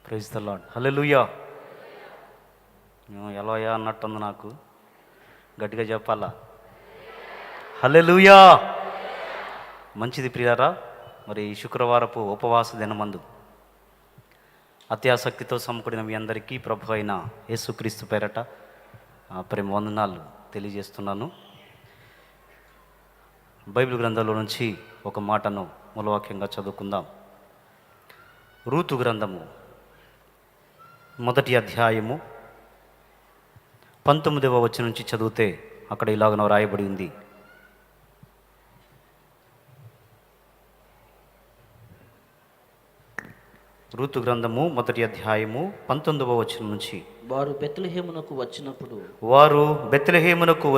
Praise the Lord. Hallelujah. ఎలాయా అన్నట్టుంది నాకు, గట్టిగా చెప్పాలా. హల్లెలూయా. మంచిది ప్రియారా. మరి శుక్రవారపు ఉపవాస దినమందు అత్యాసక్తితో సమకూడిన మీ అందరికీ ప్రభు అయిన యేసుక్రీస్తు పేరట ప్రేమ వందనాలు తెలియజేస్తున్నాను. బైబిల్ గ్రంథంలో నుంచి ఒక మాటను మూలవాక్యంగా చదువుకుందాం. రూతు గ్రంథము 1వ అధ్యాయము 19వ వచనం నుంచి చదివితే అక్కడ ఇలాగనో రాయబడి ఉంది. రూతు గ్రంథము 1వ అధ్యాయము 19వ వచనం నుంచి. వారు బెత్లెహేమునకు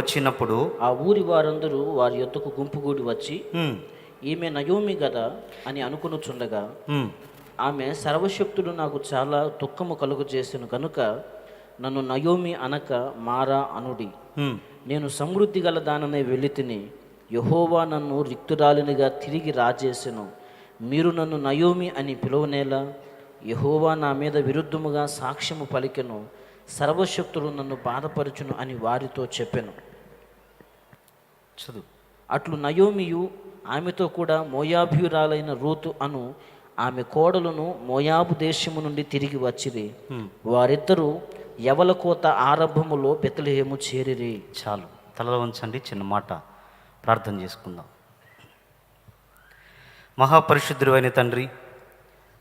వచ్చినప్పుడు ఆ ఊరి వారందరూ వారి యొద్దకు గుంపుగూడి వచ్చి ఈమె నయోమి గదా అని అనుకునుచుండగా ఆమె సర్వశక్తుడు నాకు చాలా దుఃఖము కలుగు చేసెను కనుక నన్ను నయోమి అనక మారా అనుడి. నేను సమృద్ధి గల దాననే వెళ్ళి తిని యెహోవా నన్ను రిక్తురాలినిగా తిరిగి రాజేసెను. మీరు నన్ను నయోమి అని పిలువనేలా? యెహోవా నా మీద విరుద్ధముగా సాక్ష్యము పలికెను. సర్వశక్తుడు నన్ను బాధపరచును అని వారితో చెప్పెను. చదువు. అట్లు నయోమియు ఆమెతో కూడా మోయాభ్యురాలైన రూతు అను ఆమె కోడలును మోయాబు దేశము నుండి తిరిగి వచ్చిరి. వారిద్దరూ యవల కోత ఆరంభములో బెత్లెహేము చేరిరి. చాలు, తలలో ఉంచండి. చిన్న మాట ప్రార్థన చేసుకుందాం. మహాపరిశుద్ధుడు అయిన తండ్రి,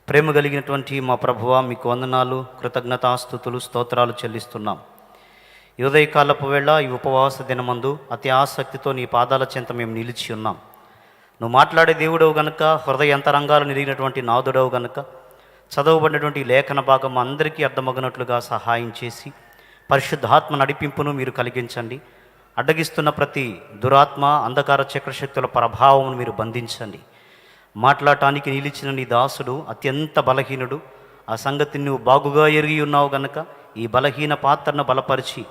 ప్రేమ కలిగినటువంటి మా ప్రభువా, మీకు వందనాలు, కృతజ్ఞతాస్తుతులు, స్తోత్రాలు చెల్లిస్తున్నాం. ఈ ఉదయకాలపు వేళ ఈ ఉపవాస దినమందు అతి ఆసక్తితో నీ పాదాల చెంత మేము నిలిచి ఉన్నాం. నువ్వు మాట్లాడే దేవుడవు గనుక, హృదయ అంతరంగాలు నిలిగినటువంటి నాదుడవు గనుక, చదవబడినటువంటి లేఖన భాగం అందరికీ అర్థమగినట్లుగా సహాయం చేసి పరిశుద్ధాత్మ నడిపింపును మీరు కలిగించండి. అడ్డగిస్తున్న ప్రతి దురాత్మ, అంధకార చక్రశక్తుల ప్రభావమును మీరు బంధించండి. మాట్లాడటానికి నిలిచిన నీ దాసుడు అత్యంత బలహీనుడు. ఆ సంగతిని నువ్వు బాగుగా ఎరిగి ఉన్నావు గనక ఈ బలహీన పాత్రను బలపరిచి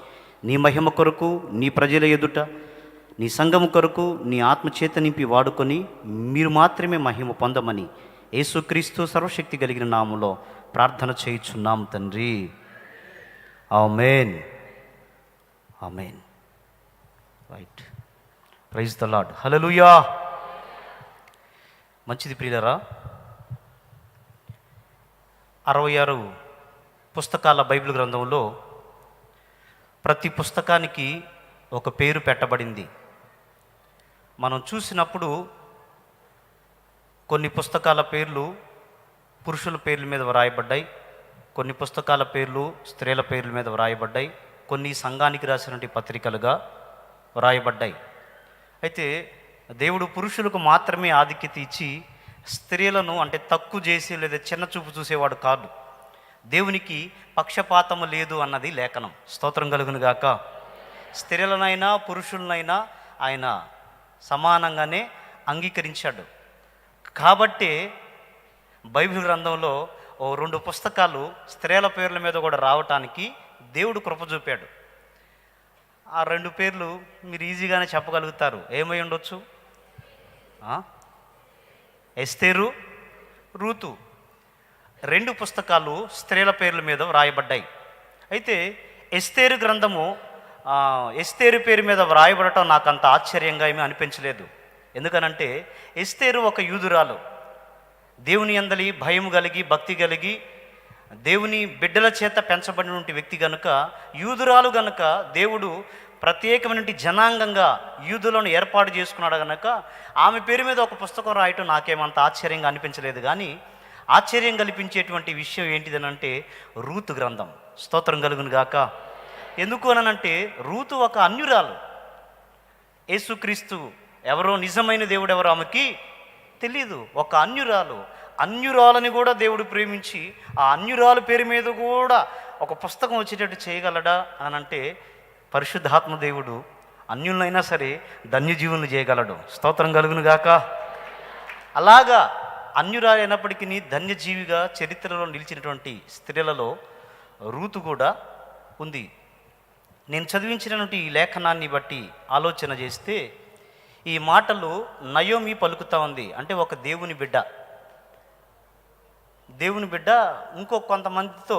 నీ మహిమ కొరకు, నీ ప్రజల ఎదుట, నీ సంఘము కొరకు నీ ఆత్మచేత నింపి వాడుకొని మీరు మాత్రమే మహిమ పొందమని యేసుక్రీస్తు సర్వశక్తి కలిగిన నామములో ప్రార్థన చేయుచున్నాం తండ్రి. Amen, amen. Right. Praise the Lord. Hallelujah. మంచిది ప్రియులరా. 66 పుస్తకాల బైబిల్ గ్రంథంలో ప్రతి పుస్తకానికి ఒక పేరు పెట్టబడింది. మనం చూసినప్పుడు కొన్ని పుస్తకాల పేర్లు పురుషుల పేర్ల మీద వ్రాయబడ్డాయి, కొన్ని పుస్తకాల పేర్లు స్త్రీల పేర్ల మీద వ్రాయబడ్డాయి, కొన్ని సంఘానికి రాసినటువంటి పత్రికలుగా వ్రాయబడ్డాయి. అయితే దేవుడు పురుషులకు మాత్రమే ఆధిక్యత ఇచ్చి స్త్రీలను అంటే తక్కువ చేసి లేదా చిన్న చూపు చూసేవాడు కాదు. దేవునికి పక్షపాతము లేదు అన్నది లేఖనం. స్తోత్రం కలుగును గాక. స్త్రీలనైనా పురుషులనైనా ఆయన సమానంగానే అంగీకరించాడు. కాబట్టే బైబిల్ గ్రంథంలో 2 పుస్తకాలు స్త్రీల పేర్ల మీద కూడా రావటానికి దేవుడు కృప చూపాడు. ఆ 2 పేర్లు మీరు ఈజీగానే చెప్పగలుగుతారు. ఏమై ఉండొచ్చు? ఎస్తేరు, రూతు. 2 పుస్తకాలు స్త్రీల పేర్ల మీద వ్రాయబడ్డాయి. అయితే ఎస్తేరు గ్రంథము ఎస్తేరు పేరు మీద వ్రాయబడటం నాకు అంత ఆశ్చర్యంగా ఏమీ అనిపించలేదు. ఎందుకనంటే ఎస్తేరు ఒక యూదురాలు, దేవుని యందలి భయం కలిగి, భక్తి కలిగి, దేవుని బిడ్డల చేత పెంచబడినటువంటి వ్యక్తి గనుక, యూదురాలు గనుక దేవుడు ప్రత్యేకమైనటువంటి జనాంగంగా యూదులను ఏర్పాటు చేసుకున్నాడు గనక ఆమె పేరు మీద ఒక పుస్తకం రాయటం నాకేమంత ఆశ్చర్యంగా అనిపించలేదు. కానీ ఆశ్చర్యం కల్పించేటువంటి విషయం ఏంటిదనంటే రూతు గ్రంథం. స్తోత్రం కలుగును గాక. ఎందుకు అనంటే రూతు ఒక అన్యురాలు. యేసుక్రీస్తు ఎవరో, నిజమైన దేవుడు ఎవరో ఆమెకి తెలీదు. ఒక అన్యురాలని కూడా దేవుడు ప్రేమించి ఆ అన్యురాలు పేరు మీద కూడా ఒక పుస్తకం వచ్చేటట్టు చేయగలడా అనంటే పరిశుద్ధాత్మ దేవుడు అన్యులైనా సరే ధన్యజీవులను చేయగలడు. స్తోత్రం కలుగును గాక. అలాగా అన్యురాలు అయినప్పటికీ ధన్యజీవిగా చరిత్రలో నిలిచినటువంటి స్త్రీలలో రూతు కూడా ఉంది. నేను చదివించినటువంటి ఈ లేఖనాన్ని బట్టి ఆలోచన చేస్తే ఈ మాటలు నయోమి పలుకుతా ఉంది. అంటే ఒక దేవుని బిడ్డ, దేవుని బిడ్డ ఇంకో కొంతమందితో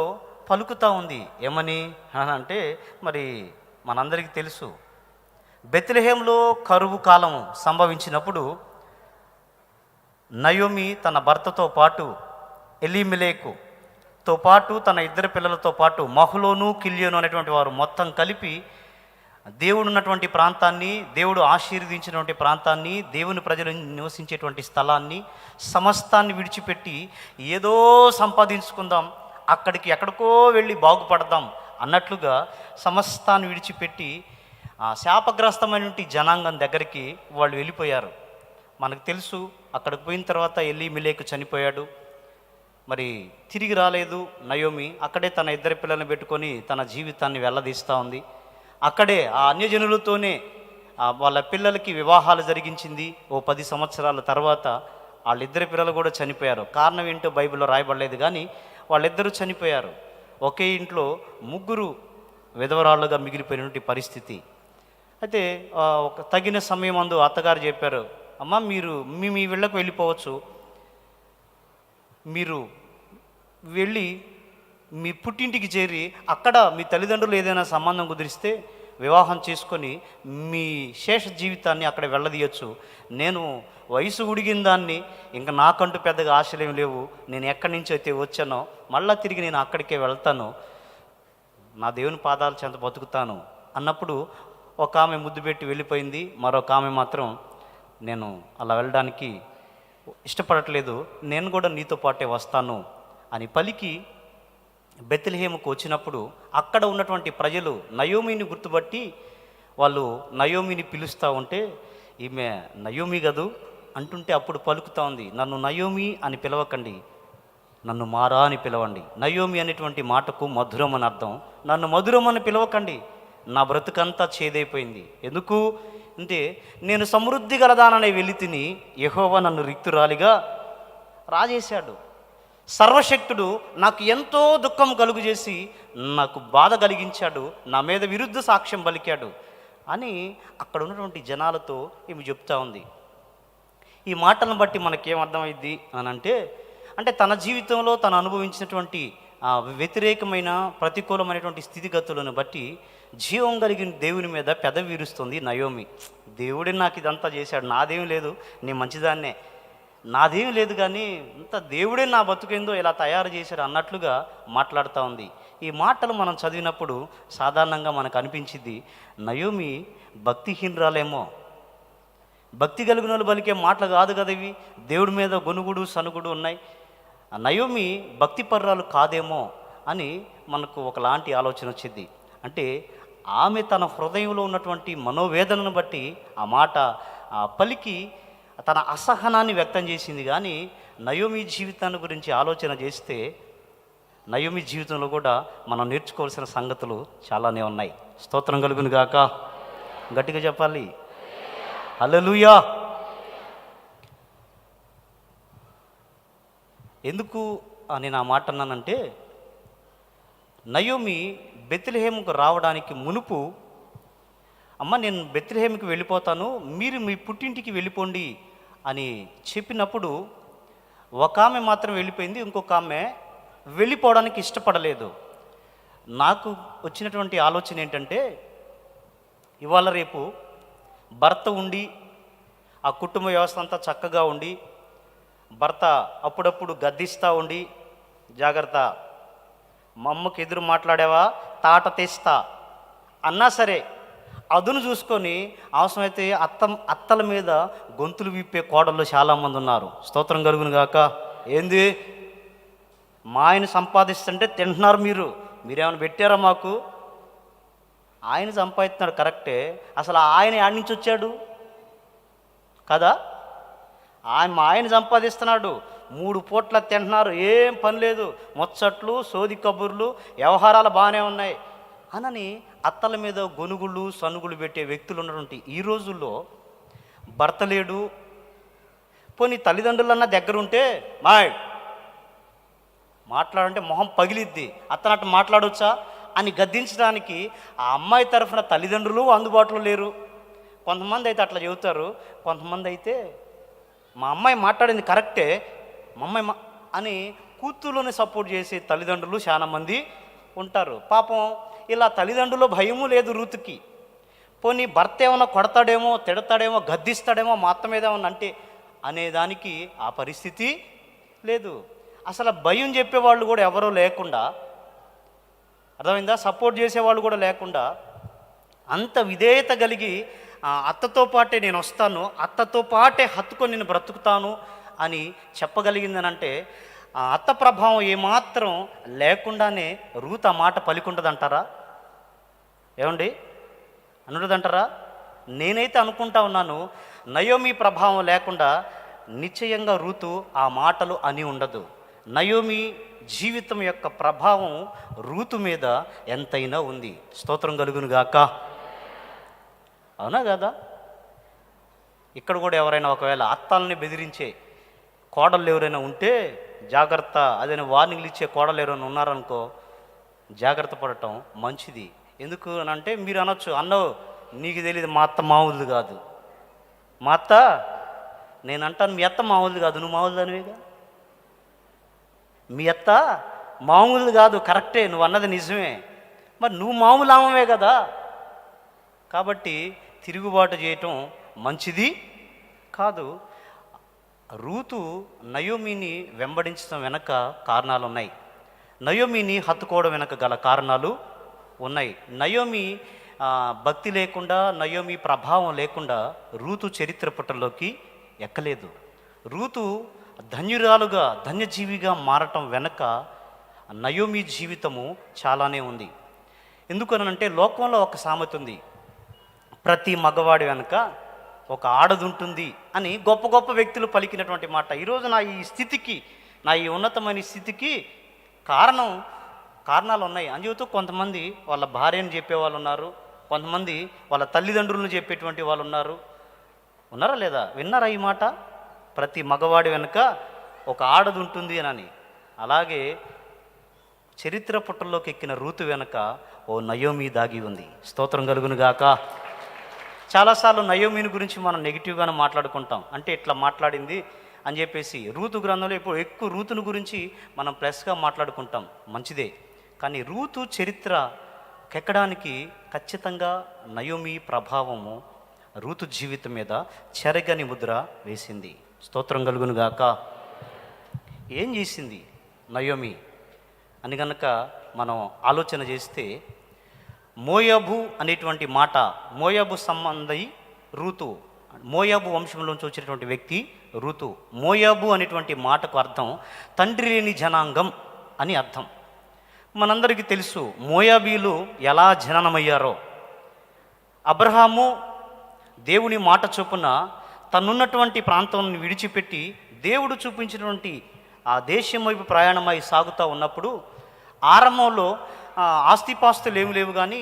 పలుకుతూ ఉంది. ఏమని అని అంటే మరి మనందరికీ తెలుసు, బెత్లెహేంలో కరువు కాలం సంభవించినప్పుడు నయోమి తన భర్తతో పాటు ఎలీమెలెకుతో పాటు తన ఇద్దరు పిల్లలతో పాటు మహ్లోను కిల్యోను అనేటువంటి వారు మొత్తం కలిపి దేవుడు ఉన్నటువంటి ప్రాంతాన్ని, దేవుడు ఆశీర్వదించినటువంటి ప్రాంతాన్ని, దేవుని ప్రజలు నివసించేటువంటి స్థలాన్ని సమస్తాన్ని విడిచిపెట్టి ఏదో సంపాదించుకుందాం, అక్కడికి ఎక్కడికో వెళ్ళి బాగుపడదాం అన్నట్లుగా సమస్తాన్ని విడిచిపెట్టి ఆ శాపగ్రస్తమైనటువంటి జనాంగం దగ్గరికి వాళ్ళు వెళ్ళిపోయారు. మనకు తెలుసు, అక్కడికి పోయిన తర్వాత ఎలీమెలెకు చనిపోయాడు. మరి తిరిగి రాలేదు నయోమి. అక్కడే తన ఇద్దరు పిల్లల్ని పెట్టుకొని తన జీవితాన్ని వెళ్ళదీస్తూ ఉంది. అక్కడే ఆ అన్యజనులతోనే వాళ్ళ పిల్లలకి వివాహాలు జరిగించింది. ఓ 10 సంవత్సరాల తర్వాత వాళ్ళిద్దరి పిల్లలు కూడా చనిపోయారు. కారణం ఏంటో బైబిల్లో రాయబడలేదు, కానీ వాళ్ళిద్దరూ చనిపోయారు. ఒకే ఇంట్లో 3 విధవరాళ్ళుగా మిగిలిపోయినటువంటి పరిస్థితి. అయితే ఒక తగిన సమయం అందు అత్తగారు చెప్పారు, అమ్మ మీరు మీ ఇళ్ళకు వెళ్ళిపోవచ్చు, మీరు వెళ్ళి మీ పుట్టింటికి చేరి అక్కడ మీ తల్లిదండ్రులు ఏదైనా సంబంధం కుదిరిస్తే వివాహం చేసుకొని మీ శేష జీవితాన్ని అక్కడ వెళ్ళదీయచ్చు. నేను వయసు ఉడిగిన దాన్ని, ఇంకా నాకంటూ పెద్దగా ఆశలేం లేవు, నేను ఎక్కడి నుంచి అయితే వచ్చానో మళ్ళీ తిరిగి నేను అక్కడికే వెళ్తాను, నా దేవుని పాదాల చెంత బతుకుతాను అన్నప్పుడు ఒక ఆమె ముద్దు పెట్టి వెళ్ళిపోయింది. మరొక ఆమె మాత్రం నేను అలా వెళ్ళడానికి ఇష్టపడట్లేదు, నేను కూడా నీతో పాటే వస్తాను అని పలికి బెత్లెహేముకు వచ్చినప్పుడు అక్కడ ఉన్నటువంటి ప్రజలు నయోమిని గుర్తుపట్టి వాళ్ళు నయోమిని పిలుస్తూ ఉంటే ఈమె నయోమి గదు అంటుంటే అప్పుడు పలుకుతూ ఉంది, నన్ను నయోమి అని పిలవకండి, నన్ను మారా అని పిలవండి. నయోమి అనేటువంటి మాటకు మధురం అని అర్థం. నన్ను మధురం అని పిలవకండి, నా బ్రతుకంతా చేదైపోయింది. ఎందుకు అంటే నేను సమృద్ధి గలదాననే వెళ్ళి తిని యెహోవా నన్ను రిక్తురాలిగా రాజేశాడు. సర్వశక్తుడు నాకు ఎంతో దుఃఖం కలుగు చేసి నాకు బాధ కలిగించాడు, నా మీద విరుద్ధ సాక్ష్యం పలికాడు అని అక్కడ ఉన్నటువంటి జనాలతో ఈమె చెప్తా ఉంది. ఈ మాటలను బట్టి మనకేమర్థమైంది అని అంటే తన జీవితంలో తను అనుభవించినటువంటి వ్యతిరేకమైన ప్రతికూలమైనటువంటి స్థితిగతులను బట్టి జీవం కలిగిన దేవుని మీద పెదవి విరుస్తుంది నయోమి. దేవుడే నాకు ఇదంతా చేశాడు, నాదేం లేదు, నీ మంచిదాన్నే, నాదేం లేదు, కానీ ఇంత దేవుడే నా బతుకేందో ఇలా తయారు చేశాడు అన్నట్లుగా మాట్లాడుతూ ఉంది. ఈ మాటలు మనం చదివినప్పుడు సాధారణంగా మనకు అనిపించింది నయోమి భక్తిహీనరాలేమో, భక్తి కలిగిన వాళ్ళు పలికే మాటలు కాదు కదా ఇవి, దేవుడి మీద గొనుగుడు సనుగుడు ఉన్నాయి, నయోమి భక్తిపర్రాలు కాదేమో అని మనకు ఒకలాంటి ఆలోచన వచ్చింది. అంటే ఆమె తన హృదయంలో ఉన్నటువంటి మనోవేదనను బట్టి ఆ మాట పలికి తన అసహనాన్ని వ్యక్తం చేసింది. కానీ నయోమి జీవితాన్ని గురించి ఆలోచన చేస్తే నయోమి జీవితంలో కూడా మనం నేర్చుకోవాల్సిన సంగతులు చాలానే ఉన్నాయి. స్తోత్రం కలుగును గాక, గట్టిగా చెప్పాలి హల్లెలూయా. ఎందుకు నేను ఆ మాట అన్నానంటే, నయోమి బెత్లెహేముకు రావడానికి మునుపు, అమ్మ నేను బెత్లెహేముకి వెళ్ళిపోతాను, మీరు మీ పుట్టింటికి వెళ్ళిపోండి అని చెప్పినప్పుడు ఒక ఆమె మాత్రం వెళ్ళిపోయింది, ఇంకొక ఆమె వెళ్ళిపోవడానికి ఇష్టపడలేదు. నాకు వచ్చినటువంటి ఆలోచన ఏంటంటే, ఇవాళ రేపు భర్త ఉండి ఆ కుటుంబ వ్యవస్థ అంతా చక్కగా ఉండి, భర్త అప్పుడప్పుడు గద్దిస్తూ ఉండి, జాగ్రత్త మా అమ్మకి ఎదురు మాట్లాడావా తాట తెస్తా అన్నా సరే అదును చూసుకొని అవసరమైతే అత్తల మీద గొంతులు విప్పే కోడళ్ళు చాలామంది ఉన్నారు. స్తోత్రం కలుగును గాక. ఏంది మా ఆయన సంపాదిస్తుంటే తింటున్నారు, మీరేమైనా పెట్టారా మాకు? ఆయన సంపాదిస్తున్నాడు కరెక్టే, అసలు ఆయన యాడ్ నుంచి వచ్చాడు కదా, మా ఆయన సంపాదిస్తున్నాడు, 3 పూట్ల తింటున్నారు, ఏం పని లేదు, ముచ్చట్లు సోది కబుర్లు వ్యవహారాలు బాగానే ఉన్నాయి అనని అత్తల మీద గొనుగుళ్ళు సనుగులు పెట్టే వ్యక్తులు ఉన్నటువంటి ఈ రోజుల్లో భర్త లేడు, పోనీ తల్లిదండ్రులన్నా దగ్గరుంటే మాట్లాడంటే మొహం పగిలిద్ది, అత్తనట్టు మాట్లాడొచ్చా అని గద్దించడానికి ఆ అమ్మాయి తరఫున తల్లిదండ్రులు అందుబాటులో లేరు. కొంతమంది అయితే అట్లా చెబుతారు, కొంతమంది అయితే మా అమ్మాయి మాట్లాడింది కరెక్టే, మా అమ్మాయి అని కూతుర్లని సపోర్ట్ చేసే తల్లిదండ్రులు చాలా మంది ఉంటారు. పాపం ఇలా తల్లిదండ్రుల భయము లేదు రూతుకి. పోనీ భర్త ఏమైనా కొడతాడేమో, తిడతాడేమో, గద్దిస్తాడేమో, మా అత్త మీద ఏమన్నా అంటే అనేదానికి ఆ పరిస్థితి లేదు. అసలు భయం చెప్పేవాళ్ళు కూడా ఎవరూ లేకుండా, అర్థమైందా, సపోర్ట్ చేసేవాళ్ళు కూడా లేకుండా అంత విధేయత కలిగి అత్తతో పాటే నేను వస్తాను, అత్తతో పాటే హత్తుకొని నేను బ్రతుకుతాను అని చెప్పగలిగిందనంటే ఆ అత్త ప్రభావం ఏమాత్రం లేకుండానే రూత్ ఆ మాట పలికుంటుందంటారా? ఏమండి, అనుండదంటారా? నేనైతే అనుకుంటా ఉన్నాను, నయోమి ప్రభావం లేకుండా నిశ్చయంగా రూతు ఆ మాటలు అని ఉండదు. నయోమి జీవితం యొక్క ప్రభావం రూతు మీద ఎంతైనా ఉంది. స్తోత్రం కలుగును గాక. అవునా కదా? ఇక్కడ కూడా ఎవరైనా ఒకవేళ అత్తాలని బెదిరించే కోడళ్ళు ఎవరైనా ఉంటే జాగ్రత్త, అదేనా వార్నింగ్లు ఇచ్చే కోడలు ఎవరైనా ఉన్నారనుకో, జాగ్రత్త పడటం మంచిది. ఎందుకు అని అంటే మీరు అనొచ్చు, అన్నో నీకు తెలియదు, మా అత్త మామూలుది కాదు. మా అత్త, నేను అంటాను మీ అత్త మామూలుది కాదు, నువ్వు మామూలు దానివేగా. మీ అత్త మామూలుది కాదు, కరెక్టే, నువ్వు అన్నది నిజమే. మరి నువ్వు మామూలు ఆమెవే కదా. కాబట్టి తిరుగుబాటు చేయటం మంచిది కాదు. రూతు నయోమిని వెంబడించడం వెనక కారణాలు ఉన్నాయి. నయోమిని హత్తుకోవడం వెనక గల కారణాలు ఉన్నాయి. నయోమి భక్తి లేకుండా, నయోమి ప్రభావం లేకుండా రూతు చరిత్ర పుటల్లోకి ఎక్కలేదు. రూతు ధన్యురాలుగా, ధన్యజీవిగా మారటం వెనక నయోమి జీవితము చాలానే ఉంది. ఎందుకనంటే లోకంలో ఒక సామెత ఉంది, ప్రతి మగవాడి వెనుక ఒక ఆడదుంటుంది అని గొప్ప గొప్ప వ్యక్తులు పలికినటువంటి మాట. ఈరోజు నా ఈ స్థితికి, నా ఈ ఉన్నతమైన స్థితికి కారణాలు ఉన్నాయి అని చెబుతూ కొంతమంది వాళ్ళ భార్యను చెప్పేవాళ్ళు ఉన్నారు, కొంతమంది వాళ్ళ తల్లిదండ్రులను చెప్పేటువంటి వాళ్ళు ఉన్నారా లేదా? విన్నారా ఈ మాట? ప్రతి మగవాడి వెనుక ఒక ఆడది ఉంటుంది అని. అలాగే చరిత్ర పుటల్లోకి ఎక్కిన రూతు వెనుక ఓ నయోమి దాగి ఉంది. స్తోత్రం కలుగును గాక. చాలాసార్లు నయోమిని గురించి మనం నెగిటివ్గానే మాట్లాడుకుంటాం, అంటే ఇట్లా మాట్లాడింది అని చెప్పేసి. రూతు గ్రంథంలో ఇప్పుడు ఎక్కువ రూతుని గురించి మనం ప్లస్గా మాట్లాడుకుంటాం, మంచిదే. కానీ రూతు చరిత్రకెక్కడానికి ఖచ్చితంగా నయోమి ప్రభావము రూతు జీవితం మీద చెరగని ముద్ర వేసింది. స్తోత్రం కలుగును గాక. ఏం చేసింది నయోమి అని కనుక మనం ఆలోచన చేస్తే, మోయాబు అనేటువంటి మాట, మోయాబు సంబంధి రూతు, మోయాబు వంశంలోంచి వచ్చినటువంటి వ్యక్తి రూతు. మోయాబు అనేటువంటి మాటకు అర్థం తండ్రి లేని జనాంగం అని అర్థం. మనందరికీ తెలుసు మోయాబీలు ఎలా జననమయ్యారో. అబ్రహాము దేవుని మాట చొప్పున తనున్నటువంటి ప్రాంతాన్ని విడిచిపెట్టి దేవుడు చూపించినటువంటి ఆ దేశం వైపు ప్రయాణమై సాగుతూ ఉన్నప్పుడు ఆరంభంలో ఆస్తిపాస్తులు ఏమి లేవు, కానీ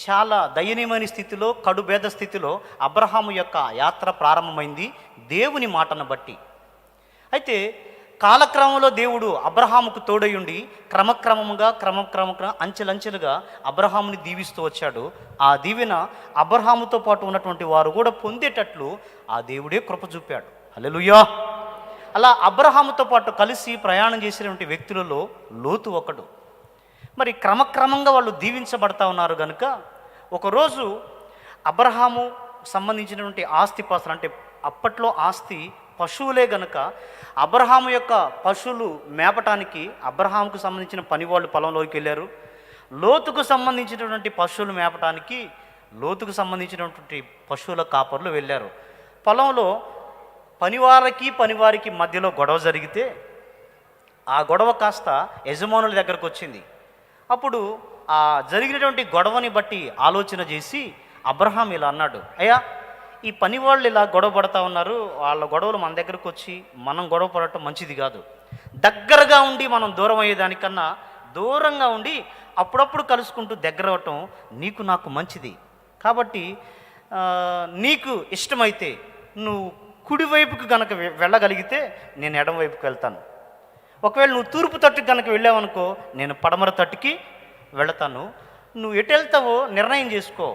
చాలా దయనీయమైన స్థితిలో, కడుబేద స్థితిలో అబ్రహాము యొక్క యాత్ర ప్రారంభమైంది దేవుని మాటను బట్టి. అయితే కాలక్రమంలో దేవుడు అబ్రహాముకు తోడయుండి క్రమక్రమంగా అంచెలంచెలుగా అబ్రహాముని దీవిస్తూ వచ్చాడు. ఆ దీవెన అబ్రహాముతో పాటు ఉన్నటువంటి వారు కూడా పొందేటట్లు ఆ దేవుడే కృప చూపాడు. హల్లెలూయా. అలా అబ్రహాముతో పాటు కలిసి ప్రయాణం చేసినటువంటి వ్యక్తులలో లోతు ఒకడు. మరి క్రమక్రమంగా వాళ్ళు దీవించబడతా ఉన్నారు కనుక ఒకరోజు అబ్రహాము సంబంధించినటువంటి ఆస్తిపాస్తులు, అంటే అప్పట్లో ఆస్తి పశువులే గనుక అబ్రహాము యొక్క పశువులు మేపటానికి అబ్రహాముకు సంబంధించిన పనివాళ్ళు పొలంలోకి వెళ్ళారు. లోతుకు సంబంధించినటువంటి పశువులు మేపటానికి లోతుకు సంబంధించినటువంటి పశువుల కాపర్లు వెళ్ళారు. పొలంలో పనివారికి మధ్యలో గొడవ జరిగితే ఆ గొడవ కాస్త యజమానుల దగ్గరకు వచ్చింది. అప్పుడు ఆ జరిగినటువంటి గొడవని బట్టి ఆలోచన చేసి అబ్రహాం ఇలా అన్నాడు, అయ్యా ఈ పని వాళ్ళు ఇలా గొడవ పడతా ఉన్నారు, వాళ్ళ గొడవలు మన దగ్గరకు వచ్చి మనం గొడవ పడటం మంచిది కాదు. దగ్గరగా ఉండి మనం దూరం అయ్యేదానికన్నా దూరంగా ఉండి అప్పుడప్పుడు కలుసుకుంటూ దగ్గర అవటం నీకు నాకు మంచిది. కాబట్టి నీకు ఇష్టమైతే నువ్వు కుడివైపుకి కనుక వెళ్ళగలిగితే నేను ఎడమ వైపుకి వెళ్తాను. ఒకవేళ నువ్వు తూర్పు తట్టుకు కనుక వెళ్ళావనుకో నేను పడమర తట్టుకి వెళతాను. నువ్వు ఎటు వెళ్తావో నిర్ణయం చేసుకో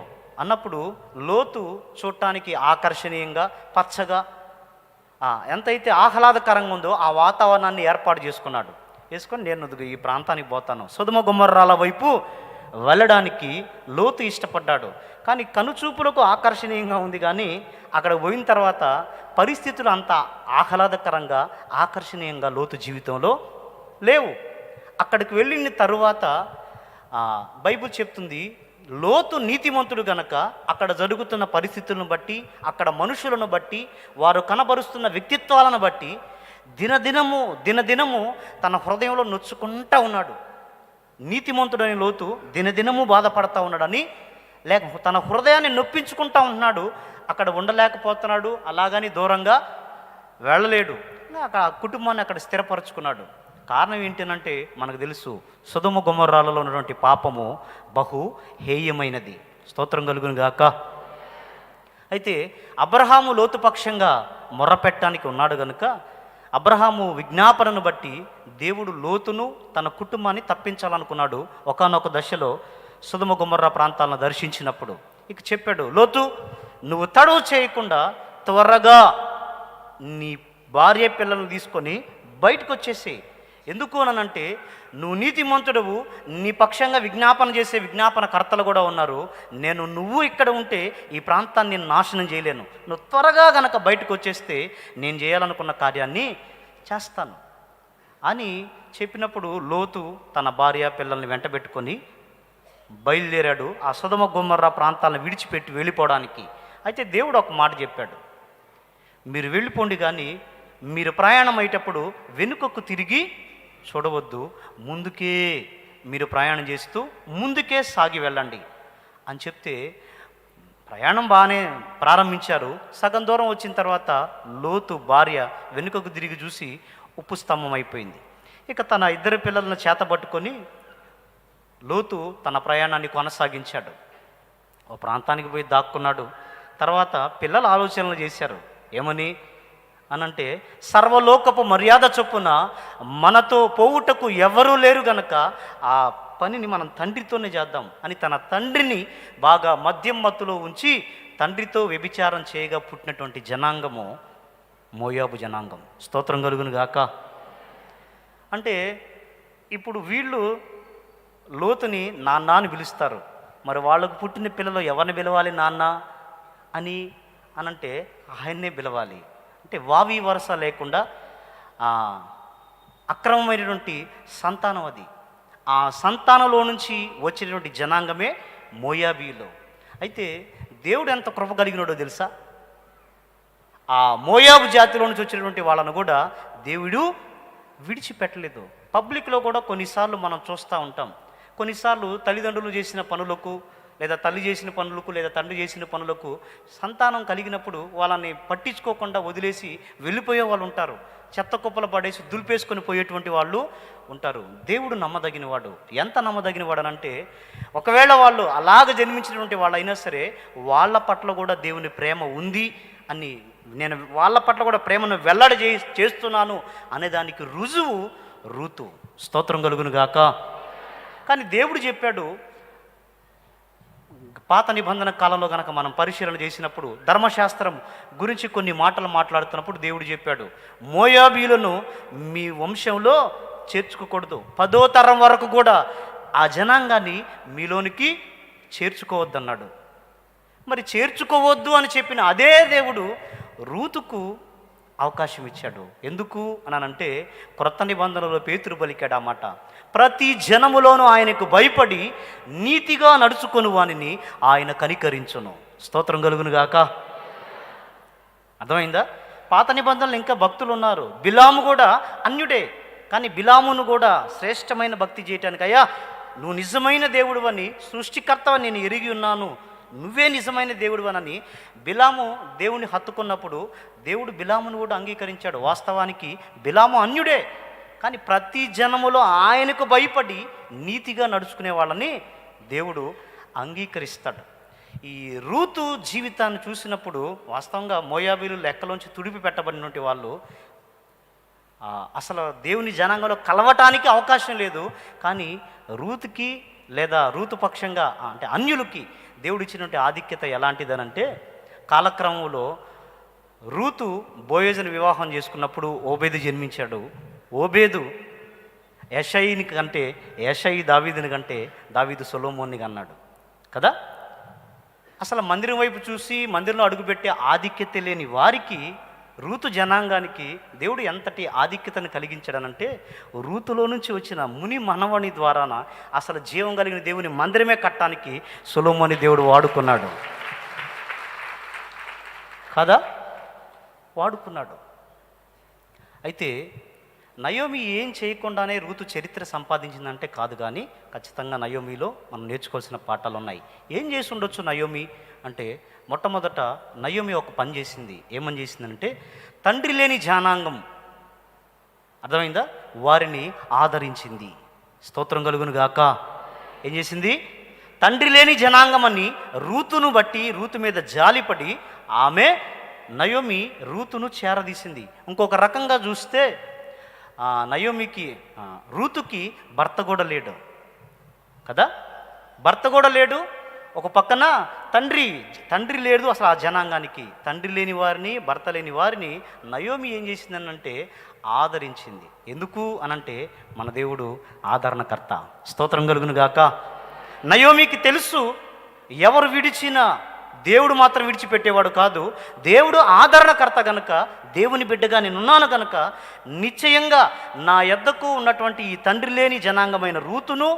అన్నప్పుడు లోతు చూడటానికి ఆకర్షణీయంగా పచ్చగా ఎంతైతే ఆహ్లాదకరంగా ఉందో ఆ వాతావరణాన్ని ఏర్పాటు చేసుకున్నాడు. వేసుకొని నేను ఈ ప్రాంతానికి పోతాను. సొదొమ గొమొర్రాల వైపు వెళ్ళడానికి లోతు ఇష్టపడ్డాడు. కానీ కనుచూపులకు ఆకర్షణీయంగా ఉంది, కానీ అక్కడ పోయిన తర్వాత పరిస్థితులు అంత ఆహ్లాదకరంగా ఆకర్షణీయంగా లోతు జీవితంలో లేవు. అక్కడికి వెళ్ళిన తరువాత బైబిల్ చెప్తుంది, లోతు నీతిమంతుడు గనక అక్కడ జరుగుతున్న పరిస్థితులను బట్టి, అక్కడ మనుషులను బట్టి, వారు కనబరుస్తున్న వ్యక్తిత్వాలను బట్టి దినదినము తన హృదయంలో నొచ్చుకుంటా ఉన్నాడు. నీతిమంతుడని లోతు దినదినము బాధపడతా ఉన్నాడని, లేక తన హృదయాన్ని నొప్పించుకుంటా ఉంటున్నాడు. అక్కడ ఉండలేకపోతున్నాడు, అలాగని దూరంగా వెళ్ళలేడు. అక్కడ కుటుంబాన్ని అక్కడ స్థిరపరచుకున్నాడు. కారణం ఏంటంటే మనకు తెలుసు, సొదొమ గొమొర్రాలలో ఉన్నటువంటి పాపము బహు హేయమైనది. స్తోత్రం కలుగును గాక. అయితే అబ్రహాము లోతు పక్షంగా మొర్రపెట్టడానికి ఉన్నాడు కనుక అబ్రహాము విజ్ఞాపనను బట్టి దేవుడు లోతును తన కుటుంబాన్ని తప్పించాలనుకున్నాడు. ఒకానొక దశలో సొదొమ గొమొర్రా ప్రాంతాలను దర్శించినప్పుడు ఇక చెప్పాడు, లోతు నువ్వు తడవు చేయకుండా త్వరగా నీ భార్య పిల్లలను తీసుకొని బయటకు వచ్చేసేయి. ఎందుకు అనంటే నువ్వు నీతిమంతుడవు, నీ పక్షంగా విజ్ఞాపన చేసే విజ్ఞాపన కర్తలు కూడా ఉన్నారు. నువ్వు ఇక్కడ ఉంటే ఈ ప్రాంతాన్ని నేను నాశనం చేయలేను. నువ్వు త్వరగా గనక బయటకు వచ్చేస్తే నేను చేయాలనుకున్న కార్యాన్ని చేస్తాను అని చెప్పినప్పుడు లోతు తన భార్య పిల్లల్ని వెంటబెట్టుకొని బయలుదేరాడు ఆ సొదొమ గొమొర్రా ప్రాంతాలను విడిచిపెట్టి వెళ్ళిపోవడానికి. అయితే దేవుడు ఒక మాట చెప్పాడు, మీరు వెళ్ళిపోండి, కానీ మీరు ప్రయాణం అయ్యేటప్పుడు వెనుకకు తిరిగి చూడవద్దు, ముందుకే మీరు ప్రయాణం చేస్తూ ముందుకే సాగి వెళ్ళండి అని చెప్తే ప్రయాణం బాగానే ప్రారంభించారు. సగం దూరం వచ్చిన తర్వాత లోతు భార్య వెనుకకు తిరిగి చూసి ఉప్పు స్తంభం అయిపోయింది. ఇక తన ఇద్దరు పిల్లలను చేతబట్టుకొని లోతు తన ప్రయాణాన్ని కొనసాగించాడు. ఓ ప్రాంతానికి పోయి దాక్కున్నాడు. తర్వాత పిల్లలు ఆలోచనలు చేశారు, ఏమని అనంటే, సర్వలోకపు మర్యాద చొప్పున మనతో పోవుటకు ఎవరూ లేరు గనక ఆ పనిని మనం తండ్రితోనే చేద్దాం అని తన తండ్రిని బాగా మద్యం మత్తులో ఉంచి తండ్రితో వ్యభిచారం చేయగా పుట్టినటువంటి జనాంగము మోయాబు జనాంగం. స్తోత్రం కలుగును గాక. అంటే ఇప్పుడు వీళ్ళు లోతుని నాన్న అని పిలుస్తారు. మరి వాళ్ళకు పుట్టిన పిల్లలు ఎవరిని పిలవాలి నాన్న అని అనంటే ఆయన్నే పిలవాలి. అంటే వావి వరస లేకుండా అక్రమమైనటువంటి సంతానం అది. ఆ సంతానంలో నుంచి వచ్చినటువంటి జనాంగమే మోయాబీలో. అయితే దేవుడు ఎంత కృప కలిగినాడో తెలుసా, ఆ మోయాబు జాతిలో నుంచి వచ్చినటువంటి వాళ్ళను కూడా దేవుడు విడిచిపెట్టలేదు. పబ్లిక్లో కూడా కొన్నిసార్లు మనం చూస్తూ ఉంటాం. కొన్నిసార్లు తల్లిదండ్రులు చేసిన పనులకు, లేదా తల్లి చేసిన పనులకు, లేదా తండ్రి చేసిన పనులకు సంతానం కలిగినప్పుడు వాళ్ళని పట్టించుకోకుండా వదిలేసి వెళ్ళిపోయే వాళ్ళు ఉంటారు. చెత్త కుప్పలు పడేసి దులిపేసుకొని పోయేటువంటి వాళ్ళు ఉంటారు. దేవుడు నమ్మదగినవాడు. ఎంత నమ్మదగినవాడు అనంటే, ఒకవేళ వాళ్ళు అలాగ జన్మించినటువంటి వాళ్ళు అయినా సరే వాళ్ళ పట్ల కూడా దేవుని ప్రేమ ఉంది అని, నేను వాళ్ళ పట్ల కూడా ప్రేమను వెల్లడి చేస్తున్నాను అనేదానికి రుజువు రూతు. స్తోత్రం కలుగును గాక. కానీ దేవుడు చెప్పాడు, పాత నిబంధన కాలంలో కనుక మనం పరిశీలన చేసినప్పుడు ధర్మశాస్త్రం గురించి కొన్ని మాటలు మాట్లాడుతున్నప్పుడు దేవుడు చెప్పాడు, మోయాబీలను మీ వంశంలో చేర్చుకోకూడదు, 10వ తరం వరకు కూడా ఆ జనాంగాన్ని మీలోనికి చేర్చుకోవద్దన్నాడు. మరి చేర్చుకోవద్దు అని చెప్పిన అదే దేవుడు రూతుకు అవకాశం ఇచ్చాడు. ఎందుకు అనంటే, క్రొత్త నిబంధనలో పేతురు పలికాడు ఆ మాట, ప్రతి జనములోనూ ఆయనకు భయపడి నీతిగా నడుచుకొని వానిని ఆయన కనికరించును. స్తోత్రం కలుగును గాక. అర్థమైందా? పాత నిబంధనలు ఇంకా భక్తులు ఉన్నారు. బిలాము కూడా అన్యుడే, కానీ బిలామును కూడా శ్రేష్టమైన భక్తి చేయటానికి, అయ్యా నువ్వు నిజమైన దేవుడు అని, సృష్టికర్తవని నేను ఎరిగి ఉన్నాను, నువ్వే నిజమైన దేవుడు అని బిలాము దేవుని హత్తుకున్నప్పుడు దేవుడు బిలామును కూడా అంగీకరించాడు. వాస్తవానికి బిలాము అన్యుడే, కానీ ప్రతి జనములో ఆయనకు భయపడి నీతిగా నడుచుకునే వాళ్ళని దేవుడు అంగీకరిస్తాడు. ఈ రూతు జీవితాన్ని చూసినప్పుడు వాస్తవంగా మోయాబీలు లెక్కలోంచి తుడిపి పెట్టబడినటువంటి వాళ్ళు అసలు దేవుని జనాంగంలో కలవటానికి అవకాశం లేదు. కానీ రూతుకి లేదా రూతు పక్షంగా అంటే అన్యులకి దేవుడు ఇచ్చినటువంటి ఆధిక్యత ఎలాంటిదనంటే, కాలక్రమంలో రూతు బోయేజును వివాహం చేసుకున్నప్పుడు ఓబేదు జన్మించాడు. ఓబేదు యెషయిని కంటే యెషయి దావీదుని కంటే దావీదు సొలొమోన్ని అన్నాడు కదా. అసలు మందిరం వైపు చూసి మందిరంలో అడుగుపెట్టే ఆధిక్యత లేని వారికి, రూతు జనాంగానికి దేవుడు ఎంతటి ఆధిక్యతను కలిగించాడనంటే, రూతులో నుంచి వచ్చిన ముని మనవని ద్వారాన అసలు జీవం కలిగిన దేవుని మందిరమే కట్టడానికి సొలొమోని దేవుడు వాడుకున్నాడు కదా, వాడుకున్నాడు. అయితే నయోమి ఏం చేయకుండానే రూతు చరిత్ర సంపాదించిందంటే కాదు, కానీ ఖచ్చితంగా నయోమిలో మనం నేర్చుకోవాల్సిన పాఠాలు ఉన్నాయి. ఏం చేసి ఉండొచ్చు నయోమి అంటే, మొట్టమొదట నయోమి ఒక పని చేసింది. ఏమని చేసిందంటే, తండ్రి లేని జనాంగం, అర్థమైందా, వారిని ఆదరించింది. స్తోత్రం కలుగును గాక. ఏం చేసింది? తండ్రి లేని జనాంగం అని రూతును బట్టి, రూతు మీద జాలిపడి ఆమె నయోమి రూతును చేరదీసింది. ఇంకొక రకంగా చూస్తే నయోమికి, రూతుకి భర్త కూడా లేడు కదా, భర్త కూడా లేడు. ఒక పక్కన తండ్రి లేదు అసలు ఆ జనాంగానికి. తండ్రి లేని వారిని, భర్త లేని వారిని నయోమి ఏం చేసిందనంటే ఆదరించింది. ఎందుకు అనంటే, మన దేవుడు ఆదరణకర్త. స్తోత్రం కలుగును గాక. నయోమికి తెలుసు, ఎవరు విడిచినా దేవుడు మాత్రం విడిచిపెట్టేవాడు కాదు. దేవుడు ఆదరణకర్త గనుక, దేవుని బిడ్డగా నేనున్నాను కనుక, నిశ్చయంగా నా యొద్దకు ఉన్నటువంటి ఈ తండ్రి లేని జనాంగమైన రూతును,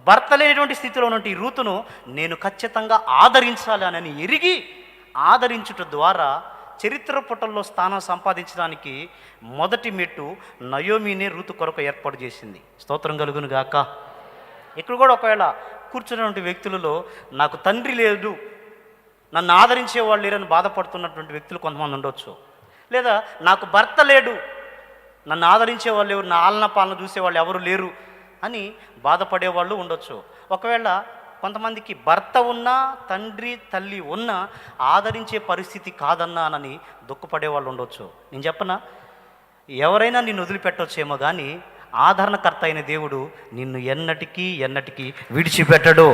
భర్త లేనటువంటి స్థితిలో ఉన్నటువంటి ఈ రూతును నేను ఖచ్చితంగా ఆదరించాలి అని ఎరిగి, ఆదరించుట ద్వారా చరిత్ర పుటల్లో స్థానం సంపాదించడానికి మొదటి మెట్టు నయోమినే రూతు కొరకు ఏర్పాటు చేసింది. స్తోత్రం కలుగును గాక. ఇక్కడ కూడా ఒకవేళ కూర్చున్నటువంటి వ్యక్తులలో నాకు తండ్రి లేదు, నన్ను ఆదరించేవాళ్ళు లేరని బాధపడుతున్నటువంటి వ్యక్తులు కొంతమంది ఉండొచ్చు. లేదా నాకు భర్త లేడు, నన్ను ఆదరించేవాళ్ళు ఎవరు, నా ఆలన పాలన చూసేవాళ్ళు ఎవరు లేరు అని బాధపడేవాళ్ళు ఉండొచ్చు. ఒకవేళ కొంతమందికి భర్త ఉన్నా, తండ్రి తల్లి ఉన్నా ఆదరించే పరిస్థితి కాదన్నానని దుఃఖపడేవాళ్ళు ఉండొచ్చు. నేను చెప్పనా, ఎవరైనా నిన్ను వదిలిపెట్టొచ్చేమో కానీ ఆదరణకర్త అయిన దేవుడు నిన్ను ఎన్నటికీ విడిచిపెట్టడు.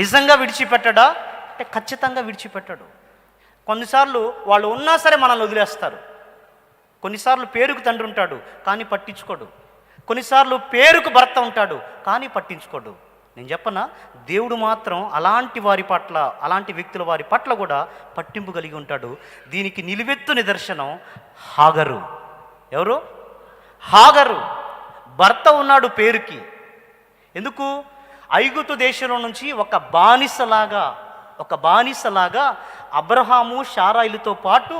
నిజంగా విడిచిపెట్టడా అంటే ఖచ్చితంగా విడిచిపెట్టడు. కొన్నిసార్లు వాళ్ళు ఉన్నా సరే మనల్ని వదిలేస్తారు. కొన్నిసార్లు పేరుకు తండ్రి ఉంటాడు కానీ పట్టించుకోడు. కొన్నిసార్లు పేరుకు భర్త ఉంటాడు కానీ పట్టించుకోడు. నేను చెప్పనా, దేవుడు మాత్రం అలాంటి వారి పట్ల, అలాంటి వ్యక్తుల వారి పట్ల కూడా పట్టింపు కలిగి ఉంటాడు. దీనికి నిలువెత్తు నిదర్శనం హాగరు. ఎవరు? హాగరు. భర్త ఉన్నాడు పేరుకి. ఎందుకు? ఐగుప్తు దేశంలో నుంచి ఒక బానిసలాగా అబ్రహాము శారాయిలతో పాటు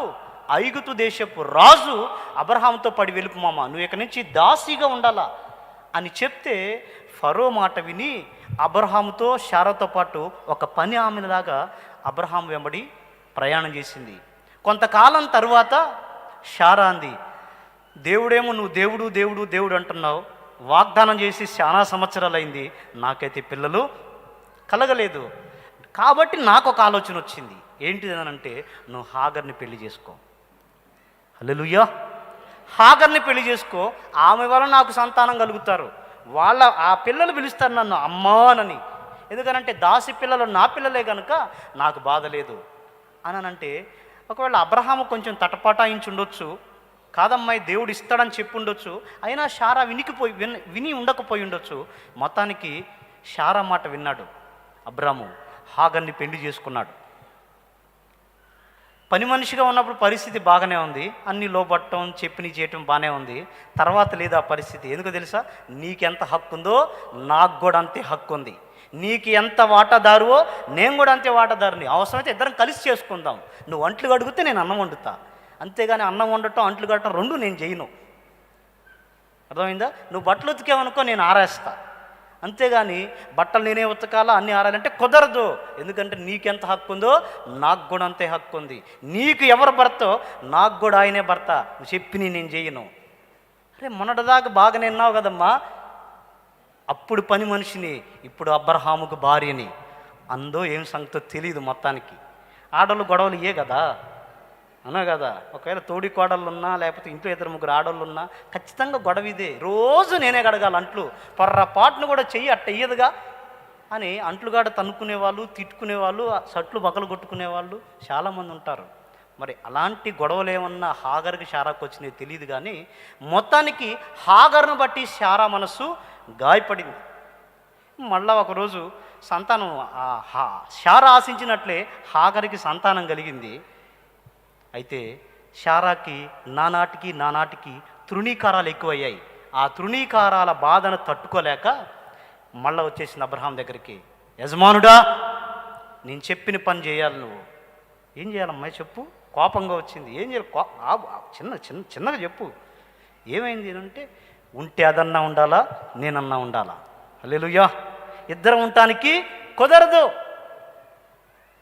ఐగుప్తు దేశపు రాజు అబ్రహాముతో పడి వెలుపు మామ, నువ్వు ఇక్కడి నుంచి దాసిగా ఉండాలా అని చెప్తే, ఫరో మాట విని అబ్రహాముతో శారాతో పాటు ఒక పని ఆమెలాగా అబ్రహాం వెంబడి ప్రయాణం చేసింది. కొంతకాలం తరువాత శారా అంది, దేవుడేమో నువ్వు దేవుడు దేవుడు దేవుడు అంటున్నావు, వాగ్దానం చేసి చాలా సంవత్సరాలైంది, నాకైతే పిల్లలు కలగలేదు. కాబట్టి నాకు ఒక ఆలోచన వచ్చింది. ఏంటిదనంటే, నువ్వు హాగర్ని పెళ్లి చేసుకో. హల్లెలూయా. హాగర్ని పెళ్లి చేసుకో, ఆమె వల్ల నాకు సంతానం కలుగుతారు. ఆ పిల్లలు పిలుస్తారు నన్ను అమ్మానని. ఎందుకనంటే దాసి పిల్లలు నా పిల్లలే కనుక నాకు బాధ లేదు అనంటే, ఒకవేళ అబ్రహాము కొంచెం తటపటాయించి ఉండొచ్చు, కాదమ్మాయి దేవుడు ఇస్తాడని చెప్పి ఉండొచ్చు. అయినా శారా విని ఉండకపోయి ఉండొచ్చు. మొత్తానికి శారా మాట విన్నాడు అబ్రాము, హాగర్ని పెళ్లి చేసుకున్నాడు. పని మనిషిగా ఉన్నప్పుడు పరిస్థితి బాగానే ఉంది, అన్ని లోపట్టడం చెప్పిని చేయటం బాగానే ఉంది. తర్వాత లేదు ఆ పరిస్థితి. ఎందుకో తెలుసా? నీకెంత హక్కు ఉందో నాకు కూడా అంతే హక్కు ఉంది. నీకు ఎంత వాటాదారువో నేను కూడా అంతే వాటాదారుని. అవసరమైతే ఇద్దరం కలిసి చేసుకుందాం. నువ్వు అంట్లు కడిగితే నేను అన్నం వండుతా, అంతేగాని అన్నం వండటం అంట్లు కట్టడం రెండు నేను చేయను. అర్థమైందా? నువ్వు బట్టలు ఉతికేవనుకో నేను ఆరేస్తా, అంతేగాని బట్టలు నేనే ఉతకాలా అన్నీ ఆరాలంటే కుదరదు. ఎందుకంటే నీకెంత హక్కు ఉందో నాకు కూడా అంతే హక్కు ఉంది. నీకు ఎవరు భర్తో నాకు కూడా ఆయనే భర్త. నువ్వు చెప్పి నేను చేయను. అరే మొన్నటిదాకా బాగానే విన్నావు కదమ్మా, అప్పుడు పని మనిషిని, ఇప్పుడు అబ్రహాముకు భార్యని. అందో ఏం సంగతో తెలియదు. మొత్తానికి ఆడవాళ్ళు గొడవలు ఇయే కదా, అన్నా కదా. ఒకవేళ తోడి కోడళ్ళు ఉన్నా, లేకపోతే ఇంట్లో 2-3 ఆడవాళ్ళు ఉన్నా ఖచ్చితంగా గొడవ ఇదే. రోజు నేనే కడగాలి అంట్లు, పొర్రపాటును కూడా చెయ్యి అట్ట ఇయ్యదుగా అని అంట్లుగాడ తన్నుకునేవాళ్ళు, తిట్టుకునేవాళ్ళు, షర్ట్లు బకలు కొట్టుకునేవాళ్ళు చాలామంది ఉంటారు. మరి అలాంటి గొడవలు ఏమన్నా హాగర్కి శారాకు వచ్చినాయి తెలియదు, కానీ మొత్తానికి హాగర్ను బట్టి శారా మనస్సు గాయపడింది. మళ్ళా ఒకరోజు సంతానం శారా ఆశించినట్లే హాగర్కి సంతానం కలిగింది. అయితే శారాకి నానాటికి తృణీకారాలు ఎక్కువయ్యాయి. ఆ తృణీకారాల బాధను తట్టుకోలేక మళ్ళా వచ్చేసింది అబ్రహాం దగ్గరికి. యజమానుడా, నేను చెప్పిన పని చేయాలి, నువ్వు ఏం చేయాలమ్మాయి చెప్పు. కోపంగా వచ్చింది. ఏం చేయాలి? చిన్నగా చెప్పు, ఏమైంది అంటే, ఉంటే అదన్నా ఉండాలా, నేనన్నా ఉండాలా. హల్లెలూయా. ఇద్దరం ఉండటానికి కుదరదు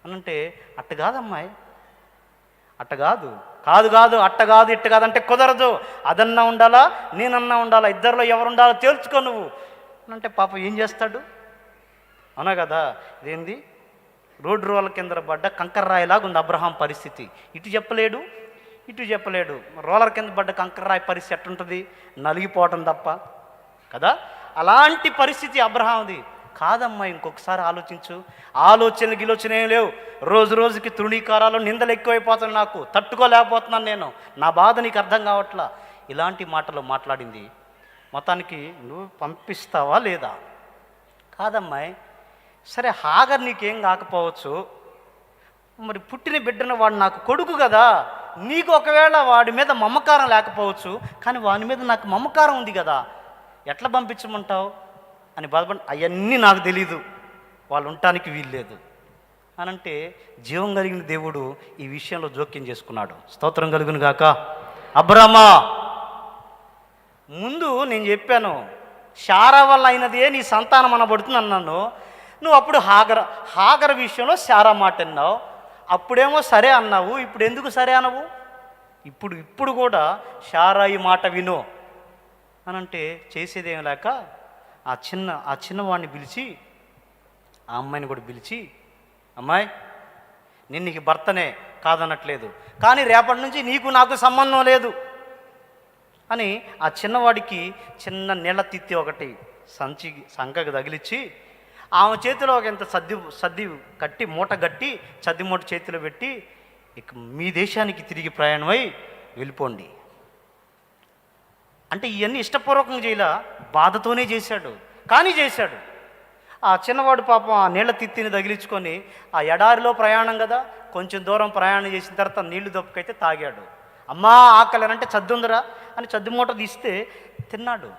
అనంటే, అట్ట కాదమ్మాయి, అట్ట కాదు అట్ట కాదు ఇట్ట కాదంటే కుదరదు. అదన్నా ఉండాలా, నేనన్నా ఉండాలా, ఇద్దరిలో ఎవరు ఉండాలో తేల్చుకో నువ్వు అంటే పాప ఏం చేస్తాడు? అవునా కదా. ఇదేంది రోడ్డు రోల కింద పడ్డ కంకర్రాయిలాగా ఉంది అబ్రహాం పరిస్థితి. ఇటు చెప్పలేడు, ఇటు చెప్పలేడు. రోలర్ కింద పడ్డ కంకర్రాయి పరిస్థితి ఎట్టుంటుంది? నలిగిపోవటం తప్ప కదా. అలాంటి పరిస్థితి అబ్రహాంది. కాదమ్మా, ఇంకొకసారి ఆలోచించు. గిలోచన ఏం లేవు. రోజుకి తృణీకారాలు, నిందలు ఎక్కువైపోతున్నాయి, నాకు తట్టుకోలేకపోతున్నాను నేను, నా బాధ నీకు అర్థం కావట్లా. ఇలాంటి మాటలు మాట్లాడింది. మొత్తానికి నువ్వు పంపిస్తావా లేదా? కాదమ్మాయి, సరే హాగర్ నీకేం కాకపోవచ్చు, మరి పుట్టిన బిడ్డను వాడు నాకు కొడుకు కదా, నీకు ఒకవేళ వాడి మీద మమకారం లేకపోవచ్చు, కానీ వాడి మీద నాకు మమకారం ఉంది కదా, ఎట్లా పంపించమంటావు అని బాధపడి, అవన్నీ నాకు తెలీదు, వాళ్ళు ఉండటానికి వీల్లేదు అని అంటే, జీవం కలిగిన దేవుడు ఈ విషయంలో జోక్యం చేసుకున్నాడు. స్తోత్రం కలుగును గాక. అబ్రామా, ముందు నేను చెప్పాను, శారా వల్ల అయినదే నీ సంతానం అనబడుతుంది అన్నాను. నువ్వు అప్పుడు హాగర విషయంలో శారా మాట అన్నావు, అప్పుడేమో సరే అన్నావు, ఇప్పుడు ఎందుకు సరే అనవు? ఇప్పుడు కూడా శారా ఈ మాట విను అనంటే చేసేదేం లేక ఆ చిన్నవాడిని పిలిచి, ఆ అమ్మాయిని కూడా పిలిచి, అమ్మాయి, నేను నీకు భర్తనే కాదనట్లేదు, కానీ రేపటి నుంచి నీకు నాకు సంబంధం లేదు అని ఆ చిన్నవాడికి చిన్న నీళ్ళ తిత్తి ఒకటి సంకకి తగిలిచ్చి, ఆమె చేతిలో ఒక ఇంత సద్ది కట్టి మూట కట్టి సద్ది మూట చేతిలో పెట్టి, ఇక మీ దేశానికి తిరిగి ప్రయాణమై వెళ్ళిపోండి అంటే, ఇవన్నీ ఇష్టపూర్వకంగా చేయలా, బాధతోనే చేశాడు, కానీ చేశాడు. ఆ చిన్నవాడు పాపం ఆ నీళ్ల తిత్తిని తగిలించుకొని, ఆ ఎడారిలో ప్రయాణం కదా, కొంచెం దూరం ప్రయాణం చేసిన తర్వాత నీళ్లు దొప్పకైతే తాగాడు. అమ్మా ఆకలి అంటే చద్దుందరా అని చద్దు మూట తీస్తే తిన్నాడు.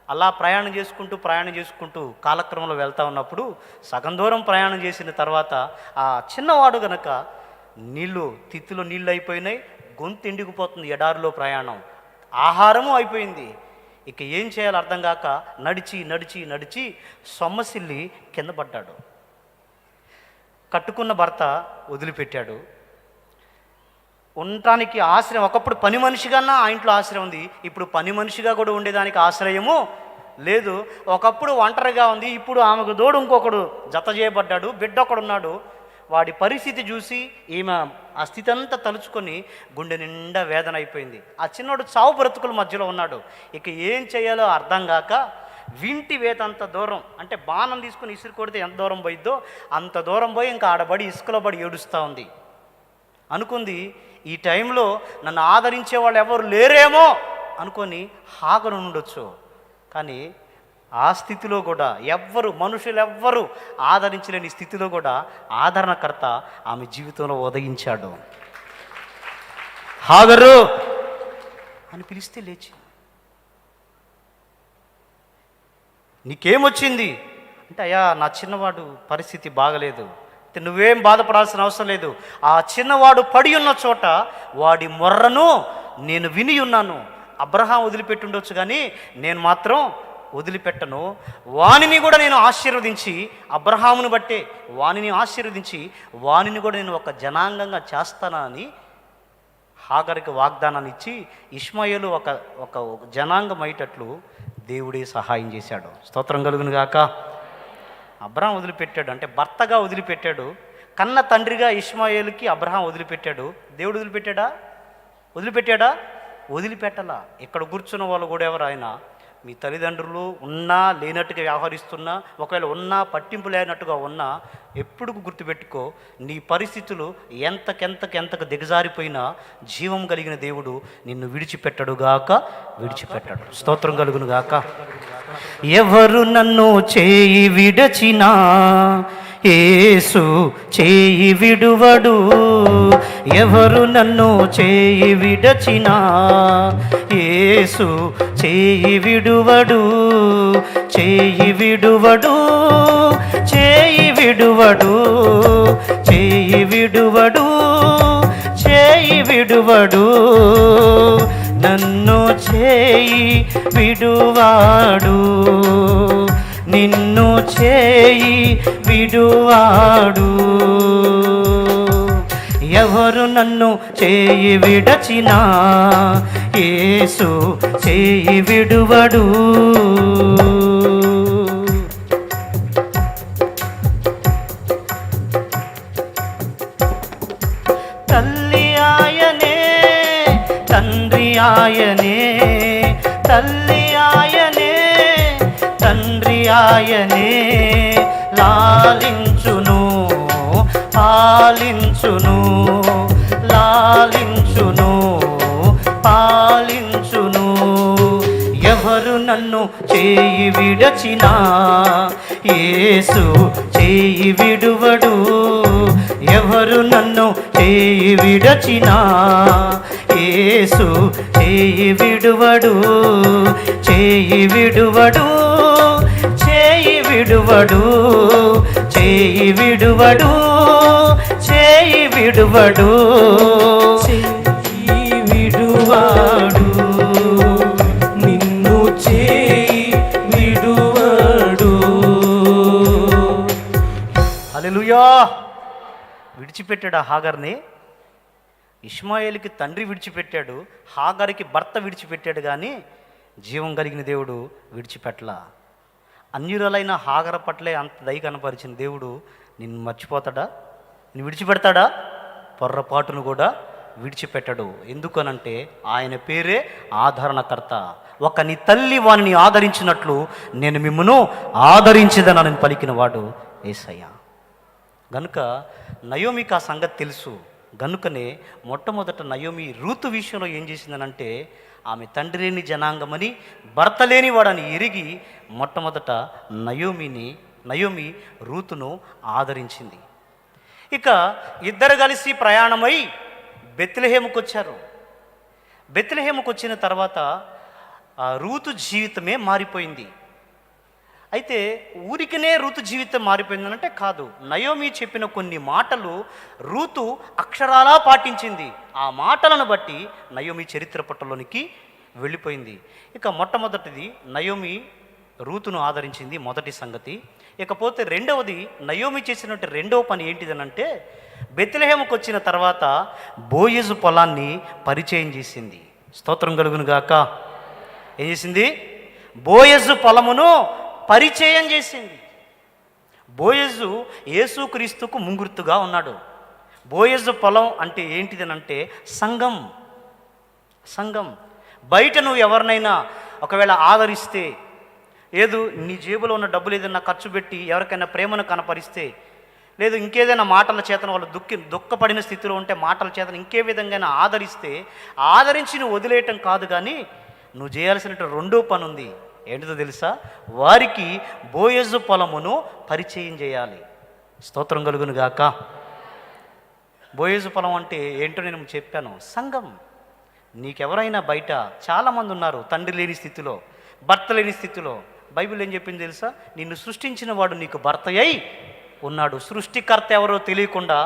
అలా ప్రయాణం చేసుకుంటూ కాలక్రమంలో వెళ్తూ ఉన్నప్పుడు సగం దూరం ప్రయాణం చేసిన తర్వాత ఆ చిన్నవాడు గనక తిత్తిలో నీళ్ళు అయిపోయినాయి, గొంతు ఎండిగిపోతుంది, ఎడారిలో ప్రయాణం, ఆహారము అయిపోయింది. ఇక ఏం చేయాలో అర్థం కాక నడిచి సొమ్మసిల్లి కింద పడ్డాడు. కట్టుకున్న భర్త వదిలిపెట్టాడు. ఉండటానికి ఆశ్రయం, ఒకప్పుడు పని మనిషిగానా ఆ ఇంట్లో ఆశ్రయం ఉంది, ఇప్పుడు పని మనిషిగా కూడా ఉండేదానికి ఆశ్రయము లేదు. ఒకప్పుడు ఒంటరిగా ఉంది, ఇప్పుడు ఆమెకు తోడు ఇంకొకడు జత చేయబడ్డాడు, బిడ్డ ఒకడున్నాడు. వాడి పరిస్థితి చూసి ఈమె ఆ స్థితి అంతా తలుచుకొని గుండె నిండా వేదన అయిపోయింది. ఆ చిన్నోడు చావు బ్రతుకుల మధ్యలో ఉన్నాడు. ఇక ఏం చేయాలో అర్థం కాక వింటి వేతంత దూరం, అంటే బాణం తీసుకుని ఇసురు కొడితే ఎంత దూరం పోయిద్దో అంత దూరం పోయి ఇంకా ఆడబడి ఇసుకలో పడి ఏడుస్తూ ఉంది. అనుకుంది, ఈ టైంలో నన్ను ఆదరించే వాళ్ళు ఎవరు లేరేమో అనుకొని హాగరు ఉండొచ్చు, కానీ ఆ స్థితిలో కూడా మనుషులెవ్వరూ ఆదరించలేని స్థితిలో కూడా ఆదరణకర్త ఆమె జీవితంలో ఉదయించాడు. హాగరు అని పిలిస్తే లేచి, నీకేమొచ్చింది అంటే, అయ్యా నా చిన్నవాడు పరిస్థితి బాగలేదు, నువ్వేం బాధపడాల్సిన అవసరం లేదు, ఆ చిన్నవాడు పడి ఉన్న చోట వాడి మొర్రను నేను విని ఉన్నాను. అబ్రహాం వదిలిపెట్టి ఉండొచ్చు, కానీ నేను మాత్రం వదిలిపెట్టను. వానిని కూడా నేను ఆశీర్వదించి, అబ్రహామును బట్టే వానిని ఆశీర్వదించి వానిని కూడా నేను ఒక జనాంగంగా చేస్తానని హాగరుకి వాగ్దానాన్ని ఇచ్చి, ఇష్మాయేలు ఒక జనాంగం అయ్యేటట్లు దేవుడే సహాయం చేశాడు. స్తోత్రం కలుగును గాక. అబ్రహాం వదిలిపెట్టాడు అంటే భర్తగా వదిలిపెట్టాడు, కన్న తండ్రిగా ఇష్మాయేలుకి అబ్రహాం వదిలిపెట్టాడు. దేవుడు వదిలిపెట్టాడా? వదిలిపెట్టాలా. ఇక్కడ కూర్చున్న వాళ్ళు కూడా ఎవరు, ఆయన మీ తల్లిదండ్రులు ఉన్నా లేనట్టుగా వ్యవహరిస్తున్నా, ఒకవేళ ఉన్నా పట్టింపు లేనట్టుగా ఉన్నా, ఎప్పుడు గుర్తుపెట్టుకో, నీ పరిస్థితులు ఎంతకు దిగజారిపోయినా జీవం కలిగిన దేవుడు నిన్ను విడిచిపెట్టడు. స్తోత్రం కలుగును గాక. ఎవరు నన్ను చేయి విడచినా యేసు చేయి విడువడు. ఎవరు నన్ను చేయి విడచినా యేసు చేయి విడువడు. చేయి విడువడు, చేయి విడువడు, చేయి విడువడు, చేయి విడువడు. నన్ను చేయి విడువాడు, నిన్ను చేయి విడువాడు. ఎవరు నన్ను చేయి విడచినా యేసు చేయి విడువడు. తల్లి ఆయనే, తండ్రి ఆయనే, తల్లి ఆయనే, తండ్రి ఆయనే. లాలించును, పాలించును, లాలించును, పాలించును. ఎవరు నన్ను చేయి విడచినా యేసు చేయి విడువడు. ఎవరు నన్ను చేయి విడచినా యేసు చేయి విడువడు. చేయి విడువడు, చేయి విడువడు, చేయి విడువడు, చేయి విడువడు, చేయి విడువాడు. నిన్ను చేయి విడువడు. హల్లెలూయా. విడిచిపెట్టాడు ఆ హాగర్ని. ఇష్మాయేలుకి తండ్రి విడిచిపెట్టాడు, హాగర్కి భర్త విడిచిపెట్టాడు, కానీ జీవం కలిగిన దేవుడు విడిచిపెట్టలా. అన్యురాలైన హాగర పట్లే అంత దయ కనపరిచిన దేవుడు నిన్ను మర్చిపోతాడా? నిన్ను విడిచిపెడతాడా? పొర్రపాటును కూడా విడిచిపెట్టడు. ఎందుకనంటే ఆయన పేరే ఆదరణకర్త. ఒక నీ తల్లి వానిని ఆదరించినట్లు నేను మిమ్మును ఆదరించేదనని పలికిన వాడు యేసయ్య. గనుక నయోమికి ఆ సంగతి తెలుసు. గనుకనే మొట్టమొదట నయోమి రూతు విషయంలో ఏం చేసిందనంటే, ఆమె తండ్రి లేని జనాంగమని, భర్త లేనివాడని ఎరిగి మొట్టమొదట నయోమి రూతును ఆదరించింది. ఇక ఇద్దరు కలిసి ప్రయాణమై బెత్లెహేముకు వచ్చారు. బెత్లెహేముకు వచ్చిన తర్వాత రూతు జీవితమే మారిపోయింది. అయితే ఊరికనే రూతు జీవితం మారిపోయిందనంటే కాదు. నయోమి చెప్పిన కొన్ని మాటలు రూతు అక్షరాలా పాటించింది. ఆ మాటలను బట్టి నయోమి చరిత్ర పట్టలోనికి వెళ్ళిపోయింది. ఇక మొట్టమొదటిది నయోమి రూతును ఆదరించింది, మొదటి సంగతి. ఇకపోతే రెండవది, నయోమి చేసినట్టు రెండవ పని ఏంటిదనంటే, బెత్లెహేముకు వచ్చిన తర్వాత బోయజు పొలాన్ని పరిచయం చేసింది. స్తోత్రం కలుగును గాక. ఏం చేసింది? బోయజు పొలమును పరిచయం చేసింది. బోయజు యేసుక్రీస్తుకు ముంగుర్తుగా ఉన్నాడు. బోయజు పొలం అంటే ఏంటిదనంటే సంఘం. సంఘం బయట నువ్వు ఎవరినైనా ఒకవేళ ఆదరిస్తే, లేదు నీ జేబులో ఉన్న డబ్బులు ఏదైనా ఖర్చు పెట్టి ఎవరికైనా ప్రేమను కనపరిస్తే, లేదు ఇంకేదైనా మాటల చేతన వాళ్ళు దుఃఖపడిన స్థితిలో ఉంటే మాటల చేతన ఇంకే విధంగా ఆదరిస్తే, ఆదరించి నువ్వు వదిలేయటం కాదు, కానీ నువ్వు చేయాల్సిన రెండో పని ఉంది. ఏంటిదో తెలుసా? వారికి బోయజు పొలమును పరిచయం చేయాలి. స్తోత్రం కలుగును గాక. బోయజు పొలం అంటే ఏంటో నేను చెప్పాను, సంఘం. నీకెవరైనా బయట చాలామంది ఉన్నారు తండ్రి లేని స్థితిలో, భర్త లేని స్థితిలో. బైబిల్ ఏం చెప్పింది తెలుసా? నిన్ను సృష్టించిన వాడు నీకు భర్త అయి ఉన్నాడు. సృష్టికర్త ఎవరో తెలియకుండా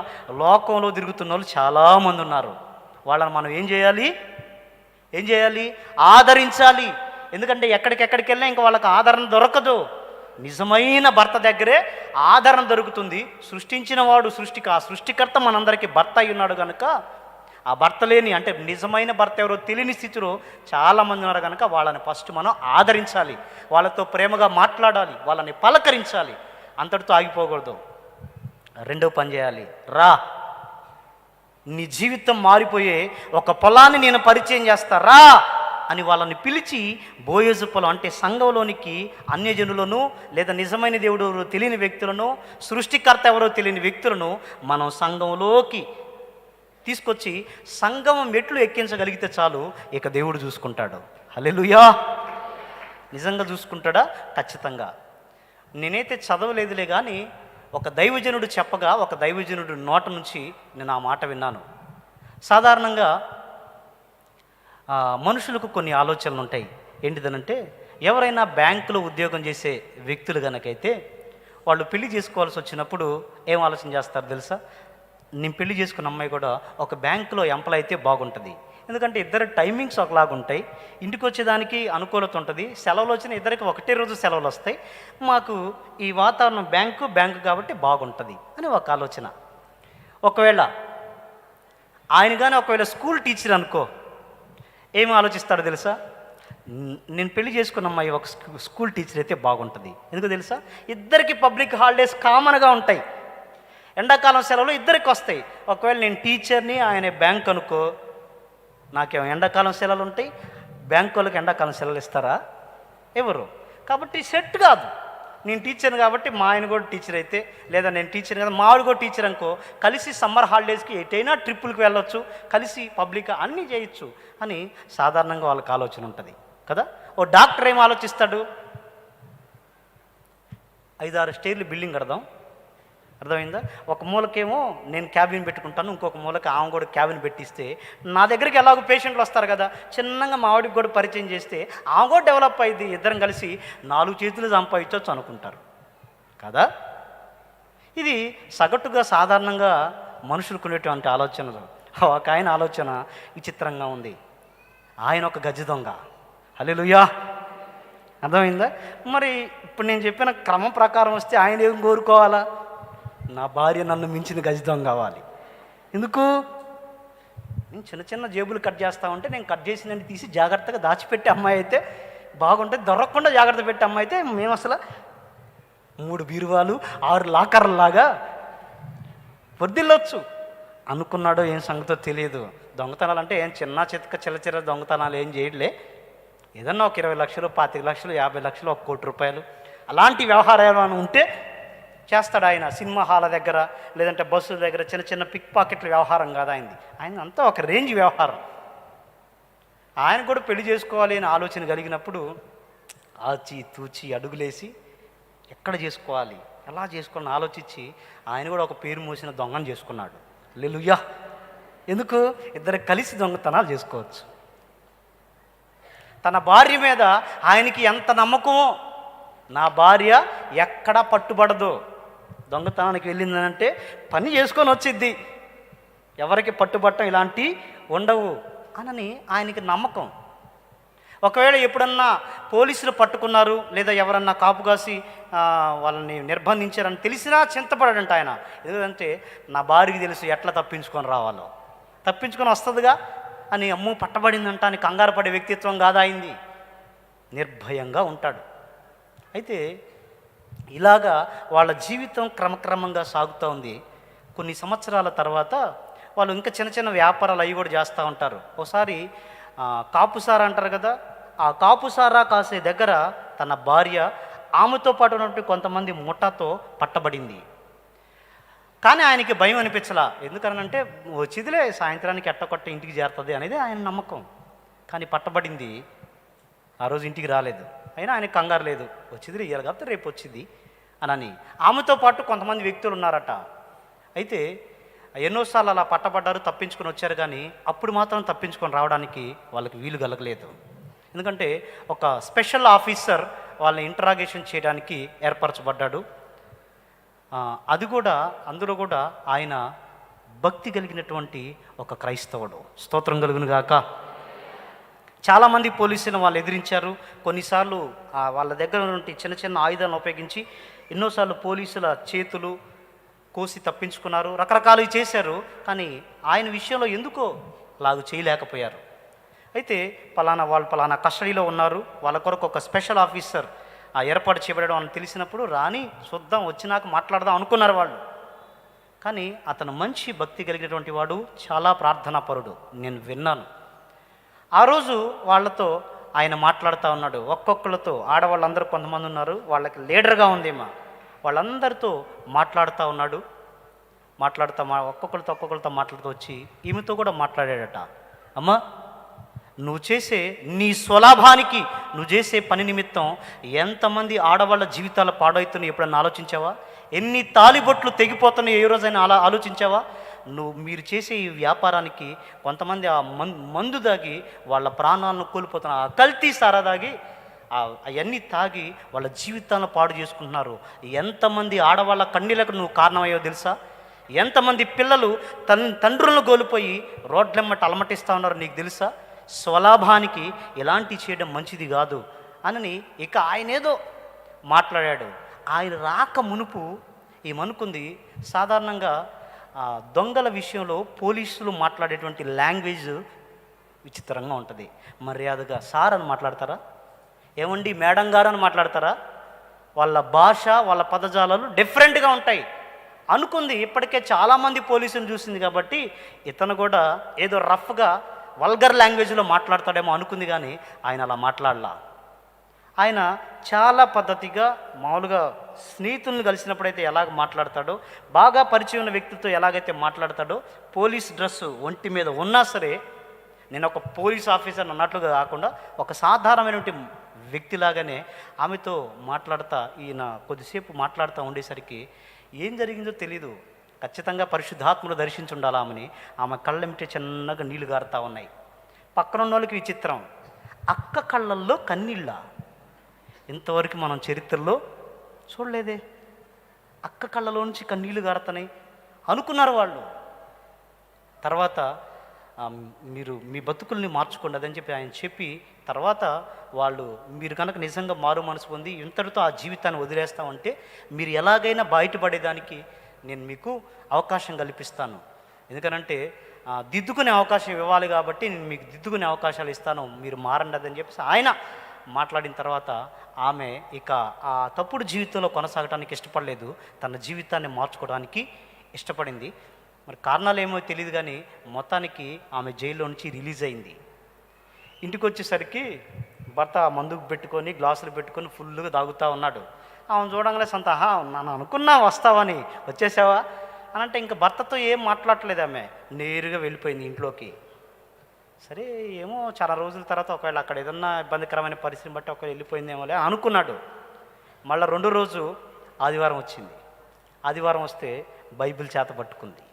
లోకంలో తిరుగుతున్న వాళ్ళు చాలామంది ఉన్నారు. వాళ్ళని మనం ఏం చేయాలి? ఆదరించాలి. ఎందుకంటే ఎక్కడికెక్కడికి వెళ్ళినా ఇంకా వాళ్ళకి ఆదరణ దొరకదు. నిజమైన భర్త దగ్గరే ఆదరణ దొరుకుతుంది. సృష్టించిన వాడు సృష్టికర్త మనందరికీ భర్త అయి ఉన్నాడు కనుక, ఆ భర్త లేని అంటే నిజమైన భర్త ఎవరో తెలియని స్థితిలో చాలామంది ఉన్నారు కనుక వాళ్ళని ఫస్ట్ మనం ఆదరించాలి, వాళ్ళతో ప్రేమగా మాట్లాడాలి, వాళ్ళని పలకరించాలి. అంతటితో ఆగిపోకూడదు. రెండో పని చేయాలి. నీ జీవితం మారిపోయే ఒక పొలాన్ని నేను పరిచయం చేస్తా, రా అని వాళ్ళని పిలిచి బోయజు పొలం అంటే సంఘంలోనికి అన్యజనులను లేదా నిజమైన దేవుడు ఎవరో తెలియని వ్యక్తులను, సృష్టికర్త ఎవరో తెలియని వ్యక్తులను మనం సంఘంలోకి తీసుకొచ్చి సంఘం మెట్లు ఎక్కించగలిగితే చాలు, ఇక దేవుడు చూసుకుంటాడు. హల్లెలూయా. నిజంగా చూసుకుంటాడా? ఖచ్చితంగా. నేనైతే చదవలేదులే కానీ ఒక దైవజనుడు చెప్పగా, ఒక దైవజనుడు నోట నుంచి నేను ఆ మాట విన్నాను. సాధారణంగా మనుషులకు కొన్ని ఆలోచనలు ఉంటాయి. ఏంటిదనంటే, ఎవరైనా బ్యాంకులో ఉద్యోగం చేసే వ్యక్తులు కనుకైతే వాళ్ళు పెళ్లి చేసుకోవాల్సి వచ్చినప్పుడు ఏం ఆలోచన చేస్తారు తెలుసా? నేను పెళ్లి చేసుకున్న అమ్మాయి కూడా ఒక బ్యాంకులో ఎంప్లాయ్ అయితే బాగుంటుంది. ఎందుకంటే ఇద్దరు టైమింగ్స్ ఒకలాగా ఉంటాయి, ఇంటికి వచ్చేదానికి అనుకూలత ఉంటుంది, సెలవులు వచ్చిన ఇద్దరికి ఒకటే రోజు సెలవులు వస్తాయి, మాకు ఈ వాతావరణం బ్యాంకు కాబట్టి బాగుంటుంది అని ఒక ఆలోచన. ఒకవేళ ఆయన కానీ ఒకవేళ స్కూల్ టీచర్ అనుకో, ఏమి ఆలోచిస్తాడో తెలుసా? నేను పెళ్లి చేసుకున్న అమ్మాయి ఒక స్కూల్ టీచర్ అయితే బాగుంటుంది. ఎందుకు తెలుసా? ఇద్దరికి పబ్లిక్ హాలిడేస్ కామన్గా ఉంటాయి, ఎండాకాలం సెలవులు ఇద్దరికి వస్తాయి. ఒకవేళ నేను టీచర్ని, ఆయన బ్యాంక్ అనుకో, నాకేమో ఎండాకాలం సెలవులు ఉంటాయి, బ్యాంక్ వాళ్ళకి ఎండాకాలం సెలవులు ఇస్తారా? ఎవరు? కాబట్టి సెట్ కాదు. నేను టీచర్ని కాబట్టి మా ఆయన కూడా టీచర్ అయితే, లేదా నేను టీచర్ కదా మా ఆవిడ కూడా టీచర్ అనుకో, కలిసి సమ్మర్ హాలిడేస్కి ఎటైనా ట్రిప్పులకు వెళ్ళొచ్చు, కలిసి పబ్లిక్ అన్నీ చేయొచ్చు అని సాధారణంగా వాళ్ళకి ఆలోచన ఉంటుంది కదా. ఓ డాక్టర్ ఏం ఆలోచిస్తాడు? 5-6 స్టేర్లు బిల్డింగ్ కడదాం, అర్థమైందా? ఒక మూలకేమో నేను క్యాబిన్ పెట్టుకుంటాను, ఇంకొక మూలకి ఆమె కూడా క్యాబిన్ పెట్టిస్తే నా దగ్గరికి ఎలాగో పేషెంట్లు వస్తారు కదా, చిన్నగా మా ఆవిడికి కూడా పరిచయం చేస్తే ఆమె కూడా డెవలప్ అయ్యింది, ఇద్దరం కలిసి 4 చేతులు సంపాదించవచ్చు అనుకుంటారు కదా. ఇది సగటుగా సాధారణంగా మనుషులకు ఉండేటువంటి ఆలోచనలు. ఒక ఆయన ఆలోచన విచిత్రంగా ఉంది. ఆయన ఒక గజ దొంగ. హల్లెలూయా. అర్థమైందా? మరి ఇప్పుడు నేను చెప్పిన క్రమం ప్రకారం వస్తే ఆయన ఏం కోరుకోవాలా? నా భార్య నన్ను మించిన గజ దొంగ కావాలి. ఎందుకు? నేను చిన్న చిన్న జేబులు కట్ చేస్తా ఉంటే నేను కట్ చేసినన్ని తీసి జాగ్రత్తగా దాచిపెట్టే అమ్మాయి అయితే బాగుంటుంది, దొరకకుండా జాగ్రత్త పెట్టే అమ్మాయి అయితే మేము అసలు 3 బీరువాలు 6 లాకర్లాగా వర్దిల్లొచ్చు అనుకున్నాడో ఏం సంగతో తెలియదు. దొంగతనాలు అంటే ఏం చిన్న చితక చిల్లచిల్ల దొంగతనాలు ఏం చేయట్లే, ఏదన్నా ఒక 20 లక్షలు 25 లక్షలు 50 లక్షలు 1 కోటి రూపాయలు అలాంటి వ్యవహారాలు ఉంటే చేస్తాడు ఆయన. సినిమా హాల దగ్గర లేదంటే బస్సుల దగ్గర చిన్న చిన్న పిక్ పాకెట్ల వ్యవహారం కాదు ఆయనది, ఆయన అంతా ఒక రేంజ్ వ్యవహారం. ఆయన కూడా పెళ్లి చేసుకోవాలి అని ఆలోచన కలిగినప్పుడు ఆచి తూచి అడుగులేసి ఎక్కడ చేసుకోవాలి, ఎలా చేసుకోవాలని ఆలోచించి ఆయన కూడా ఒక పేరు మోసిన దొంగను చేసుకున్నాడు. హల్లెలూయా. ఎందుకు? ఇద్దరు కలిసి దొంగతనాలు చేసుకోవచ్చు. తన భార్య మీద ఆయనకి ఎంత నమ్మకమో, నా భార్య ఎక్కడా పట్టుబడదు, దొంగతనానికి వెళ్ళిందనంటే పని చేసుకొని వచ్చిద్ది, ఎవరికి పట్టుబట్టం ఇలాంటి ఉండవు అనని ఆయనకి నమ్మకం. ఒకవేళ ఎప్పుడన్నా పోలీసులు పట్టుకున్నారు లేదా ఎవరన్నా కాపు కాసి వాళ్ళని నిర్బంధించారని తెలిసినా చింతపడాడంట ఆయన. ఎందుకంటే నా భార్యకి తెలుసు ఎట్లా తప్పించుకొని రావాలో, తప్పించుకొని వస్తుందిగా అని అమ్ము పట్టబడిందంట అని కంగారు పడే వ్యక్తిత్వం కాదా అయింది, నిర్భయంగా ఉంటాడు. అయితే ఇలాగా వాళ్ళ జీవితం క్రమక్రమంగా సాగుతూ ఉంది. కొన్ని సంవత్సరాల తర్వాత వాళ్ళు ఇంకా చిన్న చిన్న వ్యాపారాలు అవి కూడా చేస్తూ ఉంటారు. ఒకసారి కాపుసారా అంటారు కదా, ఆ కాపుసారా కాసే దగ్గర తన భార్య ఆమెతో పాటు ఉన్నటువంటి కొంతమంది ముఠాతో పట్టబడింది. కానీ ఆయనకి భయం అనిపించలా, ఎందుకనంటే వచ్చిదిలే సాయంత్రానికి ఎట్టకొట్ట ఇంటికి చేరుతుంది అనేది ఆయన నమ్మకం. కానీ పట్టబడింది, ఆ రోజు ఇంటికి రాలేదు, అయినా ఆయనకి కంగారు లేదు, వచ్చిదిలే ఇయ్యాలి కాబట్టి రేపు వచ్చింది అని. ఆమెతో పాటు కొంతమంది వ్యక్తులు ఉన్నారట. అయితే ఎన్నోసార్లు అలా పట్టబడ్డారు, తప్పించుకొని వచ్చారు, కానీ అప్పుడు మాత్రం తప్పించుకొని రావడానికి వాళ్ళకి వీలు కలగలేదు. ఎందుకంటే ఒక స్పెషల్ ఆఫీసర్ వాళ్ళని ఇంటరాగేషన్ చేయడానికి ఏర్పరచబడ్డాడు. అది కూడా అందులో కూడా ఆయన భక్తి కలిగినటువంటి ఒక క్రైస్తవుడు. స్తోత్రం కలుగును గాక. చాలామంది పోలీసులను వాళ్ళు ఎదిరించారు. కొన్నిసార్లు వాళ్ళ దగ్గర నుండి చిన్న చిన్న ఆయుధాలను ఉపయోగించి ఎన్నోసార్లు పోలీసుల చేతులు కోసి తప్పించుకున్నారు, రకరకాలు చేశారు. కానీ ఆయన విషయంలో ఎందుకో లాగు చేయలేకపోయారు. అయితే పలానా కస్టడీలో ఉన్నారు, వాళ్ళ కొరకు ఒక స్పెషల్ ఆఫీసర్ ఏర్పాటు చేయబడడం అని తెలిసినప్పుడు రాని చూద్దాం, వచ్చినాక మాట్లాడదాం అనుకున్నారు వాళ్ళు. కానీ అతను మంచి భక్తి కలిగినటువంటి వాడు, చాలా ప్రార్థనాపరుడు, నేను విన్నాను. ఆ రోజు వాళ్ళతో ఆయన మాట్లాడుతూ ఉన్నాడు. ఒక్కొక్కరితో ఆడవాళ్ళందరూ కొంతమంది ఉన్నారు, వాళ్ళకి లీడర్గా ఉందేమో, వాళ్ళందరితో మాట్లాడుతూ ఉన్నాడు. ఒక్కొక్కరితో మాట్లాడుతూ వచ్చి ఈమెతో కూడా మాట్లాడాడట. అమ్మా, నువ్వు చేసే నీ స్వలాభానికి నువ్వు చేసే పని నిమిత్తం ఎంతమంది ఆడవాళ్ళ జీవితాలు పాడవుతున్నాయి ఎప్పుడన్నా ఆలోచించావా? ఎన్ని తాలిబొట్లు తెగిపోతున్నాయి ఏ రోజైనా ఆలోచించావా? మీరు చేసే ఈ వ్యాపారానికి కొంతమంది ఆ మందు దాగి వాళ్ళ ప్రాణాలను కోల్పోతున్నారు, ఆ కల్తీ సారా దాగి అవన్నీ తాగి వాళ్ళ జీవితాలను పాడు చేసుకుంటున్నారు. ఎంతమంది ఆడవాళ్ళ కన్నీలకు నువ్వు కారణమయ్యో తెలుసా? ఎంతమంది పిల్లలు తండ్రులను కోల్పోయి రోడ్లెమ్మట అలమటిస్తూ ఉన్నారు నీకు తెలుసా? స్వలాభానికి ఎలాంటి చేయడం మంచిది కాదు అని ఇక ఆయన ఏదో మాట్లాడాడు. ఆయన రాక మునుపు ఏమనుకుంది, సాధారణంగా దొంగల విషయంలో పోలీసులు మాట్లాడేటువంటి లాంగ్వేజ్ విచిత్రంగా ఉంటుంది. మర్యాదగా సార్ అని మాట్లాడతారా, ఏమండి మేడం గారు అని మాట్లాడతారా? వాళ్ళ భాష, వాళ్ళ పదజాలాలు డిఫరెంట్గా ఉంటాయి అనుకుంది. ఇప్పటికే చాలామంది పోలీసులు చూసింది కాబట్టి ఇతను కూడా ఏదో రఫ్గా వల్గర్ లాంగ్వేజ్లో మాట్లాడతాడేమో అనుకుంది, కానీ ఆయన అలా మాట్లాడలా. ఆయన చాలా పద్ధతిగా మామూలుగా స్నేహితులను కలిసినప్పుడైతే ఎలాగ మాట్లాడతాడో, బాగా పరిచయం ఉన్న వ్యక్తులతో ఎలాగైతే మాట్లాడతాడో, పోలీస్ డ్రెస్సు ఒంటి మీద ఉన్నా సరే నేను ఒక పోలీస్ ఆఫీసర్ అన్నట్లుగా కాకుండా ఒక సాధారణమైనటువంటి వ్యక్తిలాగానే ఆమెతో మాట్లాడుతూ ఈయన కొద్దిసేపు మాట్లాడుతూ ఉండేసరికి ఏం జరిగిందో తెలీదు. ఖచ్చితంగా పరిశుద్ధాత్మను దర్శించి ఉండాలామని ఆమె కళ్ళెంటే చిన్నగా నీళ్లు గారుతూ ఉన్నాయి. పక్కన ఉన్న వాళ్ళకి విచిత్రం, అక్క కళ్ళల్లో కన్నీళ్ళ. ఇంతవరకు మనం చరిత్రలో చూడలేదే, అక్క కళ్ళలో నుంచి కన్నీళ్లు గారుతున్నాయి అనుకున్నారు వాళ్ళు. తర్వాత మీరు మీ బతుకుల్ని మార్చుకోండి అదని చెప్పి ఆయన చెప్పి, తర్వాత వాళ్ళు మీరు కనుక నిజంగా మారు మనసు పొంది ఇంతటితో ఆ జీవితాన్ని వదిలేస్తామంటే మీరు ఎలాగైనా బయటపడేదానికి నేను మీకు అవకాశం కల్పిస్తాను. ఎందుకనంటే దిద్దుకునే అవకాశం ఇవ్వాలి కాబట్టి నేను మీకు దిద్దుకునే అవకాశాలు ఇస్తాను, మీరు మారండి అదని చెప్పేసి ఆయన మాట్లాడిన తర్వాత ఆమె ఇక ఆ తప్పుడు జీవితంలో కొనసాగడానికి ఇష్టపడలేదు, తన జీవితాన్ని మార్చుకోవడానికి ఇష్టపడింది. మరి కారణాలు ఏమో తెలియదు, కానీ మొత్తానికి ఆమె జైల్లో నుంచి రిలీజ్ అయింది. ఇంటికి వచ్చేసరికి భర్త మందుకు పెట్టుకొని గ్లాసులు పెట్టుకొని ఫుల్గా తాగుతూ ఉన్నాడు. ఆమె చూడంగానే నన్ను అనుకున్నా వస్తావని, వచ్చేసావా అని అంటే ఇంకా భర్తతో ఏం మాట్లాడలేదు. ఆమె నేరుగా వెళ్ళిపోయింది ఇంట్లోకి. సరే ఏమో చాలా రోజుల తర్వాత ఒకవేళ అక్కడ ఏదన్నా ఇబ్బందికరమైన పరిస్థితిని బట్టి ఒకవేళ వెళ్ళిపోయిందేమోలే అనుకున్నాడు. మళ్ళీ రెండో రోజు ఆదివారం వచ్చింది. ఆదివారం వస్తే బైబిల్ చేతబట్టుకుంది.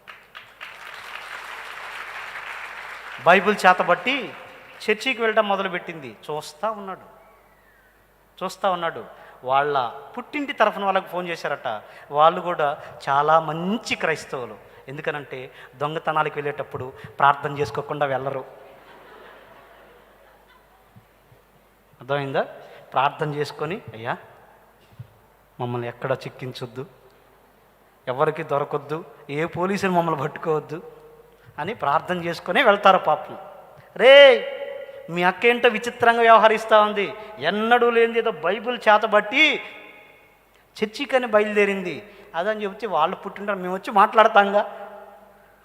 బైబిల్ చేతబట్టి చర్చికి వెళ్ళడం మొదలుపెట్టింది. చూస్తూ ఉన్నాడు. వాళ్ళ పుట్టింటి తరఫున వాళ్ళకి ఫోన్ చేశారట. వాళ్ళు కూడా చాలా మంచి క్రైస్తవులు. ఎందుకనంటే దొంగతనాలకు వెళ్ళేటప్పుడు ప్రార్థన చేసుకోకుండా వెళ్ళరు. అర్థమైందా? ప్రార్థన చేసుకొని, అయ్యా మమ్మల్ని ఎక్కడ చిక్కించొద్దు, ఎవరికి దొరకొద్దు, ఏ పోలీసులు మమ్మల్ని పట్టుకోవద్దు అని ప్రార్థన చేసుకొని వెళ్తారు పాపం. రే మీ అక్క ఏంటో విచిత్రంగా వ్యవహరిస్తూ ఉంది, ఎన్నడూ లేనిది ఏదో బైబిల్ చేతబట్టి చర్చికని బయలుదేరింది అదని చెబితే వాళ్ళు పుట్టింటారు, మేము వచ్చి మాట్లాడతాంగా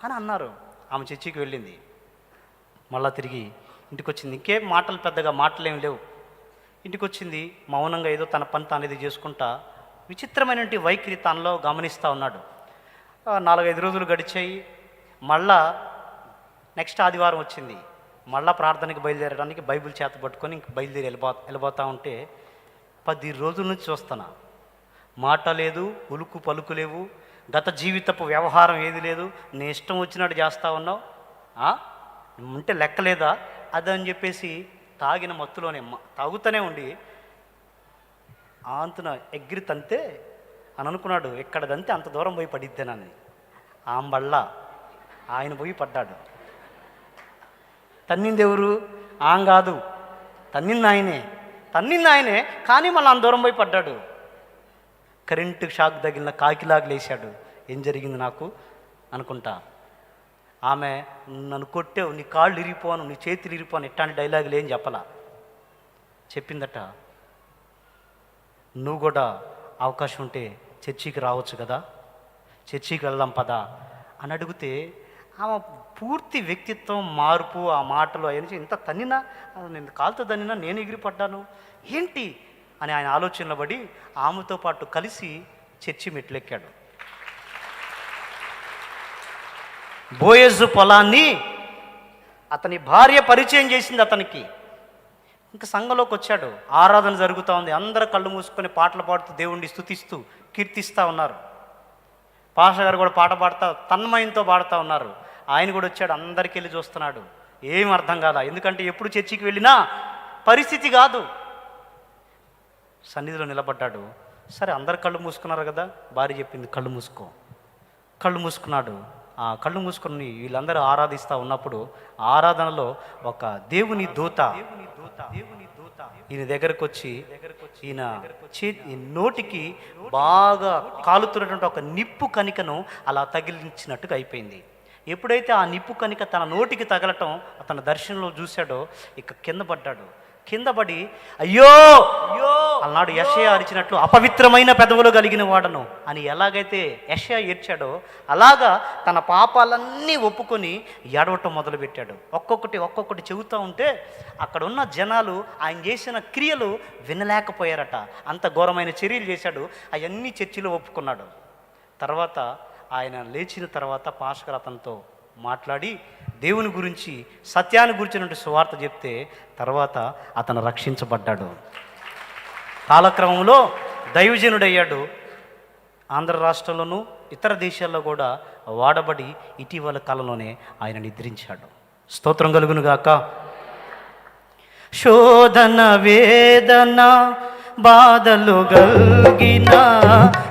అని అన్నారు. ఆమె చర్చికి వెళ్ళింది, మళ్ళా తిరిగి ఇంటికి వచ్చింది. ఇంకేం మాటలు, పెద్దగా మాటలేం లేవు. ఇంటికి వచ్చింది, మౌనంగా ఏదో తన పని తానేది చేసుకుంటా విచిత్రమైనటువంటి వైఖరి తనలో గమనిస్తూ ఉన్నాడు. 4-5 రోజులు గడిచాయి. మళ్ళా నెక్స్ట్ ఆదివారం వచ్చింది. మళ్ళా ప్రార్థనకి బయలుదేరడానికి బైబిల్ చేత పట్టుకొని ఇంక బయలుదేరి వెళ్ళిపోతూ ఉంటే 10 రోజుల నుంచి చూస్తున్నా, మాట లేదు, ఉలుకు పలుకు లేవు, గత జీవితపు వ్యవహారం ఏది లేదు, నీ ఇష్టం వచ్చినట్టు చేస్తూ ఉన్నావు, ఉంటే లెక్కలేదా అదని చెప్పేసి తాగిన మత్తులోనే తాగుతూనే ఉండి అంతున ఎగిరి తంతే అని అనుకున్నాడు. ఎక్కడదంతే అంత దూరం పోయి పడిద్దానని. ఆంబళ్ళ ఆయన పోయి పడ్డాడు. తన్నింది ఎవరు? ఆం కాదు, తన్నింది ఆయనే. కానీ మళ్ళీ అంత దూరం పోయి పడ్డాడు. కరెంటు షాక్ తగిలిన కాకిలాగా లేచాడు. ఏం జరిగింది నాకు అనుకుంటా. ఆమె నన్ను కొట్టావు, నీ కాళ్ళు ఇరిగిపోను, నీ చేతులు ఇరిగిపోను, ఇట్లాంటి డైలాగులు ఏం చెప్పలా. చెప్పిందట, నువ్వు కూడా అవకాశం ఉంటే చర్చికి రావచ్చు కదా, చర్చికి వెళ్దాం పదా అని అడిగితే ఆమె పూర్తి వ్యక్తిత్వం మార్పు, ఆ మాటలు అవన్నీ ఇంత తన్నినా, నేను కాలుతో తన్నినా నేను ఎగిరిపడ్డాను ఏంటి అని ఆయన ఆలోచనలో పడి ఆమెతో పాటు కలిసి చర్చి మెట్లెక్కాడు. బోయజు పొలాన్ని అతని భార్య పరిచయం చేసింది అతనికి. ఇంకా సంఘంలోకి వచ్చాడు, ఆరాధన జరుగుతూ ఉంది, అందరూ కళ్ళు మూసుకొని పాటలు పాడుతూ దేవుణ్ణి స్తుతిస్తూ కీర్తిస్తూ ఉన్నారు. పాష గారు కూడా పాట పాడుతూ తన్మయంతో పాడుతూ ఉన్నారు. ఆయన కూడా వచ్చాడు, అందరికి వెళ్ళి చూస్తున్నాడు. ఏం అర్థం కాదా, ఎందుకంటే ఎప్పుడు చర్చికి వెళ్ళినా పరిస్థితి కాదు. సన్నిధిలో నిలబడ్డాడు. సరే అందరు కళ్ళు మూసుకున్నారు కదా, భార్య చెప్పింది కళ్ళు మూసుకో. కళ్ళు మూసుకున్నాడు. ఆ కళ్ళు మూసుకుని వీళ్ళందరూ ఆరాధిస్తూ ఉన్నప్పుడు ఆరాధనలో ఒక దేవుని దూత ఈయన దగ్గరకు వచ్చి ఈయన నోటికి బాగా కాలుతున్నటువంటి ఒక నిప్పు కణికను అలా తగిలించినట్టుగా అయిపోయింది. ఎప్పుడైతే ఆ నిప్పు కణిక తన నోటికి తగలటం అతని దర్శనంలో చూశాడో ఇక కింద పడ్డాడు. కింద పడి అయ్యో అయ్యో అన్నాడు. యెషయా అరిచినట్లు అపవిత్రమైన పెదవులు కలిగిన వాడను అని ఎలాగైతే యెషయా ఏడ్చాడో అలాగా తన పాపాలన్నీ ఒప్పుకొని ఏడవటం మొదలుపెట్టాడు. ఒక్కొక్కటి చెబుతూ ఉంటే అక్కడ ఉన్న జనాలు ఆయన చేసిన క్రియలు వినలేకపోయారట. అంత ఘోరమైన చర్యలు చేశాడు. అవన్నీ చర్చిలో ఒప్పుకున్నాడు. తర్వాత ఆయన లేచిన తర్వాత పాస్టర్ అతనితో మాట్లాడి దేవుని గురించి, సత్యాన్ని గురించినటువంటి సువార్త చెప్తే తర్వాత అతను రక్షించబడ్డాడు. కాలక్రమంలో దైవజనుడయ్యాడు. ఆంధ్ర రాష్ట్రంలోనూ ఇతర దేశాల్లో కూడా వాడబడి ఇటీవల కాలంలోనే ఆయన నిద్రించాడు. స్తోత్రం కలుగును గాక. శోధన వేదన బాధలు గల్గిన,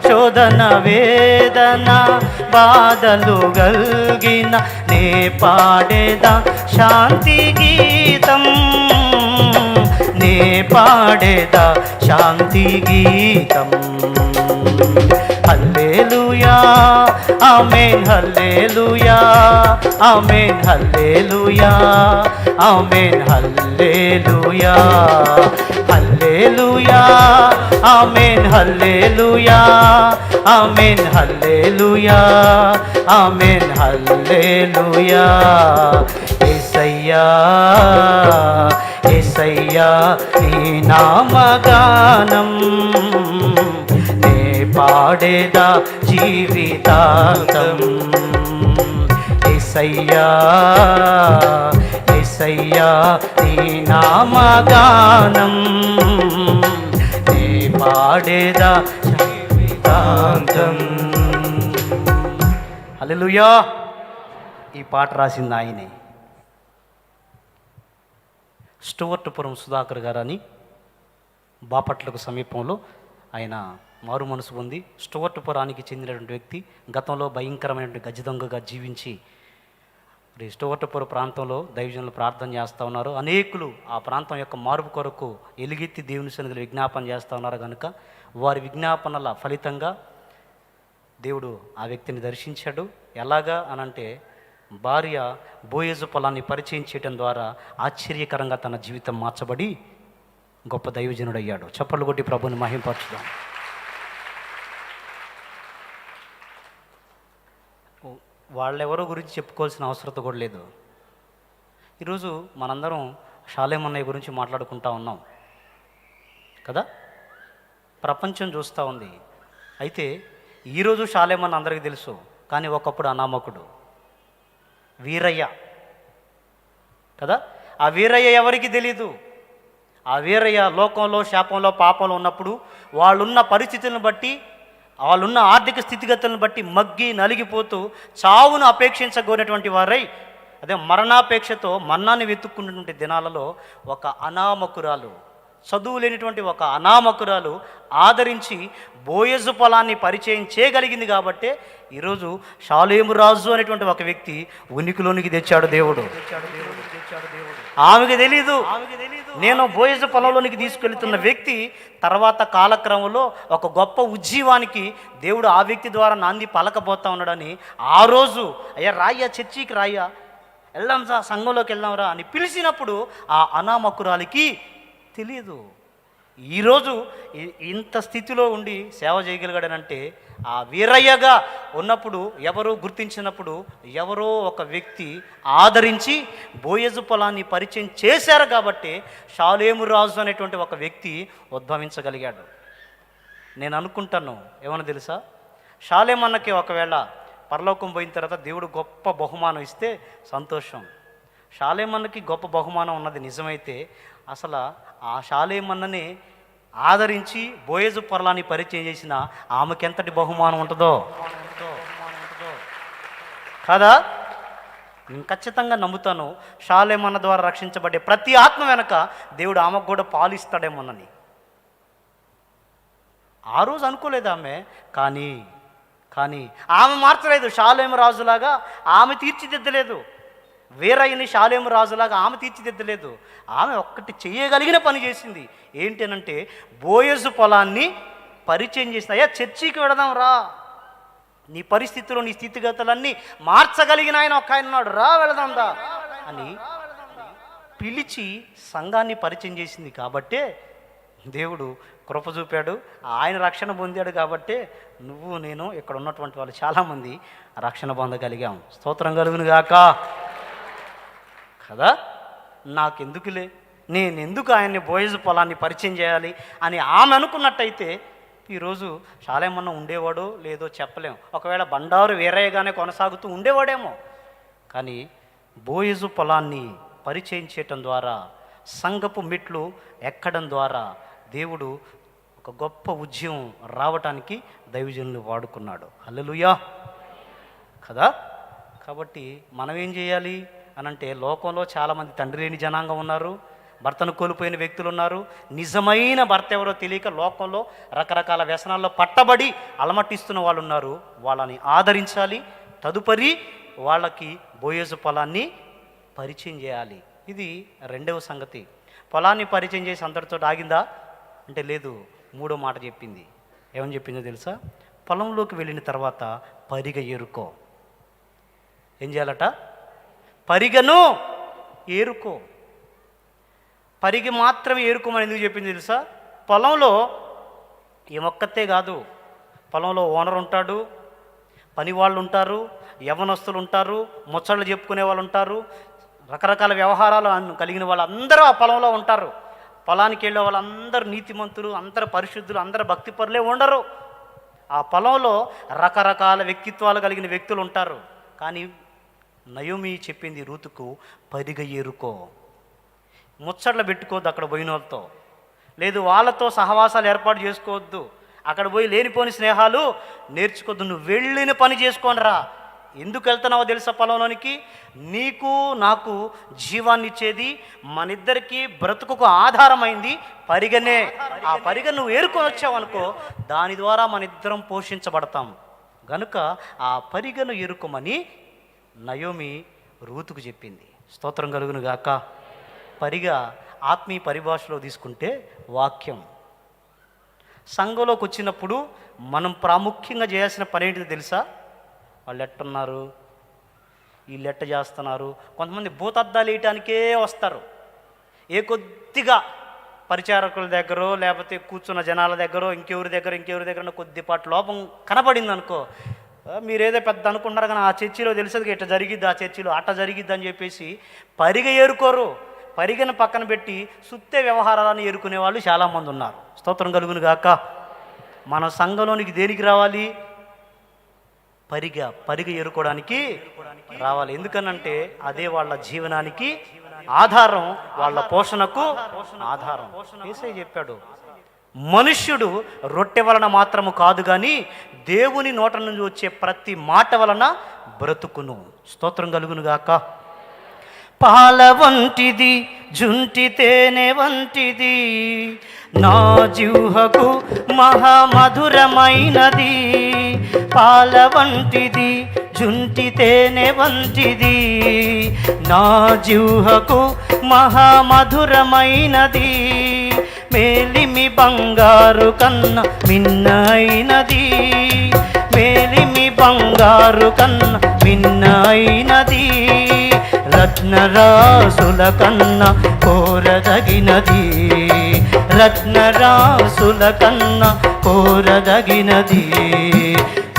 శోధన వేదన బాధలు గల్గిన, నే పాడేదా శాంతి గీతం, నే పాడేదా శాంతి గీతం. హల్లెలూయా ఆమేన్, హల్లెలూయా ఆమేన్, హల్లెలూయా ఆమేన్, హల్లెలూయా హల్లెలూయా ఆమేన్, హల్లెలూయా ఆమేన్, హల్లెలూయా ఆమేన్, హల్లెలూయా. యేసయ్యా యేసయ్యా నీ నామగానం నే పాడేదా జీవితాంతం. యేసయ్యా యేసయ్యా నీ నామగానం నే పాడేదా జీవితాంతం. హల్లెలూయా. ఈ పాట రాసింది ఆయనే. స్టువర్ట్పురం సుధాకర్ గారు అని బాపట్లకు సమీపంలో ఆయన మారు మనసు పొంది స్టువర్ట్పురానికి చెందినటువంటి వ్యక్తి. గతంలో భయంకరమైనటువంటి గజ దొంగగా జీవించి స్టువర్ట్పుర ప్రాంతంలో దైవజనులు ప్రార్థన చేస్తూ ఉన్నారు. అనేకులు ఆ ప్రాంతం యొక్క మార్పు కొరకు ఎలుగెత్తి దేవుని సన్నిధిలో విజ్ఞాపన చేస్తూ ఉన్నారు. కనుక వారి విజ్ఞాపనల ఫలితంగా దేవుడు ఆ వ్యక్తిని దర్శించాడు. ఎలాగా అనంటే భార్య బోయజు పొలాన్ని పరిచయం చేయడం ద్వారా ఆశ్చర్యకరంగా తన జీవితం మార్చబడి గొప్ప దైవజనుడయ్యాడు. చప్పట్లు కొట్టి ప్రభుని మహింపరచుదాం. వాళ్ళెవరో గురించి చెప్పుకోవాల్సిన అవసరం కూడా లేదు. ఈరోజు మనందరం షాలేమన్నయ్య గురించి మాట్లాడుకుంటా ఉన్నాం కదా, ప్రపంచం చూస్తూ ఉంది. అయితే ఈరోజు షాలేమన్న అందరికీ తెలుసు, కానీ ఒకప్పుడు అనామకుడు వీరయ్య కదా. ఆ వీరయ్య ఎవరికి తెలీదు. ఆ వీరయ్య లోకంలో శాపంలో పాపంలో ఉన్నప్పుడు వాళ్ళున్న పరిస్థితులను బట్టి, వాళ్ళున్న ఆర్థిక స్థితిగతులను బట్టి మగ్గి నలిగిపోతూ చావును అపేక్షించగోరినటువంటి వారై, అదే మరణాపేక్షతో మరణాన్ని వెతుక్కున్నటువంటి దినాలలో ఒక అనామకురాలు, చదువు లేనిటువంటి ఒక అనామకురాలు ఆదరించి బోయజు పొలాన్ని పరిచయం చేయగలిగింది. కాబట్టే ఈరోజు షాలేము రాజు అనేటువంటి ఒక వ్యక్తి ఉనికిలోనికి తెచ్చాడు దేవుడు. ఆమెకు తెలీదు నేను బోయజు పొలంలోనికి తీసుకెళ్తున్న వ్యక్తి తర్వాత కాలక్రమంలో ఒక గొప్ప ఉజ్జీవానికి దేవుడు ఆ వ్యక్తి ద్వారా నాంది పలకబోతా ఉన్నాడని ఆ రోజు అయ్యా రాయ్యా చర్చికి రాయ్యా వెళ్దాం సంఘంలోకి వెళ్దాంరా అని పిలిచినప్పుడు ఆ అనామకురాలికి తెలియదు. ఈరోజు ఇంత స్థితిలో ఉండి సేవ చేయగలిగాడనంటే ఆ వీరయ్యగా ఉన్నప్పుడు ఎవరో గుర్తించినప్పుడు ఎవరో ఒక వ్యక్తి ఆదరించి బోయజు పొలాన్ని పరిచయం చేశారు కాబట్టి షాలేము రాజు అనేటువంటి ఒక వ్యక్తి ఉద్భవించగలిగాడు. నేను అనుకుంటాను ఏమన్నా తెలుసా, షాలేమన్నకి ఒకవేళ పరలోకం పోయిన తర్వాత దేవుడు గొప్ప బహుమానం ఇస్తే సంతోషం. షాలేమన్నకి గొప్ప బహుమానం ఉన్నది నిజమైతే అసలు ఆ షాలేమన్నని ఆదరించి బోయజు పొలాన్ని పరిచయం చేసిన ఆమెకి ఎంతటి బహుమానం ఉంటుందో కదా. నేను ఖచ్చితంగా నమ్ముతాను షాలేమన్న ద్వారా రక్షించబడే ప్రతి ఆత్మ వెనక దేవుడు ఆమెకు కూడా పాలిస్తాడేమోనని. ఆ రోజు అనుకోలేదు ఆమె, కానీ ఆమె మార్చలేదు. షాలేము రాజులాగా ఆమె తీర్చిదిద్దలేదు, వీరయ్యని షాలేము రాజులాగా ఆమె తీర్చిదిద్దలేదు. ఆమె ఒక్కటి చేయగలిగిన పని చేసింది. ఏంటనంటే బోయజు పొలాన్ని పరిచయం చేసింది. అయ్యా చర్చికి వెళదాం రా, నీ పరిస్థితులు నీ స్థితిగతులన్నీ మార్చగలిగిన ఆయన ఒక ఆయన ఉన్నాడు, రా వెళదాం రా అని పిలిచి సంఘాన్ని పరిచయం చేసింది. కాబట్టే దేవుడు కృప చూపాడు, ఆయన రక్షణ పొందాడు. కాబట్టే నువ్వు నేను ఇక్కడ ఉన్నటువంటి వాళ్ళు చాలామంది రక్షణ పొందగలిగాం. స్తోత్రం కలుగును గాక కదా. నాకెందుకులే, నేను ఎందుకు ఆయన్ని బోయజు పొలాన్ని పరిచయం చేయాలి అని ఆమె అనుకున్నట్టయితే ఈరోజు షాలేమన్న ఉండేవాడో లేదో చెప్పలేము. ఒకవేళ బండారు వీరయ్యగానే కొనసాగుతూ ఉండేవాడేమో. కానీ బోయజు పొలాన్ని పరిచయం చేయటం ద్వారా, సంఘపు మెట్లు ఎక్కడం ద్వారా దేవుడు ఒక గొప్ప ఉద్యమం రావటానికి దైవజనులు వాడుకున్నాడు. హల్లెలూయా కదా. కాబట్టి మనం ఏం చేయాలి అనంటే, లోకంలో చాలామంది తండ్రి లేని జనాంగం ఉన్నారు, భర్తను కోల్పోయిన వ్యక్తులు ఉన్నారు. నిజమైన భర్త ఎవరో తెలియక లోకంలో రకరకాల వ్యసనాల్లో పట్టబడి అలమటిస్తున్న వాళ్ళు ఉన్నారు. వాళ్ళని ఆదరించాలి. తదుపరి వాళ్ళకి బోయజు పొలాన్ని పరిచయం చేయాలి. ఇది రెండవ సంగతి. పొలాన్ని పరిచయం చేసి అందరితో ఆగిందా అంటే లేదు, మూడో మాట చెప్పింది. ఏమని చెప్పిందో తెలుసా? పొలంలోకి వెళ్ళిన తర్వాత పరిగ ఏరుకో. ఏం చేయాలట? పరిగను ఏరుకో. పరిగె మాత్రమే ఏరుకోమని ఎందుకు చెప్పింది తెలుసా? పొలంలో ఏమొక్కతే కాదు, పొలంలో ఓనర్ ఉంటాడు, పని వాళ్ళు ఉంటారు, యవ్వనస్తులు ఉంటారు, ముచ్చళ్ళు చెప్పుకునే వాళ్ళు ఉంటారు, రకరకాల వ్యవహారాలు కలిగిన వాళ్ళందరూ ఆ పొలంలో ఉంటారు. పొలానికి వెళ్ళే వాళ్ళందరూ నీతిమంతులు, అందరూ పరిశుద్ధులు, అందరూ భక్తిపరులే ఉండరు. ఆ పొలంలో రకరకాల వ్యక్తిత్వాలు కలిగిన వ్యక్తులు ఉంటారు. కానీ నయోమి చెప్పింది రూతుకు, పరిగ ఏరుకో. ముచ్చట్లు పెట్టుకోవద్దు అక్కడ పోయిన వాళ్ళతో, లేదు వాళ్ళతో సహవాసాలు ఏర్పాటు చేసుకోవద్దు, అక్కడ పోయి లేనిపోని స్నేహాలు నేర్చుకోవద్దు. నువ్వు వెళ్ళిన పని చేసుకోనరా. ఎందుకు వెళ్తున్నావో తెలుసా? పొలంలోనికి నీకు నాకు జీవాన్ని ఇచ్చేది, మన ఇద్దరికి బ్రతుకుకు ఆధారమైంది పరిగనే. ఆ పరిగ నువ్వు ఏరుకొని వచ్చావు అనుకో, దాని ద్వారా మన ఇద్దరం పోషించబడతాం. గనుక ఆ పరిగను ఏరుకోమని నయోమి రూతుకు చెప్పింది. స్తోత్రం కలుగును గాక. పరిగ ఆత్మీయ పరిభాషలో తీసుకుంటే వాక్యం. సంఘంలోకి వచ్చినప్పుడు మనం ప్రాముఖ్యంగా చేయాల్సిన పని ఏంటిదో తెలుసా? వాళ్ళు ఎట్టున్నారు, వీళ్ళు ఎట్ట చేస్తున్నారు. కొంతమంది భూతద్దాలు వేయటానికే వస్తారు. ఏ కొద్దిగా పరిచారకుల దగ్గర లేకపోతే కూర్చున్న జనాల దగ్గర ఇంకెవరి దగ్గర కొద్దిపాటి లోపం కనపడింది అనుకో, మీరేదో పెద్ద అనుకుంటున్నారు కానీ ఆ చర్చిలో తెలిసేది ఇట్ట జరిగిద్ది, ఆ చర్చిలో అట్ట జరిగిద్ది అని చెప్పేసి పరిగ ఏరుకోరు. పరిగను పక్కన పెట్టి సుత్తే వ్యవహారాలను ఏరుకునే వాళ్ళు చాలామంది ఉన్నారు. స్తోత్రం కలుగును గాక. మన సంఘంలోనికి దేనికి రావాలి? పరిగ ఏరుకోవడానికి రావాలి. ఎందుకనంటే అదే వాళ్ళ జీవనానికి ఆధారం, వాళ్ళ పోషణకు ఆధారం. యేసయ్య చెప్పాడు, మనుష్యుడు రొట్టె వలన మాత్రము కాదు కానీ దేవుని నోట నుంచి వచ్చే ప్రతి మాట వలన బ్రతుకును. స్తోత్రం కలుగును గాక. పాల వంటిది జుంటి తేనె వంటిది, నా జిహ్వకు మహామధురమైనది. పాల వంటిది జుంటి తేనె వంటిది, నా జిహ్వకు మహామధురమైనది. మేలిమి బంగారు కన్న మిన్నైనది, మేలిమి బంగారు కన్న మిన్నైనది. రత్నరాసుల కన్న కోరదగినది, రత్నరాసుల కన్నా కోరదగినది.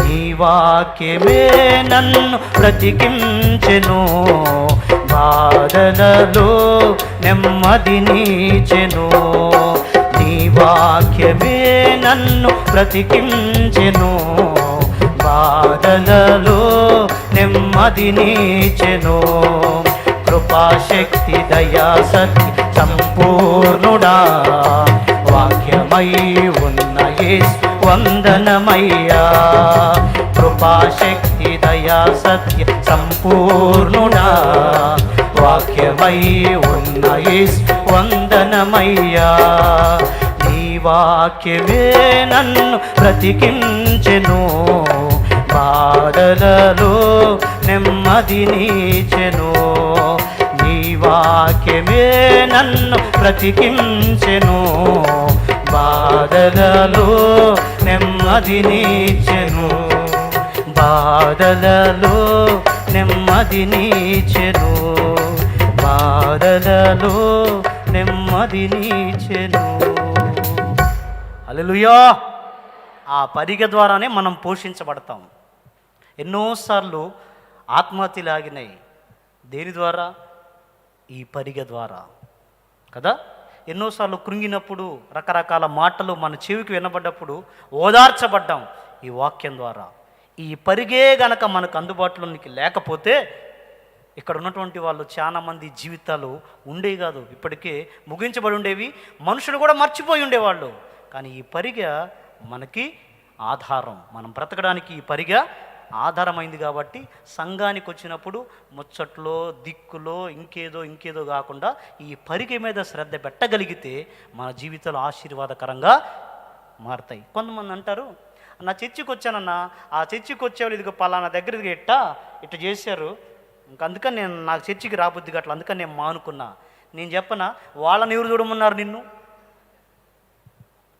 నీ వాక్యమే నన్ను బ్రతికించెను, బాధలలో నెమ్మదినిచెను. నీ వాక్యమే నన్ను బ్రతికించెను, బాధలలో నెమ్మదినిచెను. కృపాశక్తి దయా సత్య సంపూర్ణుడా, వాక్యమై ఉన్న యేసు వందనమయ్యా. కృపాశక్తి దయా సత్య సంపూర్ణుడా, వాక్యమై ఉన్న యేసు వందనమయ్యా. నీ వాక్యమే నన్ను బ్రతికించెను, బాధలలో నెమ్మదినిచెను. నీ వాక్యమే నన్ను బ్రతికించెను, బాధలలో నెమ్మదినిచెను. బాధలలో నెమ్మదినిచెను, బాధలలో నెమ్మదినిచెను. హల్లెలూయా. ఆ పరిగ ద్వారానే మనం పోషించబడతాం. ఎన్నోసార్లు ఆత్మహత్యలు ఆగినాయి. దేని ద్వారా? ఈ పరిగ ద్వారా కదా. ఎన్నోసార్లు కృంగినప్పుడు, రకరకాల మాటలు మన చెవికి వినబడ్డప్పుడు ఓదార్చబడ్డాం ఈ వాక్యం ద్వారా. ఈ పరిగే గనక మనకు అందుబాటులోనికి లేకపోతే ఇక్కడ ఉన్నటువంటి వాళ్ళు చాలామంది జీవితాలు ఉండేవి కాదు, ఇప్పటికే ముగించబడి ఉండేవి, మనుషులు కూడా మర్చిపోయి ఉండేవాళ్ళు. కానీ ఈ పరిగ మనకి ఆధారం, మనం బ్రతకడానికి ఈ పరిగ ఆధారమైంది. కాబట్టి సంఘానికి వచ్చినప్పుడు ముచ్చట్లో, దిక్కులో, ఇంకేదో కాకుండా ఈ పరిగ మీద శ్రద్ధ పెట్టగలిగితే మన జీవితాలు ఆశీర్వాదకరంగా మారుతాయి. కొంతమంది అంటారు, నా చర్చికి వచ్చానన్నా, ఆ చర్చికి వచ్చేవాళ్ళు ఇదిగో పలానా దగ్గరికి ఇట్ట చేశారు, ఇంక అందుకని నాకు చర్చికి రాబుద్ది గట్ల, అందుకని నేను మానుకున్నా. నేను చెప్పనా, వాళ్ళని ఎవరు చూడమన్నారు నిన్ను?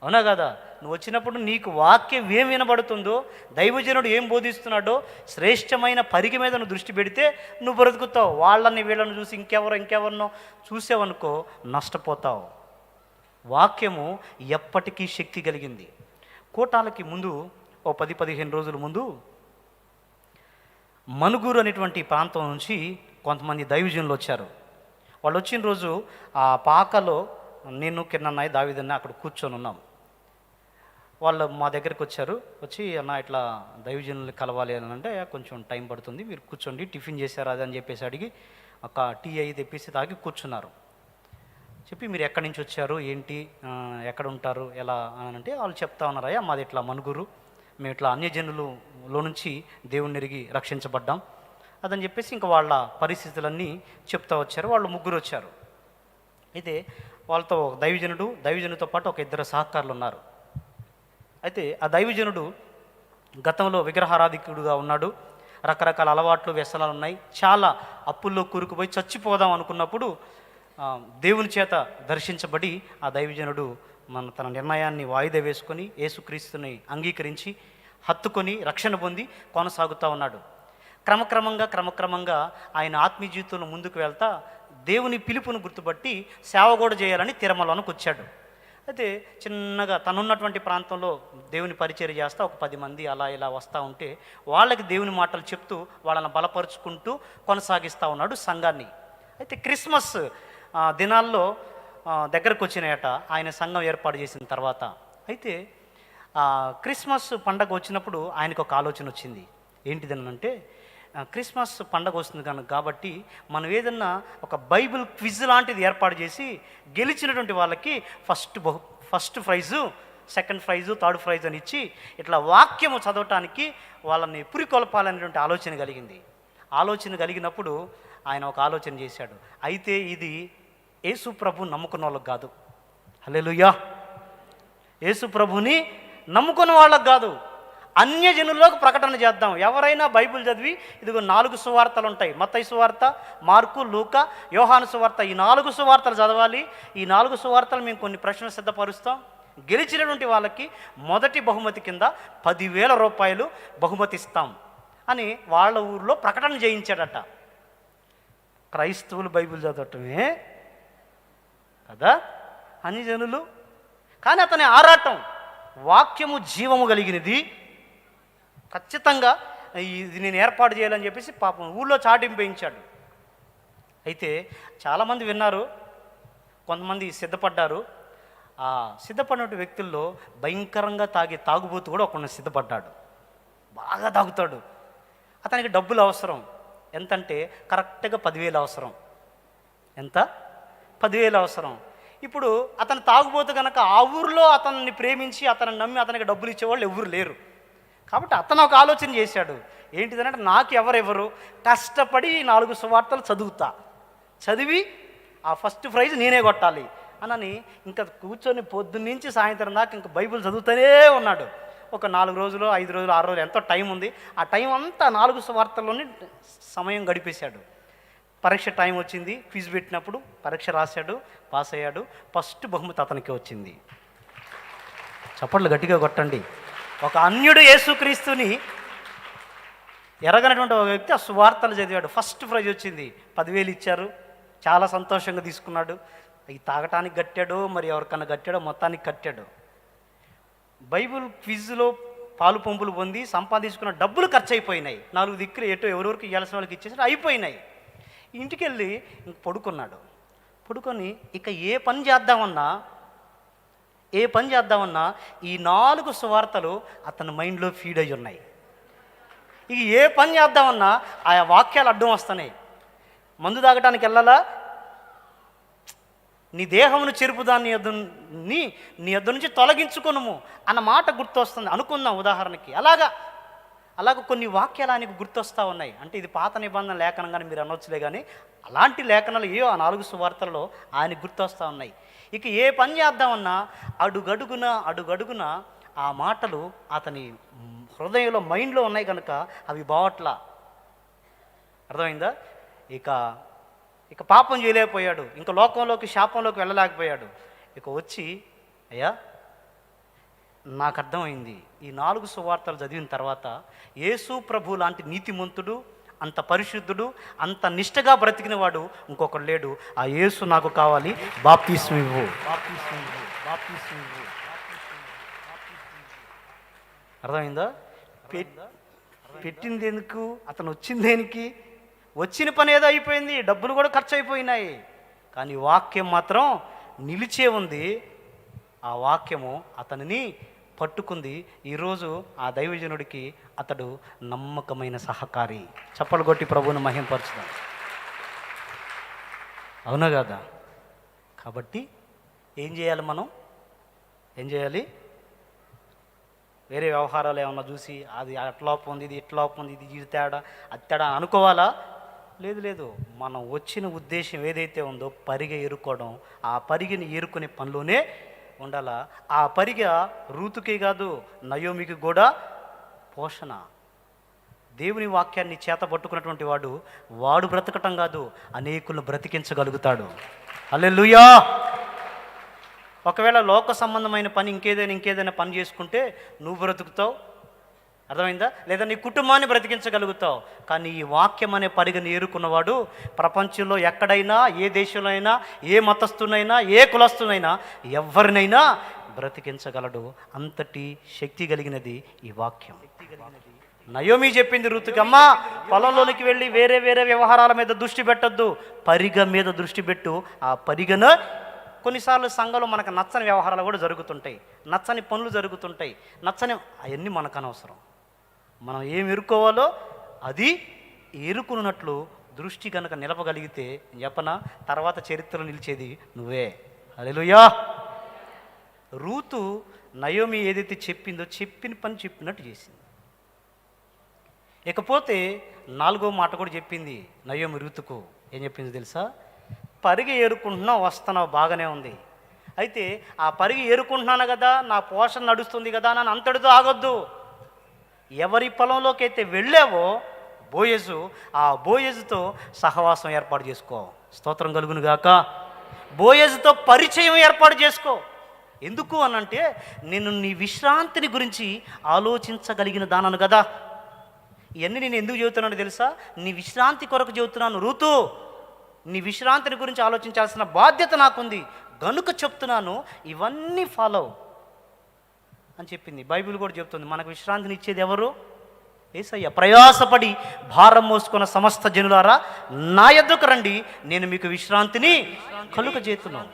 అవునా కదా? నువ్వు వచ్చినప్పుడు నీకు వాక్యం ఏం వినబడుతుందో, దైవజనుడు ఏం బోధిస్తున్నాడో, శ్రేష్టమైన పరిగి మీద నువ్వు దృష్టి పెడితే నువ్వు బ్రతుకుతావు. వీళ్ళని చూసి ఇంకెవరినో చూసావనుకో నష్టపోతావు. వాక్యము ఎప్పటికీ శక్తి కలిగింది. కూటాలకి ముందు ఓ 10-15 రోజుల ముందు మనుగూరు అనేటువంటి ప్రాంతం నుంచి కొంతమంది దైవజనులు వచ్చారు. వాళ్ళు వచ్చిన రోజు ఆ పాకలో నేను కిరణన్నాయి దావీదన్న అక్కడ కూర్చొని ఉన్నాం. వాళ్ళు మా దగ్గరికి వచ్చారు. వచ్చి అన్న ఇట్లా దైవజనులు కలవాలి అని అంటే, కొంచెం టైం పడుతుంది, మీరు కూర్చోండి, టిఫిన్ చేశారా అది అని చెప్పేసి అడిగి ఒక టీ అయి తెప్పేసి తాగి కూర్చున్నారు. చెప్పి మీరు ఎక్కడి నుంచి వచ్చారు, ఏంటి, ఎక్కడ ఉంటారు, ఎలా అని అంటే వాళ్ళు చెప్తా ఉన్నారయ్యా, మాది ఇట్లా మనుగురు, మేము ఇట్లా అన్యజనులలో నుంచి దేవుణ్ణి ఎరిగి రక్షించబడ్డాం అదని చెప్పేసి ఇంకా వాళ్ళ పరిస్థితులన్నీ చెప్తా వచ్చారు. వాళ్ళు ముగ్గురు వచ్చారు. అయితే వాళ్ళతో దైవజనుడితో పాటు ఒక 2 సహకారులు ఉన్నారు. అయితే ఆ దైవజనుడు గతంలో విగ్రహారాధికుడుగా ఉన్నాడు. రకరకాల అలవాట్లు, వ్యసనాలు ఉన్నాయి. చాలా అప్పుల్లో కూరుకుపోయి చచ్చిపోదాం అనుకున్నప్పుడు దేవుని చేత దర్శించబడి ఆ దైవజనుడు తన నిర్ణయాన్ని వాయిదా వేసుకొని యేసుక్రీస్తుని అంగీకరించి హత్తుకొని రక్షణ పొంది కొనసాగుతూ ఉన్నాడు. క్రమక్రమంగా ఆయన ఆత్మీయ జీవితంలో ముందుకు వెళ్తా దేవుని పిలుపును గుర్తుపట్టి సేవ కూడా చేయాలని తిరుమలలోకి వచ్చాడు. అయితే చిన్నగా తనున్నటువంటి ప్రాంతంలో దేవుని పరిచర్య చేస్తా ఒక 10 మంది అలా ఇలా వస్తూ ఉంటే వాళ్ళకి దేవుని మాటలు చెప్తూ వాళ్ళని బలపరుచుకుంటూ కొనసాగిస్తూ ఉన్నాడు సంఘాన్ని. అయితే క్రిస్మస్ దినాల్లో దగ్గరకు వచ్చినాయట ఆయన సంఘం ఏర్పాటు చేసిన తర్వాత. అయితే క్రిస్మస్ పండగ వచ్చినప్పుడు ఆయనకు ఒక ఆలోచన వచ్చింది. ఏంటిదనంటే, క్రిస్మస్ పండగ వస్తుంది కాబట్టి మనం ఏదన్నా ఒక బైబిల్ క్విజ్ లాంటిది ఏర్పాటు చేసి గెలిచినటువంటి వాళ్ళకి first prize, second price, third prize అని ఇచ్చి ఇట్లా వాక్యము చదవటానికి వాళ్ళని పురికొల్పాలనేటువంటి ఆలోచన కలిగింది. ఆలోచన కలిగినప్పుడు ఆయన ఒక ఆలోచన చేశాడు. అయితే ఇది యేసు ప్రభు నమ్ముకున్న వాళ్ళకి కాదు. హల్లెలూయా. యేసు ప్రభుని నమ్ముకున్న వాళ్ళకి కాదు, అన్యజనుల్లోకి ప్రకటన చేద్దాం. ఎవరైనా బైబిల్ చదివి ఇదిగో 4 సువార్తలు ఉంటాయి, మత్తయి సువార్త, మార్కు, లూకా, యోహాను సువార్త, ఈ 4 సువార్తలు చదవాలి. ఈ 4 సువార్తలు మేము కొన్ని ప్రశ్నలు సిద్ధపరుస్తాం. గెలిచినటువంటి వాళ్ళకి మొదటి బహుమతి కింద 10,000 రూపాయలు బహుమతి ఇస్తాం అని వాళ్ళ ఊరిలో ప్రకటన చేయించాడట. క్రైస్తవులు బైబిల్ చదవటమే కదా, అన్యజనులు కానీ అతని ఆరాటం, వాక్యము జీవము కలిగినది, ఖచ్చితంగా ఇది నేను ఏర్పాటు చేయాలని చెప్పేసి పాపం ఊళ్ళో చాటింపు వేయించాడు. అయితే చాలామంది విన్నారు, కొంతమంది సిద్ధపడ్డారు. ఆ సిద్ధపడిన వ్యక్తుల్లో భయంకరంగా తాగే తాగుబోతు కూడా ఒకడు సిద్ధపడ్డాడు. బాగా తాగుతాడు. అతనికి డబ్బులు అవసరం. ఎంతంటే కరెక్ట్గా 10,000 అవసరం. ఎంత? 10,000 అవసరం. ఇప్పుడు అతను తాగుబోతు కనుక ఆ ఊరిలో అతన్ని ప్రేమించి అతను నమ్మి అతనికి డబ్బులు ఇచ్చేవాళ్ళు ఎవరు లేరు. కాబట్టి అతను ఒక ఆలోచన చేశాడు. ఏంటిదంటే, నాకు ఎవరెవరు, కష్టపడి 4 సువార్తలు చదివి ఆ ఫస్ట్ ప్రైజ్ నేనే కొట్టాలి అని ఇంకా కూర్చొని పొద్దున్నుంచి సాయంత్రం దాకా ఇంకా బైబిల్ చదువుతూనే ఉన్నాడు. ఒక 4 రోజులు, 5 రోజులు, 6 రోజులు ఎంతో టైం ఉంది. ఆ టైం అంతా 4 సువార్తల్లోనే సమయం గడిపేశాడు. పరీక్ష టైం వచ్చింది, క్విజ్ పెట్టినప్పుడు పరీక్ష రాశాడు, పాస్ అయ్యాడు. ఫస్ట్ బహుమతి అతనికి వచ్చింది. చప్పట్లు గట్టిగా కొట్టండి. ఒక అన్యుడు యేసుక్రీస్తుని ఎరగనటువంటి ఒక వ్యక్తి ఆ సువార్తలు చదివాడు, ఫస్ట్ ప్రైజ్ వచ్చింది. 10,000 ఇచ్చారు. చాలా సంతోషంగా తీసుకున్నాడు. ఈ తాగటానికి కట్టాడో మరి ఎవరికన్నా కట్టాడో, మొత్తానికి కట్టాడు. బైబిల్ క్విజ్లో పాలు పంపులు పొంది సంపాదించుకున్న డబ్బులు ఖర్చు అయిపోయినాయి. 4 దిక్కులు ఎటో ఎవరెవరికి ఇవ్వాల్సిన వాళ్ళకి ఇచ్చేసి అయిపోయినాయి. ఇంటికి వెళ్ళి ఇంక పడుకున్నాడు. పడుకొని ఇక ఏ పని చేద్దామన్నా ఈ 4 సువార్తలు అతని మైండ్లో ఫీడ్ అయ్యి ఉన్నాయి. ఇక ఏ పని చేద్దామన్నా ఆయా వాక్యాలు అడ్డం వస్తున్నాయి. మందు తాగటానికి వెళ్ళాలా, నీ దేహమును చెరుపుదాన్ని నీ యొద్ద నుంచి తొలగించుకొనుము అన్న మాట గుర్తొస్తుంది అనుకుందాం ఉదాహరణకి. అలాగ కొన్ని వాక్యాలు ఆయనకు గుర్తొస్తూ ఉన్నాయి. అంటే ఇది పాత నిబంధన లేఖనం కానీ మీరు అనొచ్చులే, కానీ అలాంటి లేఖనాలు ఆ 4 సువార్తలలో ఆయనకు గుర్తొస్తూ ఉన్నాయి. ఇక ఏ పని చేద్దామన్నా అడుగడుగున ఆ మాటలు అతని హృదయంలో, మైండ్లో ఉన్నాయి కనుక అవి బావట్లా. అర్థమైందా? ఇక పాపం చేయలేకపోయాడు. ఇంకా లోకంలోకి, శాపంలోకి వెళ్ళలేకపోయాడు. ఇక వచ్చి, అయ్యా నాకు అర్థమైంది, ఈ 4 సువార్తలు చదివిన తర్వాత యేసు ప్రభు లాంటి నీతిమంతుడు, అంత పరిశుద్ధుడు, అంత నిష్టగా బ్రతికిన వాడు ఇంకొకడు లేడు. ఆ యేసు నాకు కావాలి, బాప్తిస్మం ఇవ్వు. అర్థమైందా? పెట్టింది ఎందుకు, అతను వచ్చింది దేనికి? వచ్చిన పని ఏదో అయిపోయింది, డబ్బులు కూడా ఖర్చు అయిపోయినాయి, కానీ వాక్యం మాత్రం నిలిచే ఉంది. ఆ వాక్యము అతనిని పట్టుకుంది. ఈరోజు ఆ దైవజనుడికి అతడు నమ్మకమైన సహకారి. చప్పలు కొట్టి ప్రభువును మహింపరచుదాం. అవునా కదా? కాబట్టి ఏం చేయాలి మనం? ఏం చేయాలి? వేరే వ్యవహారాలు ఏమన్నా చూసి అది అట్లా పొంది, ఇది ఇట్లా పొంది, ఇది తేడా అది తేడా అనుకోవాలా? లేదు. మనం వచ్చిన ఉద్దేశం ఏదైతే ఉందో పరిగె ఏరుకోవడం, ఆ పరిగెని ఏరుకునే పనిలోనే ఉండాలా. ఆ పరిగె రూతుకే కాదు, నయోమికి కూడా పోషణ. దేవుని వాక్యాన్ని చేత పట్టుకున్నటువంటి వాడు బ్రతకటం కాదు, అనేకులను బ్రతికించగలుగుతాడు. హల్లెలూయా. ఒకవేళ లోక సంబంధమైన పని ఇంకేదైనా పని చేసుకుంటే నువ్వు బ్రతుకుతావు, అర్థమైందా? లేదా నీ కుటుంబాన్ని బ్రతికించగలుగుతావు. కానీ ఈ వాక్యం అనే పరిగెని ఏరుకున్నవాడు ప్రపంచంలో ఎక్కడైనా, ఏ దేశంలో అయినా, ఏ మతస్థునైనా, ఏ కులస్థునైనా, ఎవరినైనా బ్రతికించగలడు. అంతటి శక్తి కలిగినది ఈ వాక్యం. నయోమి చెప్పింది రూతుకి, అమ్మా పొలంలోనికి వెళ్ళి వేరే వ్యవహారాల మీద దృష్టి పెట్టద్దు, పరిగ మీద దృష్టి పెట్టు. ఆ పరిగను కొన్నిసార్లు సంఘంలో మనకు నచ్చని వ్యవహారాలు కూడా జరుగుతుంటాయి, నచ్చని పనులు జరుగుతుంటాయి, అవన్నీ మనకు అనవసరం. మనం ఏం ఎరుకోవాలో అది ఎరుకున్నట్లు దృష్టి కనుక నిలపగలిగితే చెప్పనా, తర్వాత చరిత్రలో నిలిచేది నువ్వే. హల్లెలూయా. రూతు నయోమి ఏదైతే చెప్పిందో చెప్పిన పని చెప్పినట్టు చేసింది. ఇకపోతే 4వ మాట కూడా చెప్పింది నయోమి రూతుకు. ఏం చెప్పింది తెలుసా? పరిగె ఏరుకుంటున్నావు, వస్తున్నావు, బాగానే ఉంది. అయితే ఆ పరిగె ఏరుకుంటున్నాను కదా, నా పోషణ నడుస్తుంది కదా అని అంతటితో ఆగొద్దు. ఎవరి పొలంలోకి అయితే వెళ్ళావో ఆ బోయజుతో సహవాసం ఏర్పాటు చేసుకో. స్తోత్రం కలుగును గాక. బోయజుతో పరిచయం ఏర్పాటు చేసుకో. ఎందుకు అనంటే, నేను నీ విశ్రాంతిని గురించి ఆలోచించగలిగిన దానను కదా. ఇవన్నీ నేను ఎందుకు చెబుతున్నాను తెలుసా? నీ విశ్రాంతి కొరకు చెబుతున్నాను. రూతు, నీ విశ్రాంతిని గురించి ఆలోచించాల్సిన బాధ్యత నాకుంది. గనుక చెప్తున్నాను, ఇవన్నీ ఫాలో అని చెప్పింది. బైబిల్ కూడా చెప్తుంది, మనకు విశ్రాంతిని ఇచ్చేది ఎవరు? యేసయ్య. ప్రయాసపడి భారం మోసుకున్న సమస్త జనులారా నా యొద్దకు రండి, నేను మీకు విశ్రాంతిని కలుగజేస్తున్నాను.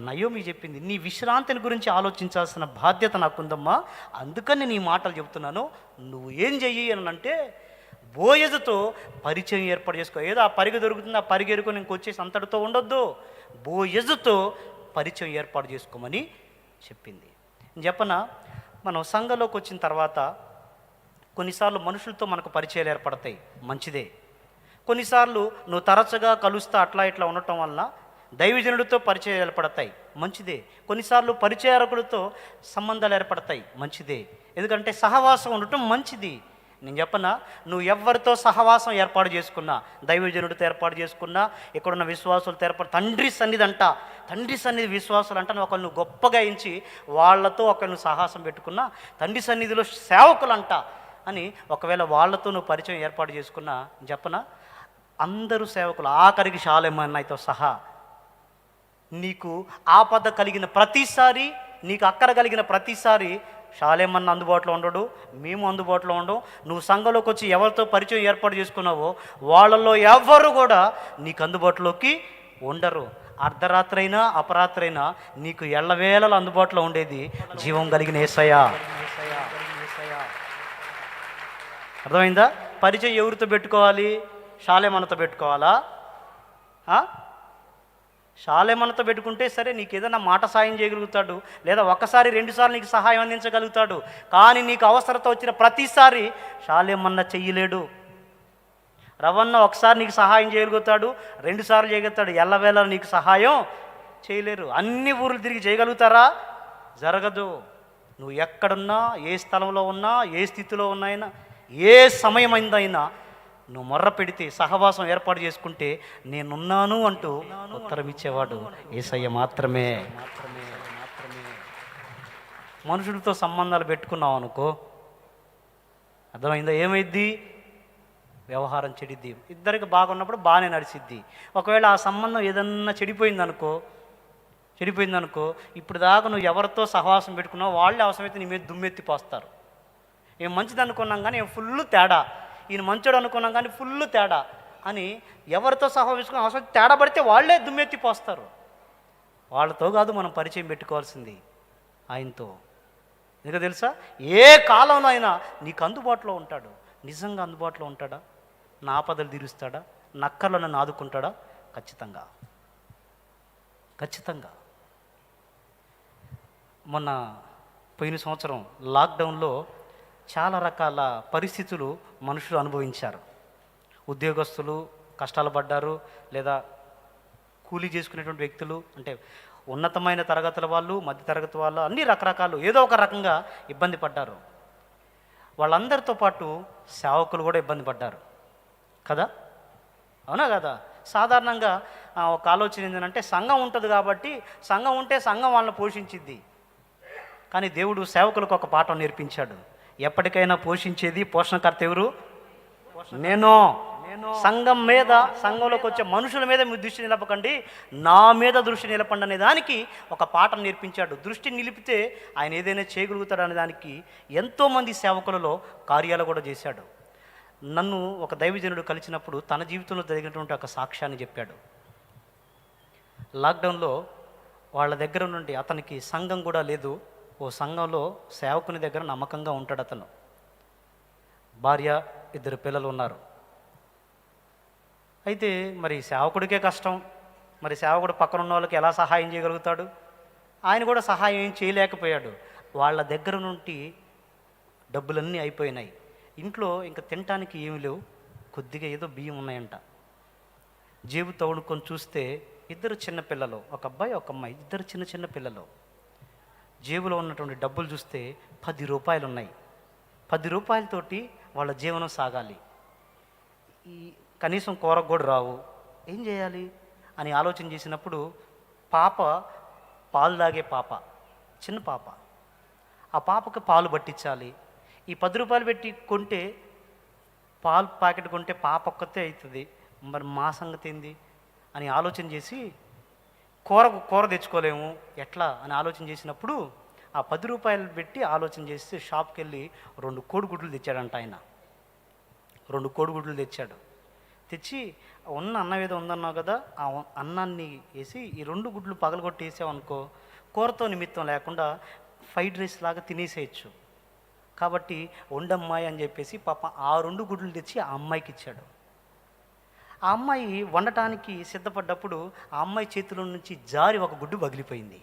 నయోమి చెప్పింది, నీ విశ్రాంతిని గురించి ఆలోచించాల్సిన బాధ్యత నాకుందమ్మా, అందుకని నీ మాటలు చెప్తున్నాను. నువ్వు ఏం చెయ్యి అని అంటే, బోయజుతో పరిచయం ఏర్పాటు చేసుకో. ఏదో ఆ పరిగె దొరుకుతుంది, ఆ పరిగెరుకొని ఇంకొచ్చేసి అంతటితో ఉండొద్దు, బోయజుతో పరిచయం ఏర్పాటు చేసుకోమని చెప్పింది. చెప్పనా, మనం సంఘంలోకి వచ్చిన తర్వాత కొన్నిసార్లు మనుషులతో మనకు పరిచయాలు ఏర్పడతాయి, మంచిదే. కొన్నిసార్లు నువ్వు తరచుగా కలుస్తా అట్లా ఇట్లా ఉండటం వలన దైవజనుడితో పరిచయాలు ఏర్పడతాయి, మంచిదే. కొన్నిసార్లు పరిచయారకుడితో సంబంధాలు ఏర్పడతాయి, మంచిదే. ఎందుకంటే సహవాసం ఉండటం మంచిది. నేను చెప్పనా, నువ్వు ఎవరితో సహవాసం ఏర్పాటు చేసుకున్నా, దైవజనుడితో ఏర్పాటు చేసుకున్నా, ఇక్కడున్న విశ్వాసులతో ఏర్పాటు, తండ్రి సన్నిధి విశ్వాసులు అంట, ఒకళ్ళు నువ్వు గొప్పగా ఎంచి వాళ్ళతో ఒకళ్ళు సాహసం పెట్టుకున్నా, తండ్రి సన్నిధిలో సేవకులంట అని ఒకవేళ వాళ్ళతో నువ్వు పరిచయం ఏర్పాటు చేసుకున్నా, చెప్పనా, అందరూ సేవకులు, ఆఖరికి షాలేమన్నయ్యతో సహా నీకు ఆపద కలిగిన ప్రతిసారి, నీకు అక్కర కలిగిన ప్రతిసారి షాలేమన్న అందుబాటులో ఉండడు, మేము అందుబాటులో ఉండవు. నువ్వు సంఘంలోకి వచ్చి ఎవరితో పరిచయం ఏర్పాటు చేసుకున్నావో వాళ్ళల్లో ఎవరు కూడా నీకు అందుబాటులోకి ఉండరు. అర్ధరాత్రి అయినా అపరాత్రి అయినా నీకు ఎల్లవేళలో అందుబాటులో ఉండేది జీవం కలిగిన యేసయ్య. అర్థమైందా? పరిచయం ఎవరితో పెట్టుకోవాలి? షాలేమన్నతో పెట్టుకోవాలా? షాలేమన్నతో పెట్టుకుంటే సరే, నీకు ఏదైనా మాట సాయం చేయగలుగుతాడు, లేదా ఒకసారి 2 సార్లు నీకు సహాయం అందించగలుగుతాడు. కానీ నీకు అవసరత వచ్చిన ప్రతిసారి షాలేమన్న చెయ్యలేడు. రవన్న ఒకసారి నీకు సహాయం చేయగలుగుతాడు, 2 సార్లు చేయగలుగుతాడు, ఎల్లవేళ నీకు సహాయం చేయలేరు. అన్ని ఊర్లు తిరిగి చేయగలుగుతారా? జరగదు. నువ్వు ఎక్కడున్నా, ఏ స్థలంలో ఉన్నా, ఏ స్థితిలో ఉన్నాయినా, ఏ సమయమైందైనా నువ్వు మొర్ర పెడితే, సహవాసం ఏర్పాటు చేసుకుంటే నేనున్నాను అంటూ ఉత్తరం ఇచ్చేవాడు యేసయ్య మాత్రమే. మనుషులతో సంబంధాలు పెట్టుకున్నావు అనుకో, అర్థమైందా? ఏమైద్ది? వ్యవహారం చెడిద్ది. ఇద్దరికి బాగున్నప్పుడు బాగానే నడిచిద్ది. ఒకవేళ ఆ సంబంధం ఏదన్నా చెడిపోయిందనుకో, ఇప్పుడు దాకా నువ్వు ఎవరితో సహవాసం పెట్టుకున్నావు వాళ్ళే అవసరమైతే నీ మీద దుమ్మెత్తి పోస్తారు. ఏం మంచిది అనుకున్నాం కానీ ఏం ఫుల్ తేడా, ఈయన మంచోడు అనుకున్నాం కానీ ఫుల్ తేడా అని ఎవరితో సహవాసం అవసరం తేడా పడితే వాళ్ళే దుమ్మెత్తి పోస్తారు. వాళ్ళతో కాదు మనం పరిచయం పెట్టుకోవాల్సింది, ఆయనతో. ఎందుకు తెలుసా? ఏ కాలంలో అయినా నీకు అందుబాటులో ఉంటాడు. నిజంగా అందుబాటులో ఉంటాడా? నా ఆపదలు తీరుస్తాడా? నక్కర్లో నన్ను ఆదుకుంటాడా? ఖచ్చితంగా. మొన్న పోయిన సంవత్సరం లాక్డౌన్లో చాలా రకాల పరిస్థితులు మనుషులు అనుభవించారు. ఉద్యోగస్తులు కష్టాలు పడ్డారు, లేదా కూలీ చేసుకునేటువంటి వ్యక్తులు, అంటే ఉన్నతమైన తరగతుల వాళ్ళు, మధ్యతరగతి వాళ్ళు, అన్ని రకరకాలు ఏదో ఒక రకంగా ఇబ్బంది పడ్డారు. వాళ్ళందరితో పాటు సేవకులు కూడా ఇబ్బంది పడ్డారు కదా, అవునా కదా? సాధారణంగా ఒక ఆలోచన ఏంటంటే, సంఘం ఉంటుంది కాబట్టి, సంఘం ఉంటే సంఘం వాళ్ళని పోషించిద్ది. కానీ దేవుడు సేవకులకు ఒక పాఠం నేర్పించాడు. ఎప్పటికైనా పోషించేది, పోషణకర్త ఎవరు? నేను. సంఘం మీద, సంఘంలోకి వచ్చే మనుషుల మీద మీ దృష్టి నిలపకండి, నా మీద దృష్టి నిలపండి అనే దానికి ఒక పాఠం నేర్పించాడు. దృష్టి నిలిపితే ఆయన ఏదైనా చేయగలుగుతాడు అనే దానికి ఎంతోమంది సేవకులలో కార్యాలు కూడా చేశాడు. నన్ను ఒక దైవజనుడు కలిసినప్పుడు తన జీవితంలో జరిగినటువంటి ఒక సాక్ష్యాన్ని చెప్పాడు. లాక్డౌన్లో వాళ్ళ దగ్గర నుండి, అతనికి సంఘం కూడా లేదు, ఓ సంఘంలో సేవకుని దగ్గర నమ్మకంగా ఉంటాడు అతను. భార్య, 2 పిల్లలు ఉన్నారు. అయితే మరి సేవకుడికే కష్టం, మరి సేవకుడు పక్కన ఉన్న వాళ్ళకి ఎలా సహాయం చేయగలుగుతాడు? ఆయన కూడా సహాయం ఏం చేయలేకపోయాడు. వాళ్ళ దగ్గర నుండి డబ్బులన్నీ అయిపోయినాయి. ఇంట్లో ఇంకా తినటానికి ఏమి లేవు, కొద్దిగా ఏదో బియ్యం ఉన్నాయంట. జేబు తవ్వుకొని చూస్తే 2 చిన్న పిల్లలు, ఒక అబ్బాయి ఒక అమ్మాయి, 2 చిన్న పిల్లలు. జేబులో ఉన్నటువంటి డబ్బులు చూస్తే 10 రూపాయలు ఉన్నాయి. 10 రూపాయలతోటి వాళ్ళ జీవనం సాగాలి. ఈ కనీసం కూరకు కూడా రావు, ఏం చేయాలి అని ఆలోచన చేసినప్పుడు, పాప పాలు తాగే పాప, చిన్న పాప, ఆ పాపకు పాలు పట్టించాలి. ఈ 10 రూపాయలు పెట్టి కొంటే, పాలు ప్యాకెట్ కొంటే పాప ఒక్కతే అవుతుంది, మరి మా సంగతి ఏంది అని ఆలోచన చేసి కూర తెచ్చుకోలేము ఎట్లా అని ఆలోచన చేసినప్పుడు ఆ 10 రూపాయలు పెట్టి ఆలోచన చేసి షాప్కి వెళ్ళి 2 కోడిగుడ్లు తెచ్చాడంట ఆయన. 2 కోడిగుడ్లు తెచ్చాడు. తెచ్చి ఉన్న అన్నం ఏదో ఉందన్నావు కదా, ఆ అన్నాన్ని వేసి ఈ 2 గుడ్లు పగలగొట్టి వేసామనుకో కూరతో నిమిత్తం లేకుండా ఫ్రైడ్ రైస్ లాగా తినేసేయచ్చు. కాబట్టి వండమ్మాయి అని చెప్పేసి పాప ఆ 2 గుడ్లు తెచ్చి ఆ అమ్మాయికి ఇచ్చాడు. ఆ అమ్మాయి వండటానికి సిద్ధపడ్డప్పుడు ఆ అమ్మాయి చేతిలో నుంచి జారి ఒక గుడ్డు పగిలిపోయింది.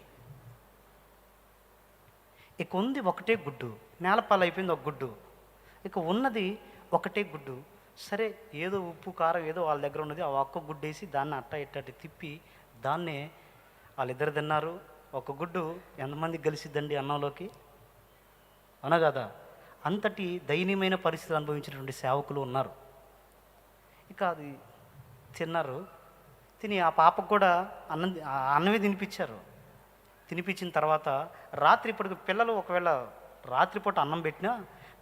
ఇక ఉంది ఒకటే గుడ్డు, నేలపాలు అయిపోయింది ఒక గుడ్డు, ఇక ఉన్నది ఒకటే గుడ్డు. సరే ఏదో ఉప్పు కారం ఏదో వాళ్ళ దగ్గర ఉన్నది, ఆ ఒక్క గుడ్డు వేసి దాన్ని అట్ట ఇట్టటి తిప్పి దాన్నే వాళ్ళిద్దరు తిన్నారు. ఒక గుడ్డు ఎంతమందికి కలిసిద్దండి అన్నంలోకి? అవునా కదా? అంతటి దయనీయమైన పరిస్థితులు అనుభవించినటువంటి సేవకులు ఉన్నారు. ఇక అది తిన్నారు. తిని ఆ పాపకు కూడా అన్నమే తినిపించారు. తినిపించిన తర్వాత రాత్రి ఇప్పటికి పిల్లలు ఒకవేళ రాత్రిపూట అన్నం పెట్టినా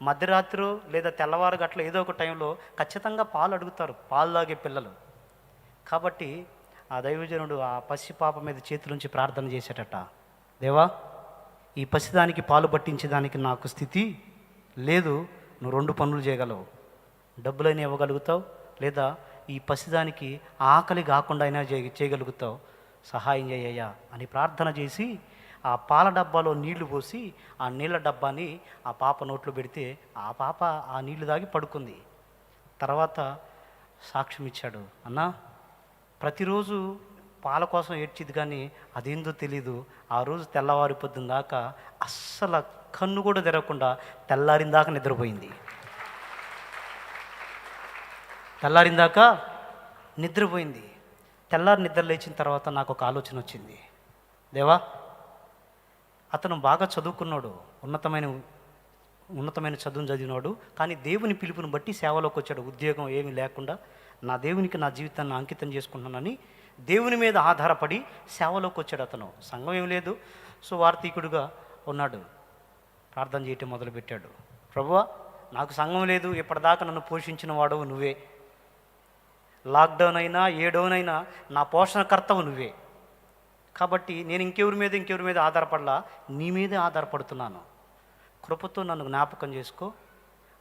మధ్యరాత్రి లేదా తెల్లవారు గట్ల ఏదో ఒక టైంలో ఖచ్చితంగా పాలు అడుగుతారు, పాలు తాగే పిల్లలు. కాబట్టి ఆ దైవజనుడు ఆ పసి పాప మీద చేతులుంచి ప్రార్థన చేసేటట, దేవా ఈ పసిదానికి పాలు పట్టించేదానికి నాకు స్థితి లేదు, నువ్వు 2 పనులు చేయగలవు, డబ్బులైనా ఇవ్వగలుగుతావు లేదా ఈ పసిదానికి ఆకలి కాకుండా అయినా చేయగలుగుతావు, సహాయం చేయ్యా అని ప్రార్థన చేసి ఆ పాల డబ్బాలో నీళ్లు పోసి ఆ నీళ్ళ డబ్బాని ఆ పాప నోట్లో పెడితే ఆ పాప ఆ నీళ్లు తాగి పడుకుంది. తర్వాత సాక్ష్యం ఇచ్చాడు, అన్నా ప్రతిరోజు పాల కోసం ఏడ్చిది కానీ అదేందో తెలీదు, ఆ రోజు తెల్లవారి పొద్దున్న దాకా అస్సలు కన్ను కూడా తెరవకుండా తెల్లారిన దాకా నిద్రపోయింది. తెల్లారిందాక నిద్రపోయింది. తెల్లారి నిద్ర లేచిన తర్వాత నాకు ఒక ఆలోచన వచ్చింది, దేవా అతను బాగా చదువుకున్నాడు, ఉన్నతమైన చదువును చదివినాడు, కానీ దేవుని పిలుపుని బట్టి సేవలోకి వచ్చాడు. ఉద్యోగం ఏమీ లేకుండా నా దేవునికి నా జీవితాన్ని అంకితం చేసుకుంటున్నానని దేవుని మీద ఆధారపడి సేవలోకి వచ్చాడు. అతను సంఘం ఏమి లేదు, సువార్థికుడుగా ఉన్నాడు. ప్రార్థన చేయటం మొదలుపెట్టాడు, ప్రభువా నాకు సంఘం లేదు, ఇప్పటిదాకా నన్ను పోషించిన వాడవు నువ్వే, లాక్డౌన్ అయినా ఏ డౌన్ అయినా నా పోషణకర్తవు నువ్వే, కాబట్టి నేను ఇంకెవరి మీద ఆధారపడలా, నీ మీదే ఆధారపడుతున్నాను, కృపతో నన్ను జ్ఞాపకం చేసుకో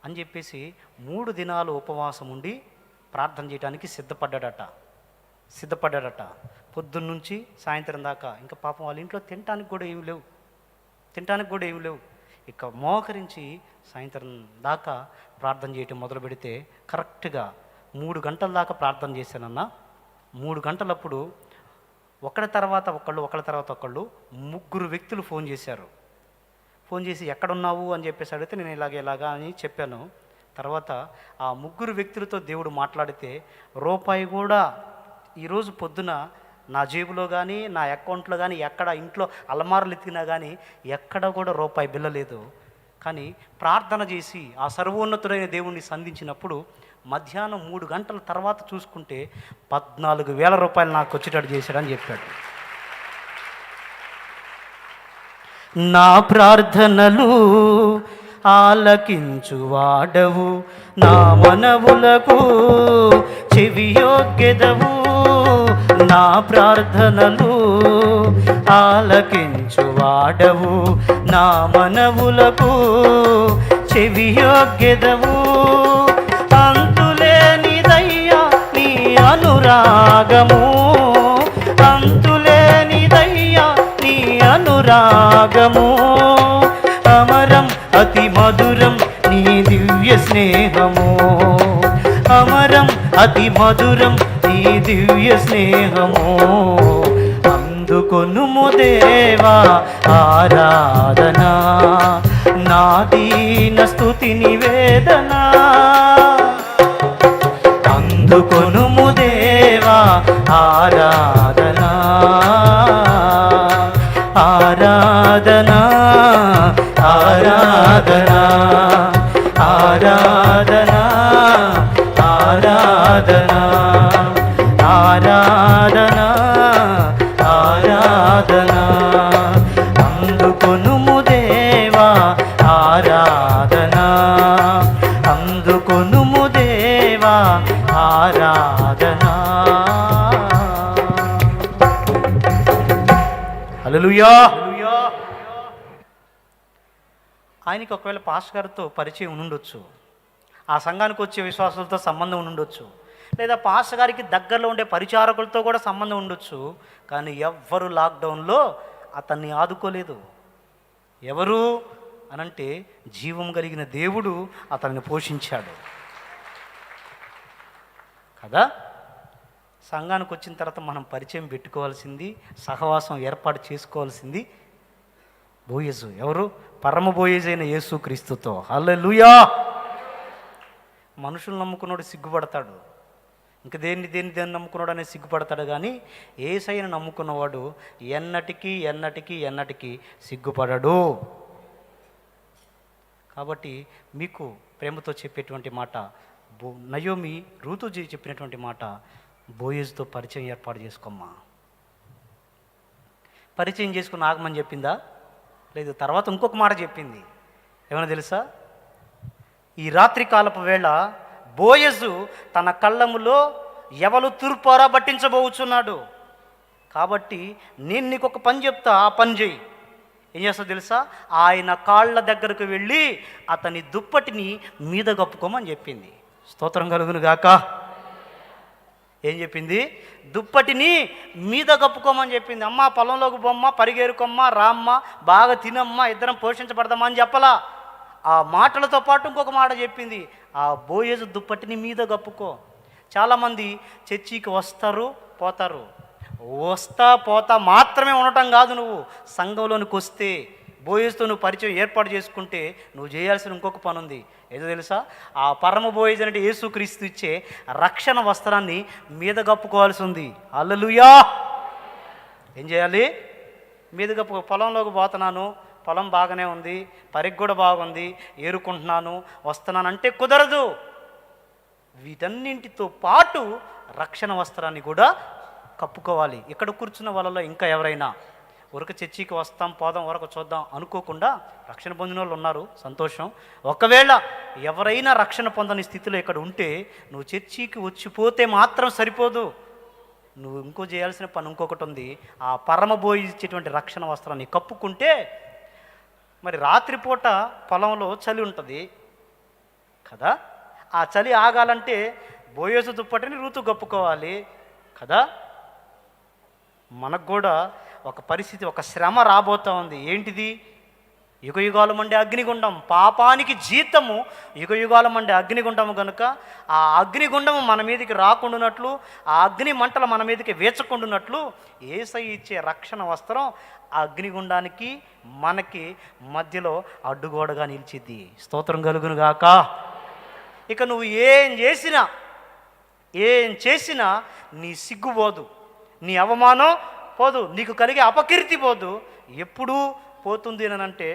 అని చెప్పేసి 3 దినాలు ఉపవాసం ఉండి ప్రార్థన చేయడానికి సిద్ధపడ్డాడట. పొద్దున్నుంచి సాయంత్రం దాకా. ఇంకా పాపం వాళ్ళ ఇంట్లో తినటానికి కూడా ఏమి లేవు. ఇక మోకరించి సాయంత్రం దాకా ప్రార్థన చేయటం మొదలు పెడితే కరెక్ట్గా 3 గంటల దాకా ప్రార్థన చేశానన్నా. 3 గంటలప్పుడు ఒకళ్ళ తర్వాత ఒకళ్ళు 3 వ్యక్తులు ఫోన్ చేశారు. ఫోన్ చేసి ఎక్కడున్నావు అని చెప్పేసి అడిగితే నేను ఇలాగా అని చెప్పాను. తర్వాత ఆ 3 వ్యక్తులతో దేవుడు మాట్లాడితే రూపాయి కూడా ఈరోజు పొద్దున నా జేబులో కానీ నా అకౌంట్లో కానీ ఎక్కడ ఇంట్లో అలమారులు ఎత్తినా కానీ ఎక్కడ కూడా రూపాయి బిల్ల లేదు. కానీ ప్రార్థన చేసి ఆ సర్వోన్నతుడైన దేవుణ్ణి సంధించినప్పుడు మధ్యాహ్నం 3 గంటల తర్వాత చూసుకుంటే 14,000 రూపాయలు నాకు వచ్చేటట్టు చేశాడని చెప్పాడు. నా ప్రార్థనలు ఆలకించువాడవు, నా మనవులకు చెవియొగ్గెదవు. నా ప్రార్థనలు ఆలకించువాడవు, నా మనవులకు చెవియొగ్గెదవు. అంతులేనిదయ్యా నీ అనురాగము, అంతులేనిదయ్యా నీ అనురాగము. అమరం అతి మధురం నీ దివ్య స్నేహము, అమరం అతి మధురం నీ దివ్య స్నేహము. అందుకొనుము దేవా ఆరాధన, నా దీన స్తుతి నివేదన. అందుకొనుము దేవా ఆరాధన, ఆరాధన, ఆరాధన, ఆరాధన, ఆరాధన, ఆరాధన, ఆరాధన. అందుకొనుము దేవా ఆరాధన, అందుకొనుము దేవా ఆరాధన. హల్లెలూయా. ఆయనకి ఒకవేళ పాస్టర్ గారితో పరిచయం ఉండుండొచ్చు, ఆ సంఘానికి వచ్చే విశ్వాసులతో సంబంధం ఉండుండొచ్చు, లేదా పాస్టర్ గారికి దగ్గరలో ఉండే పరిచారకులతో కూడా సంబంధం ఉండొచ్చు. కానీ ఎవ్వరు లాక్డౌన్లో అతన్ని ఆదుకోలేదు. ఎవరు అనంటే జీవం కలిగిన దేవుడు అతన్ని పోషించాడు కదా. సంఘానికి వచ్చిన తర్వాత మనం పరిచయం పెట్టుకోవాల్సింది, సహవాసం ఏర్పాటు చేసుకోవాల్సింది బోయజు. ఎవరు? పరమ బోయజు అయిన యేసు క్రీస్తుతో. హల్లెలూయా. మనుషులు నమ్ముకున్నాడు సిగ్గుపడతాడు, ఇంక దేన్ని నమ్ముకున్నాడు అనేది సిగ్గుపడతాడు. కానీ యేసయ్యను నమ్ముకున్నవాడు ఎన్నటికీ ఎన్నటికీ ఎన్నటికీ సిగ్గుపడడు. కాబట్టి మీకు ప్రేమతో చెప్పేటువంటి మాట, నయోమి రూతుజీ చెప్పినటువంటి మాట, బోయజుతో పరిచయం ఏర్పాటు చేసుకోమ్మా. పరిచయం చేసుకుని ఆగమని చెప్పిందా? లేదు. తర్వాత ఇంకొక మాట చెప్పింది. ఏమైనా తెలుసా? ఈ రాత్రి కాలపు వేళ బోయజు తన కళ్ళములో ఎవలు తూర్పారా పట్టించబోచున్నాడు. కాబట్టి నేను నీకు ఒక పని చెప్తా, ఆ పని చేయి. ఏం చేస్తావు తెలుసా? ఆయన కాళ్ళ దగ్గరకు వెళ్ళి అతని దుప్పటిని మీద కప్పుకోమని చెప్పింది. స్తోత్రం కలుగును గాక. ఏం చెప్పింది? దుప్పటిని మీద కప్పుకోమని చెప్పింది. అమ్మ పొలంలోకి బొమ్మ, పరిగెరుకొమ్మ, రామ్మ, బాగా తినమ్మా, ఇద్దరం పోషించబడదామా అని చెప్పలా. ఆ మాటలతో పాటు ఇంకొక మాట చెప్పింది, ఆ బోయజు దుప్పటిని మీద కప్పుకో. చాలామంది చర్చికి వస్తారు, పోతారు. వస్తా పోతా మాత్రమే ఉండటం కాదు. నువ్వు సంఘంలోనికి వస్తే బోయజుతో నువ్వు పరిచయం ఏర్పాటు చేసుకుంటే నువ్వు చేయాల్సిన ఇంకొక పని ఉంది. ఏదో తెలుసా? ఆ పరమ బోయజు అంటే యేసుక్రీస్తు ఇచ్చే రక్షణ వస్త్రాన్ని మీద కప్పుకోవాల్సి ఉంది. హల్లెలూయా. ఏం చేయాలి? మీద కప్పు. పొలంలోకి పోతున్నాను, పొలం బాగానే ఉంది, పరిగె కూడా బాగుంది, ఏరుకుంటున్నాను, వస్తున్నాను అంటే కుదరదు. వీటన్నింటితో పాటు రక్షణ వస్త్రాన్ని కూడా కప్పుకోవాలి. ఇక్కడ కూర్చున్న వాళ్ళలో ఇంకా ఎవరైనా వరకు చర్చికి వస్తాం, పోదాం, వరకు చూద్దాం అనుకోకుండా రక్షణ పొందిన వాళ్ళు ఉన్నారు, సంతోషం. ఒకవేళ ఎవరైనా రక్షణ పొందని స్థితిలో ఇక్కడ ఉంటే నువ్వు చర్చికి వచ్చిపోతే మాత్రం సరిపోదు. నువ్వు ఇంకో చేయాల్సిన పని ఇంకొకటి ఉంది. ఆ పరమ బోయి ఇచ్చేటువంటి రక్షణ వస్త్రాన్ని కప్పుకుంటే, మరి రాత్రిపూట పొలంలో చలి ఉంటుంది కదా, ఆ చలి ఆగాలంటే బోయేసు దుప్పటిని ఋతు కప్పుకోవాలి కదా. మనకు కూడా ఒక పరిస్థితి, ఒక శ్రమ రాబోతూ ఉంది. ఏంటిది? యుగయుగాలు మండే అగ్నిగుండం. పాపానికి జీతము యుగయుగాలు మండే అగ్నిగుండము కనుక ఆ అగ్నిగుండము మన మీదకి రాకుండానట్లు, ఆ అగ్ని మంటలు మన మీదకి వేచకుండానట్లు యేసయ్య ఇచ్చే రక్షణ వస్త్రం ఆ అగ్నిగుండానికి మనకి మధ్యలో అడ్డుగోడగా నిలిచిద్ది. స్తోత్రం కలుగును గాక. ఇక నువ్వు ఏం చేసినా నీ సిగ్గు పోదు, నీ అవమానం పోదు, నీకు కలిగే అపకీర్తి పోదు. ఎప్పుడూ పోతుంది అని అంటే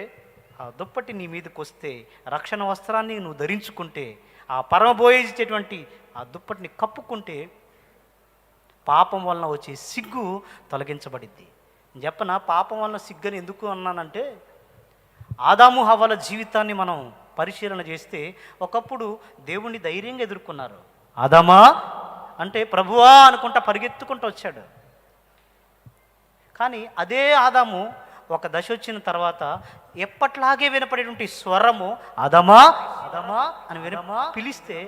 ఆ దుప్పటి నీ మీదకి వస్తే, రక్షణ వస్త్రాన్ని నువ్వు ధరించుకుంటే, ఆ పరమబోయేసేటువంటి ఆ దుప్పటిని కప్పుకుంటే పాపం వలన వచ్చే సిగ్గు తొలగించబడిద్ది. చెప్పనా? పాపం వలన సిగ్గుని ఎందుకు అన్నానంటే, ఆదాము హవ్వల జీవితాన్ని మనం పరిశీలన చేస్తే ఒకప్పుడు దేవుణ్ణి ధైర్యంగా ఎదుర్కొన్నారు. ఆదామా అంటే ప్రభువా అనుకుంటా పరిగెత్తుకుంటూ వచ్చాడు. కానీ అదే ఆదాము ఒక దశ వచ్చిన తర్వాత ఎప్పట్లాగే వినపడేటువంటి స్వరము ఆదామా ఆదామా అని పిలిస్తే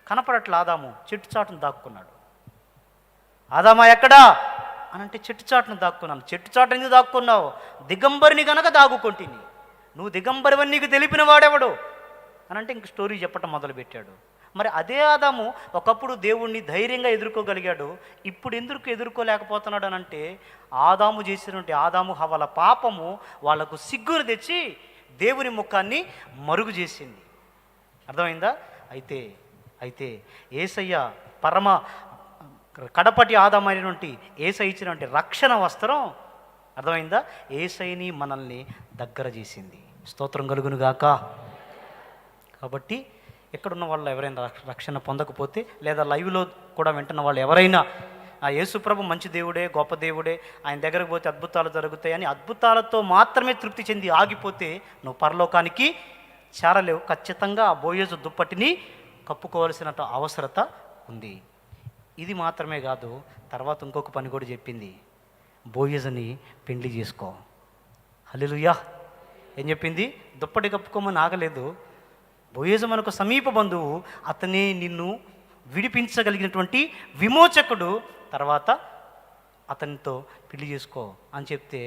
కనపడట్ల. ఆదాము చెట్టు చాటును దాక్కున్నాడు. ఆదామా ఎక్కడా అని అంటే చెట్టు చాటును దాక్కున్నాను. చెట్టు చాటు ఎందుకు దాక్కున్నావు? దిగంబరిని గనక దాగుకొంటిని. నువ్వు దిగంబరివని నీకు తెలిపిన వాడెవడు అని అంటే ఇంక స్టోరీ చెప్పటం మొదలుపెట్టాడు. మరి అదే ఆదాము ఒకప్పుడు దేవుణ్ణి ధైర్యంగా ఎదుర్కోగలిగాడు, ఇప్పుడు ఎందుకు ఎదుర్కోలేకపోతున్నాడు అని అంటే ఆదాము చేసినటువంటి ఆదాము హవ్వల పాపము వాళ్లకు సిగ్గును తెచ్చి దేవుని ముఖాన్ని మరుగు చేసింది. అర్థమైందా? అయితే యేసయ్య పరమ కడపటి ఆదామైనటువంటి యేసయ్య ఇచ్చినటువంటి రక్షణ వస్త్రం, అర్థమైందా, యేసయ్యని మనల్ని దగ్గర చేసింది. స్తోత్రం కలుగును గాక. కాబట్టి ఎక్కడున్న వాళ్ళు ఎవరైనా రక్షణ పొందకపోతే, లేదా లైవ్లో కూడా వింటున్న వాళ్ళు ఎవరైనా ఆ యేసుప్రభు మంచి దేవుడే, గొప్ప దేవుడే, ఆయన దగ్గరకు పోతే అద్భుతాలు జరుగుతాయని అద్భుతాలతో మాత్రమే తృప్తి చెంది ఆగిపోతే నువ్వు పరలోకానికి చేరలేవు. ఖచ్చితంగా ఆ బోయేజు దుప్పటిని కప్పుకోవాల్సిన అవసరత ఉంది. ఇది మాత్రమే కాదు, తర్వాత ఇంకొక పని కూడా చెప్పింది. బోయజుని పెండ్లి చేసుకో. హల్లెలూయా. ఏం చెప్పింది? దుప్పటి కప్పుకోమని ఆగలేదు. బోయజు మనకు సమీప బంధువు, అతనే నిన్ను విడిపించగలిగినటువంటి విమోచకుడు, తర్వాత అతనితో పెళ్లి చేసుకో అని చెప్తే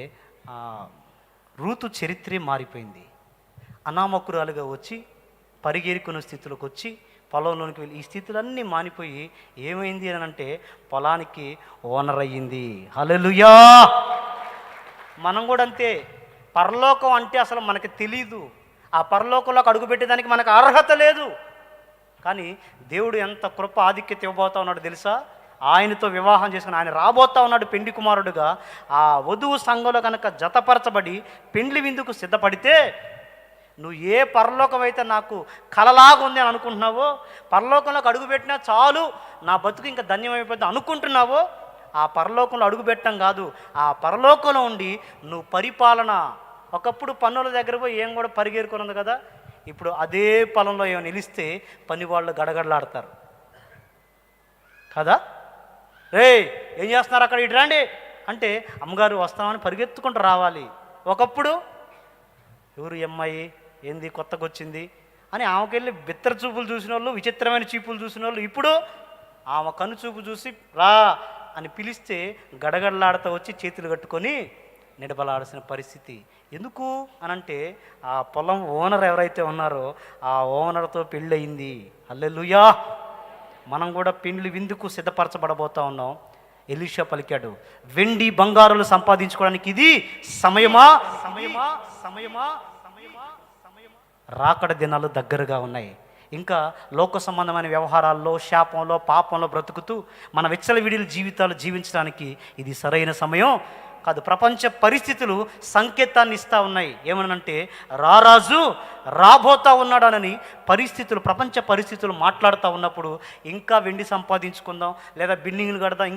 రూతు చరిత్రే మారిపోయింది. అనామకురాలుగా వచ్చి పరిగెరుకున్న స్థితిలోకి వచ్చి పొలంలోనికి వెళ్ళి ఈ స్థితులన్నీ మానిపోయి ఏమైంది అని అంటే పొలానికి ఓనర్ అయ్యింది. హల్లెలూయా. మనం కూడా అంతే. పరలోకం అంటే అసలు మనకి తెలీదు. ఆ పరలోకంలోకి అడుగుపెట్టేదానికి మనకు అర్హత లేదు. కానీ దేవుడు ఎంత కృప ఆధిక్యత ఇవ్వబోతా ఉన్నాడు తెలుసా? ఆయనతో వివాహం చేసుకుని ఆయన రాబోతా ఉన్నాడు పెండ్లి కుమారుడుగా. ఆ వధువు సంఘంలో కనుక జతపరచబడి పెండ్లి విందుకు సిద్ధపడితే నువ్వు ఏ పరలోకం అయితే నాకు కలలాగా ఉంది అని అనుకుంటున్నావో, పరలోకంలోకి అడుగుపెట్టినా చాలు నా బతుకు ఇంకా ధన్యమైపోతుంది అనుకుంటున్నావో, ఆ పరలోకంలో అడుగుపెట్టడం కాదు, ఆ పరలోకంలో ఉండి నువ్వు పరిపాలన. ఒకప్పుడు పన్నుల దగ్గర పోయి ఏం కూడా పరిగెరుకున్నది కదా, ఇప్పుడు అదే పొలంలో ఏమైనా నిలిస్తే పని వాళ్ళు గడగడలాడతారు కదా. ఏం చేస్తున్నారు అక్కడ, ఇటు రండి అంటే అమ్మగారు వస్తామని పరిగెత్తుకుంటూ రావాలి. ఒకప్పుడు ఎవరు అమ్మాయి ఏంది కొత్తగా వచ్చింది అని ఆమెకెళ్ళి బిత్తర చూపులు చూసిన వాళ్ళు, విచిత్రమైన చూపులు చూసిన వాళ్ళు ఇప్పుడు ఆమె కను చూపు చూసి రా అని పిలిస్తే గడగడలాడుతూ వచ్చి చేతులు కట్టుకొని నిడబలాడాల్సిన పరిస్థితి. ఎందుకు అనంటే ఆ పొలం ఓనర్ ఎవరైతే ఉన్నారో ఆ ఓనర్తో పెళ్ళయింది. హల్లెలూయా. మనం కూడా పెండ్లి విందుకు సిద్ధపరచబడబోతా ఉన్నాం. ఎలీషా పలికాడు, వెండి బంగారులు సంపాదించుకోవడానికి ఇది సమయమా సమయమా సమయమా సమయమా సమయమా. రాకడ దినాలు దగ్గరగా ఉన్నాయి. ఇంకా లోక సంబంధమైన వ్యవహారాల్లో, శాపంలో, పాపంలో బ్రతుకుతూ మన విచ్చలవిడిల జీవితాలు జీవించడానికి ఇది సరైన సమయం కాదు. ప్రపంచ పరిస్థితులు సంకేతాన్ని ఇస్తూ ఉన్నాయి. ఏమనంటే రారాజు రాబోతా ఉన్నాడనని పరిస్థితులు, ప్రపంచ పరిస్థితులు మాట్లాడుతూ ఉన్నప్పుడు ఇంకా వెండి సంపాదించుకుందాం, లేదా బిల్డింగ్లు కడదాం,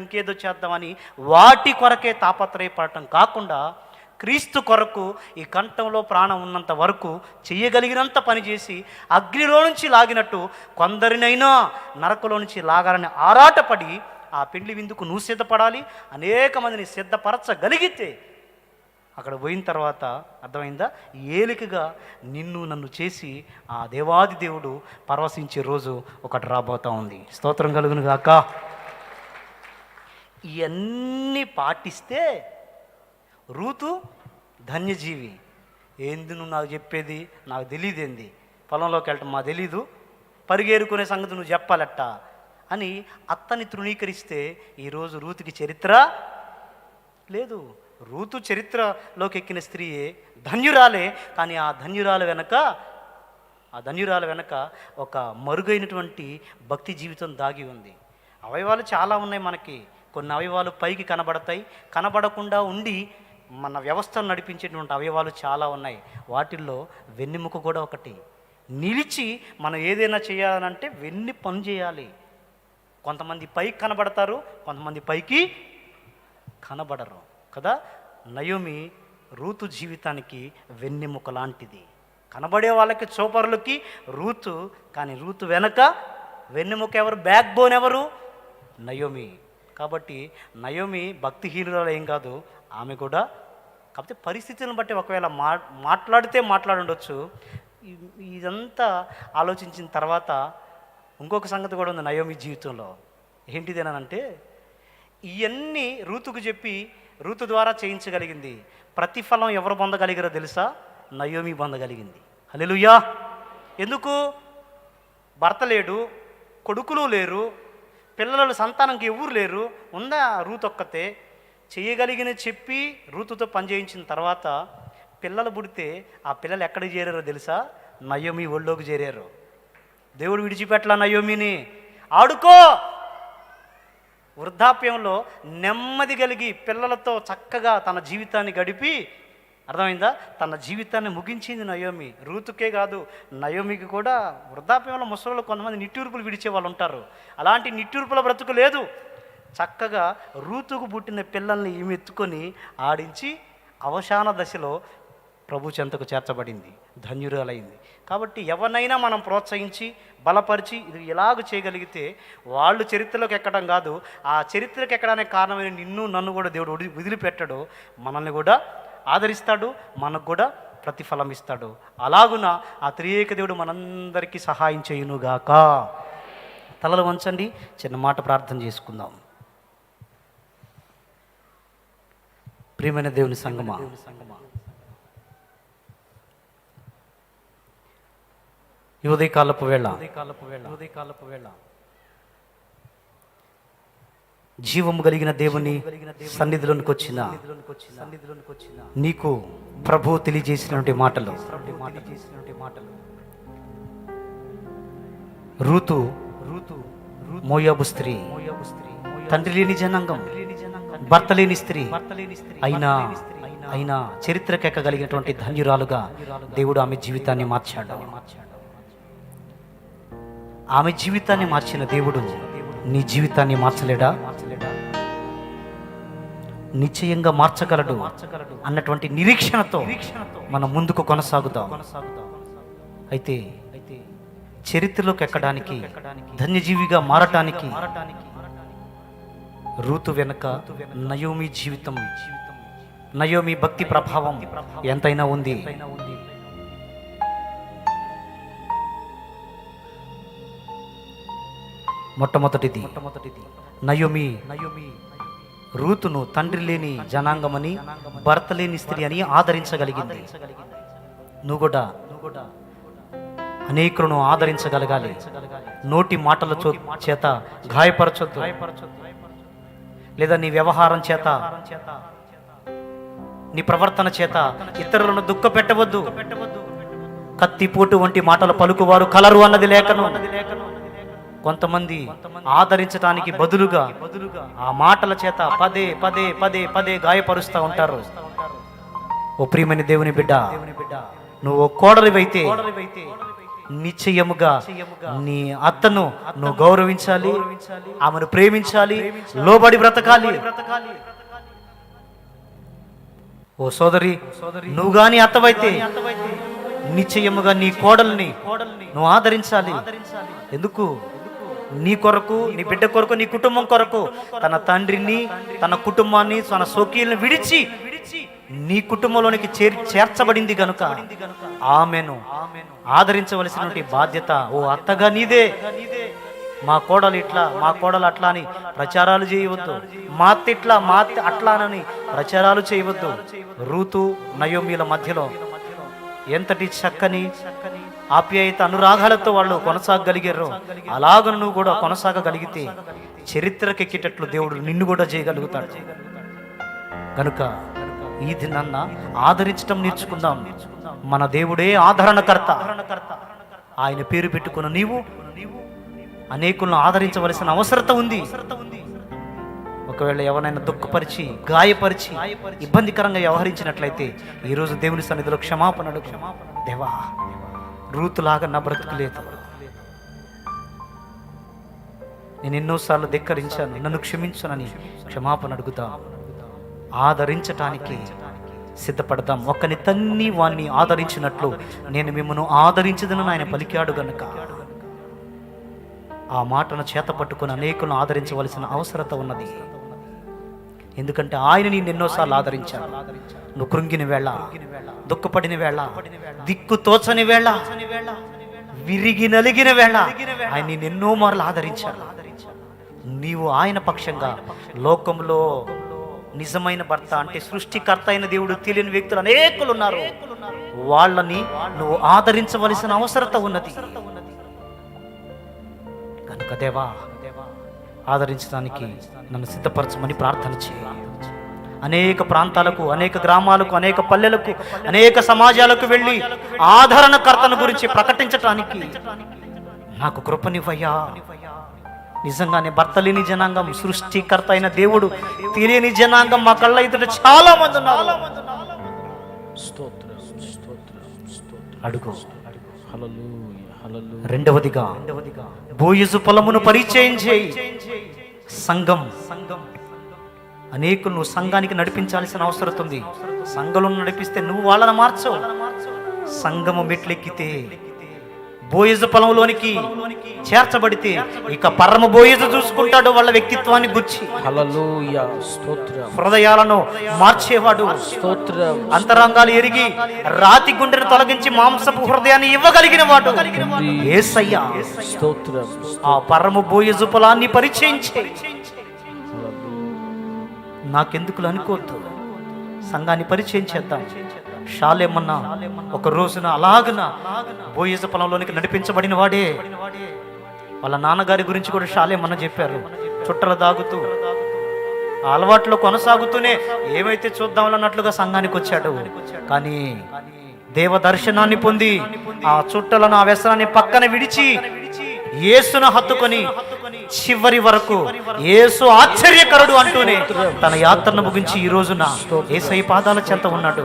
ఇంకేదో చేద్దామని వాటి కొరకే తాపత్రయపడటం కాకుండా క్రీస్తు కొరకు ఈ కంఠంలో ప్రాణం ఉన్నంత వరకు చేయగలిగినంత పనిచేసి అగ్నిలో నుంచి లాగినట్టు కొందరినైనా నరకలో నుంచి లాగాలని ఆరాటపడి ఆ పెండ్లి విందుకు నువ్వు సిద్ధపడాలి. అనేక మందిని సిద్ధపరచగలిగితే అక్కడ పోయిన తర్వాత అర్థమైందా, ఏలికగా నిన్ను నన్ను చేసి ఆ దేవాది దేవుడు పరవశించే రోజు ఒకటి రాబోతా ఉంది. స్తోత్రం కలుగును గాక. ఇవన్నీ పాటిస్తే రూతు ధన్యజీవి. ఏంది నువ్వు నాకు చెప్పేది, నాకు తెలియదు, ఏంది పొలంలోకి వెళ్ళటం మా తెలీదు, పరిగేరుకునే సంగతి నువ్వు చెప్పాలట్ట అని అత్తని తృణీకరిస్తే ఈరోజు రూతుకి చరిత్ర లేదు. రూతు చరిత్రలోకి ఎక్కిన స్త్రీయే, ధన్యురాలే. కానీ ఆ ధన్యురాలు వెనక ఒక మరుగైనటువంటి భక్తి జీవితం దాగి ఉంది. అవయవాలు చాలా ఉన్నాయి మనకి. కొన్ని అవయవాలు పైకి కనబడతాయి, కనబడకుండా ఉండి మన వ్యవస్థను నడిపించేటువంటి అవయవాలు చాలా ఉన్నాయి. వాటిల్లో వెన్నెముక కూడా ఒకటి. నిలిచి మనం ఏదైనా చేయాలంటే వెన్ని పని చేయాలి. కొంతమంది పైకి కనబడతారు, కొంతమంది పైకి కనబడరు కదా. నయోమి రూతు జీవితానికి వెన్నెముక లాంటిది. కనబడే వాళ్ళకి, చూపరులకి రూతు. కానీ రూతు వెనక వెన్నెముక ఎవరు, బ్యాక్ బోన్ ఎవరు? నయోమి. కాబట్టి నయోమి భక్తిహీనురాలు ఏం కాదు, ఆమె కూడా. కాకపోతే పరిస్థితులను బట్టి ఒకవేళ మాట్లాడుండొచ్చు. ఇదంతా ఆలోచించిన తర్వాత ఇంకొక సంగతి కూడా ఉంది నయోమి జీవితంలో. ఏంటిదేనంటే ఇవన్నీ రూతుకు చెప్పి రూతు ద్వారా చేయించగలిగింది. ప్రతిఫలం ఎవరు పొందగలిగారో తెలుసా? నయోమి పొందగలిగింది. హల్లెలూయా. ఎందుకు? భర్త లేడు, కొడుకులు లేరు, పిల్లలు సంతానంకి ఎవరు లేరు, ఉందా రూతు ఒక్కతే. చేయగలిగిన చెప్పి రూతుతో పని చేయించిన తర్వాత పిల్లలు పుడితే ఆ పిల్లలు ఎక్కడికి చేరారో తెలుసా? నయోమి ఒళ్ళోకి చేరారు. దేవుడు విడిచిపెట్టలా నయోమిని. ఆడుకో, వృద్ధాప్యంలో నెమ్మది కలిగి పిల్లలతో చక్కగా తన జీవితాన్ని గడిపి, అర్థమైందా, తన జీవితాన్ని ముగించింది నయోమి. రూతుకే కాదు, నయోమికి కూడా వృద్ధాప్యంలో ముసలిలో కొంతమంది నిట్టూర్పులు విడిచే వాళ్ళు ఉంటారు. అలాంటి నిట్టూర్పుల బ్రతుకు లేదు. చక్కగా రూతుకు పుట్టిన పిల్లల్ని ఈమె ఎత్తుకొని ఆడించి అవసాన దశలో ప్రభు చెంతకు చేర్చబడింది, ధన్యురాలైంది. కాబట్టి ఎవరినైనా మనం ప్రోత్సహించి బలపరిచి ఇది ఎలాగ చేయగలిగితే వాళ్ళు చరిత్రలోకి ఎక్కడం కాదు, ఆ చరిత్రకి ఎక్కడానికి కారణమైన నిన్ను నన్ను కూడా దేవుడు వదిలిపెట్టడు, మనల్ని కూడా ఆదరిస్తాడు, మనకు కూడా ప్రతిఫలం ఇస్తాడు. అలాగున ఆ త్రియేక దేవుడు మనందరికీ సహాయం చేయునుగాక. తలలు వంచండి, చిన్న మాట ప్రార్థన చేసుకుందాం. ప్రియమైన దేవుని సంగమా, ఈ ఉదయకాలపు వేళ జీవము కలిగిన దేవుని సన్నిధిలోనికి వచ్చిన నీకు ప్రభు తెలియజేసినటువంటి మాటలు, రూతు మోయాబు స్త్రీ, తండ్రి లేని జనాంగం, భర్త లేని స్త్రీ అయినా చరిత్రకెక్కగలిగినటువంటి ధన్యురాలుగా దేవుడు ఆమె జీవితాన్ని మార్చాడు. ఆమె జీవితాన్ని మార్చిన దేవుడు నీ జీవితాన్ని మార్చలేడా? నిశ్చయంగా మార్చగలడు అన్నటువంటి నిరీక్షణతో మనం ముందుకు కొనసాగుతాం. అయితే చరిత్రలోకి ఎక్కడానికి, ధన్యజీవిగా మారటానికి రూతు వెనుక నయోమి జీవితం, నయోమి భక్తి ప్రభావం ఎంతైనా ఉంది. మొట్టమొదటిది నయోమి రూతును తండ్రి లేని జనాంగమని, భర్త లేని స్త్రీ అని ఆదరించగలిగింది. నువ్వు కూడా అనేకులను ఆదరించగలగాలి. నోటి మాటల చేత గాయపరచొద్దు, లేదా నీ వ్యవహారం చేత, నీ ప్రవర్తన చేత ఇతరులను దుఃఖ పెట్టవద్దు. కత్తిపోటు వంటి మాటలు పలుకువారు కలరు అన్నది లేఖనం. కొంతమంది ఆదరించడానికి బదులుగా ఆ మాటల చేత పదే పదే పదే పదే గాయపరుస్తూ ఉంటారు. ఓ ప్రియమైన దేవుని బిడ్డ, నువ్వు కోడలివైతే నిశ్చయముగా నీ అత్తను నువ్వు గౌరవించాలి, ఆమెను ప్రేమించాలి, లోబడి బ్రతకాలి. ఓ సోదరి, నువ్వు గాని అత్తవైతే నిశ్చయముగా నీ కోడల్ని నువ్వు ఆదరించాలి. ఎందుకు? నీ కొరకు, నీ బిడ్డ కొరకు, నీ కుటుంబం కొరకు తన తండ్రిని, తన కుటుంబాన్ని, తన సోకీలను విడిచి నీ కుటుంబంలోనికి చేర్చబడింది గనుక ఆమెను ఆదరించవలసినటువంటి బాధ్యత ఓ అత్తగా నీదే. మా కోడలు ఇట్లా, మా కోడలు అట్లా అని ప్రచారాలు చేయవద్దు. మా అత్త ఇట్లా, మా అత్త అట్లానని ప్రచారాలు చేయవద్దు. రూతు నయోమిల మధ్యలో ఎంతటి చక్కని ఆప్యాయత అనురాగాలతో వాళ్ళు కొనసాగగలిగారు. అలాగ నువ్వు కూడా కొనసాగగలిగితే చరిత్రకెక్కేటట్లు దేవుడు నిన్ను కూడా చేయగలుగుతాడు. కనుక ఈ దినాన్న ఆదరించడం నేర్చుకుందాం. మన దేవుడే ఆదరణకర్త. ఆయన పేరు పెట్టుకున్న నీవు అనేకులను ఆదరించవలసిన అవసరత ఉంది. ఒకవేళ ఎవరైనా దుఃఖపరిచి, గాయపరిచి, ఇబ్బందికరంగా వ్యవహరించినట్లయితే ఈరోజు దేవుని సన్నిధిలో క్షమాపణ అడుగు. దేవా, రూతులాగా నా బ్రతుకులేదు, నేను ఎన్నోసార్లు ధిక్కరించాను, నన్ను క్షమించనని క్షమాపణ అడుగుతా. ఆదరించటానికి సిద్ధపడదాం. ఒక్కని తన్ని వాణ్ణి ఆదరించినట్లు నేను మిమ్మల్ని ఆదరించదనని ఆయన పలికాడు గనుక ఆ మాటను చేత పట్టుకుని అనేకులను ఆదరించవలసిన అవసరత ఉన్నది. ఎందుకంటే ఆయన నేను ఎన్నోసార్లు ఆదరించాను. నువ్వు కృంగిన వేళ, దుఃఖపడిన వేళ, దిక్కు తోచని వేళ, విరిగి నలిగిన వేళ ఆయన నేను ఎన్నో మార్లు ఆదరించాను. నీవు ఆయన పక్షంగా, లోకంలో నిజమైన భర్త అంటే సృష్టికర్త అయిన దేవుడు తెలియని వ్యక్తులు అనేకులు ఉన్నారు. వాళ్ళని నువ్వు ఆదరించవలసిన అవసరత ఉన్నది. కనుక దేవా, ఆదరించడానికి నన్ను సిద్ధపరచమని ప్రార్థన చేయి. అనేక ప్రాంతాలకు, అనేక గ్రామాలకు, అనేక పల్లెలకు, అనేక సమాజాలకు వెళ్ళి ఆదరణకర్తను గురించి ప్రకటించటానికి నాకు కృపనివ్వయ్యా. నిజంగానే భర్త లేని జనాంగం, సృష్టికర్త అయిన దేవుడు తెలియని జనాంగం మా కళ్ళ ఎదుట చాలా మంది ఉన్నారు. అడుగు. రెండవదిగా బోయజు పొలమును పరిచయం చేయి. సంఘం అనేకులు నువ్వు సంఘానికి నడిపించాల్సిన అవసరం ఉంది. సంఘంలో నడిపిస్తే నువ్వు వాళ్ళని మార్చవు. సంఘము మెట్లెక్కితే బోయజు పొలంలోనికి చేర్చబడితే ఇక పరమ బోయజు చూసుకుంటాడు వాళ్ళ వ్యక్తిత్వాన్ని గుర్చి. హల్లెలూయా, స్తోత్రం. హృదయాలను మార్చేవాడు, స్తోత్రం. అంతరంగాలు ఎరిగి రాతి గుండెను తొలగించి మాంసపు హృదయాన్ని ఇవ్వగలిగిన వాడు యేసయ్య. స్తోత్రం. ఆ పరమ బోయజు పొలాన్ని పరిచయించే నాకెందుకు అనుకోవద్దు, సంఘాన్ని పరిచయం చేద్దాం. షాలేమన్నా ఒక రోజున అలాగన బోయజు పొలంలోనికి నడిపించబడిన వాడే. వాళ్ళ నాన్నగారి గురించి కూడా షాలేమన్నా చెప్పారు. చుట్టలు దాగుతూ ఆ అలవాట్లో కొనసాగుతూనే ఏమైతే చూద్దామన్నట్లుగా సంఘానికి వచ్చాడు. కానీ దేవ దర్శనాన్ని పొంది ఆ చుట్టలను ఆ వ్యసనాన్ని పక్కన విడిచి యేసును హత్తుకొని చివరి వరకు యేసు ఆశ్చర్యకరుడు అంటూనే తన యాత్రను ముగించి ఈ రోజున యేసయ్య పాదాల చెంత ఉన్నాడు.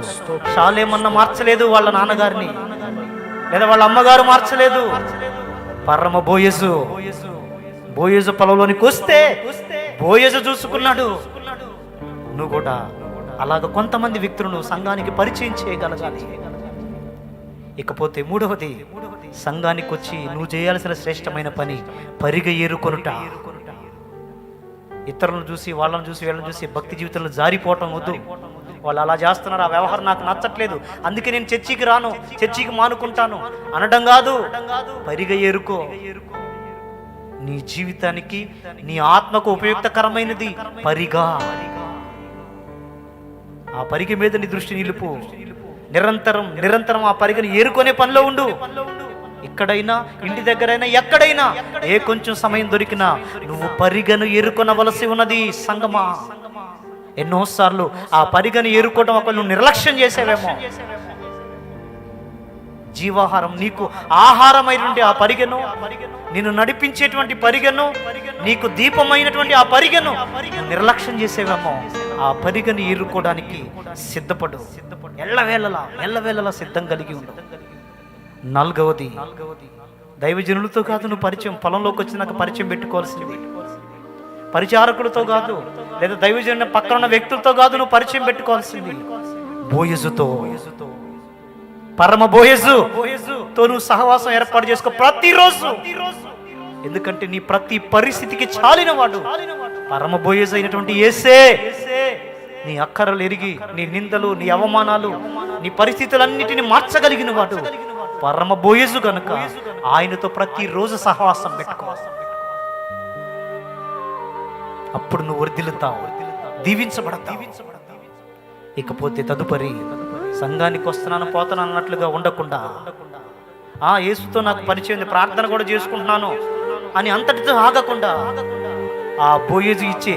షాలేమన్నా మార్చలేదు వాళ్ళ నాన్నగారిని, లేదా వాళ్ళ అమ్మగారు మార్చలేదు. పరమ బోయజు పొలంలోనికి వస్తే బోయజు చూసుకున్నాడు. నువ్వు కూడా అలాగ కొంతమంది వ్యక్తులను సంఘానికి పరిచయం చేయగలగాలి. ఇకపోతే మూడవది, సంఘానికి వచ్చి నువ్వు చేయాల్సిన శ్రేష్టమైన పని పరిగ ఏరుకొనుట. ఇతరులను చూసి వాళ్ళని చూసి వీళ్ళని చూసి భక్తి జీవితంలో జారిపోవటం వద్దు. వాళ్ళు అలా చేస్తున్నారు, ఆ వ్యవహారం నాకు నచ్చట్లేదు, అందుకే నేను చర్చికి రాను, చర్చికి మానుకుంటాను అనడం కాదు. పరిగ ఏరుకో. నీ జీవితానికి నీ ఆత్మకు ఉపయుక్తకరమైనది పరిగా. ఆ పరిగ మీద నీ దృష్టి నిలుపు. నిరంతరం ఆ పరిగని ఏరుకునే పనిలో ఉండు. ఇక్కడైనా ఇంటి దగ్గరైనా ఎక్కడైనా ఏ కొంచెం సమయం దొరికినా నువ్వు పరిగను ఏరుకొనవలసి ఉన్నది. సంగమా, ఎన్నోసార్లు ఆ పరిగను ఏరుకోవడం ఒకళ్ళు నువ్వు నిర్లక్ష్యం చేసేవేమో. జీవాహారం నీకు ఆహారమైనటువంటి ఆ పరిగెను, నిన్ను నడిపించేటువంటి పరిగెను, నీకు దీపమైనటువంటి ఆ పరిగెను నిర్లక్ష్యం చేసేవేమో. ఆ పరిగను ఏరుకోవడానికి సిద్ధపడు. ఎల్లవేళలా సిద్ధం కలిగి ఉండు. నాలుగవది, దైవజనులతో కాదు నువ్వు పరిచయం. పొలంలోకి వచ్చినాక పరిచయం పెట్టుకోవాల్సింది. పరిచారకులతో కాదు, లేదా దైవజనుల పక్కన ఉన్న వ్యక్తులతో కాదు నువ్వు పరిచయం పెట్టుకోవాల్సింది. బోయజుతో, పరమ బోయజుతో నువ్వు సహవాసం ఏర్పాటు చేసుకో ప్రతిరోజు. ఎందుకంటే నీ ప్రతి పరిస్థితికి చాలిన వాడు పరమ బోయజు అయినటువంటి యేసే. నీ అక్కరలు ఎరిగి నీ నిందలు, నీ అవమానాలు, నీ పరిస్థితులన్నిటిని మార్చగలిగిన వాడు పరమ బోయజు గనుక ఆయనతో ప్రతిరోజు సహవాసం పెట్టుకో. అప్పుడు నువ్వు వర్ధిల్లుతావు, దీవించబడతావు. ఇకపోతే తదుపరి, సంఘానికి వస్తున్నాను పోతున్నాను అన్నట్లుగా ఉండకుండా, యేసుతో నాకు పరిచయం ఉంది, ప్రార్థన కూడా చేసుకుంటున్నాను అని అంతటితో ఆగకుండా ఆ బోయజు ఇచ్చే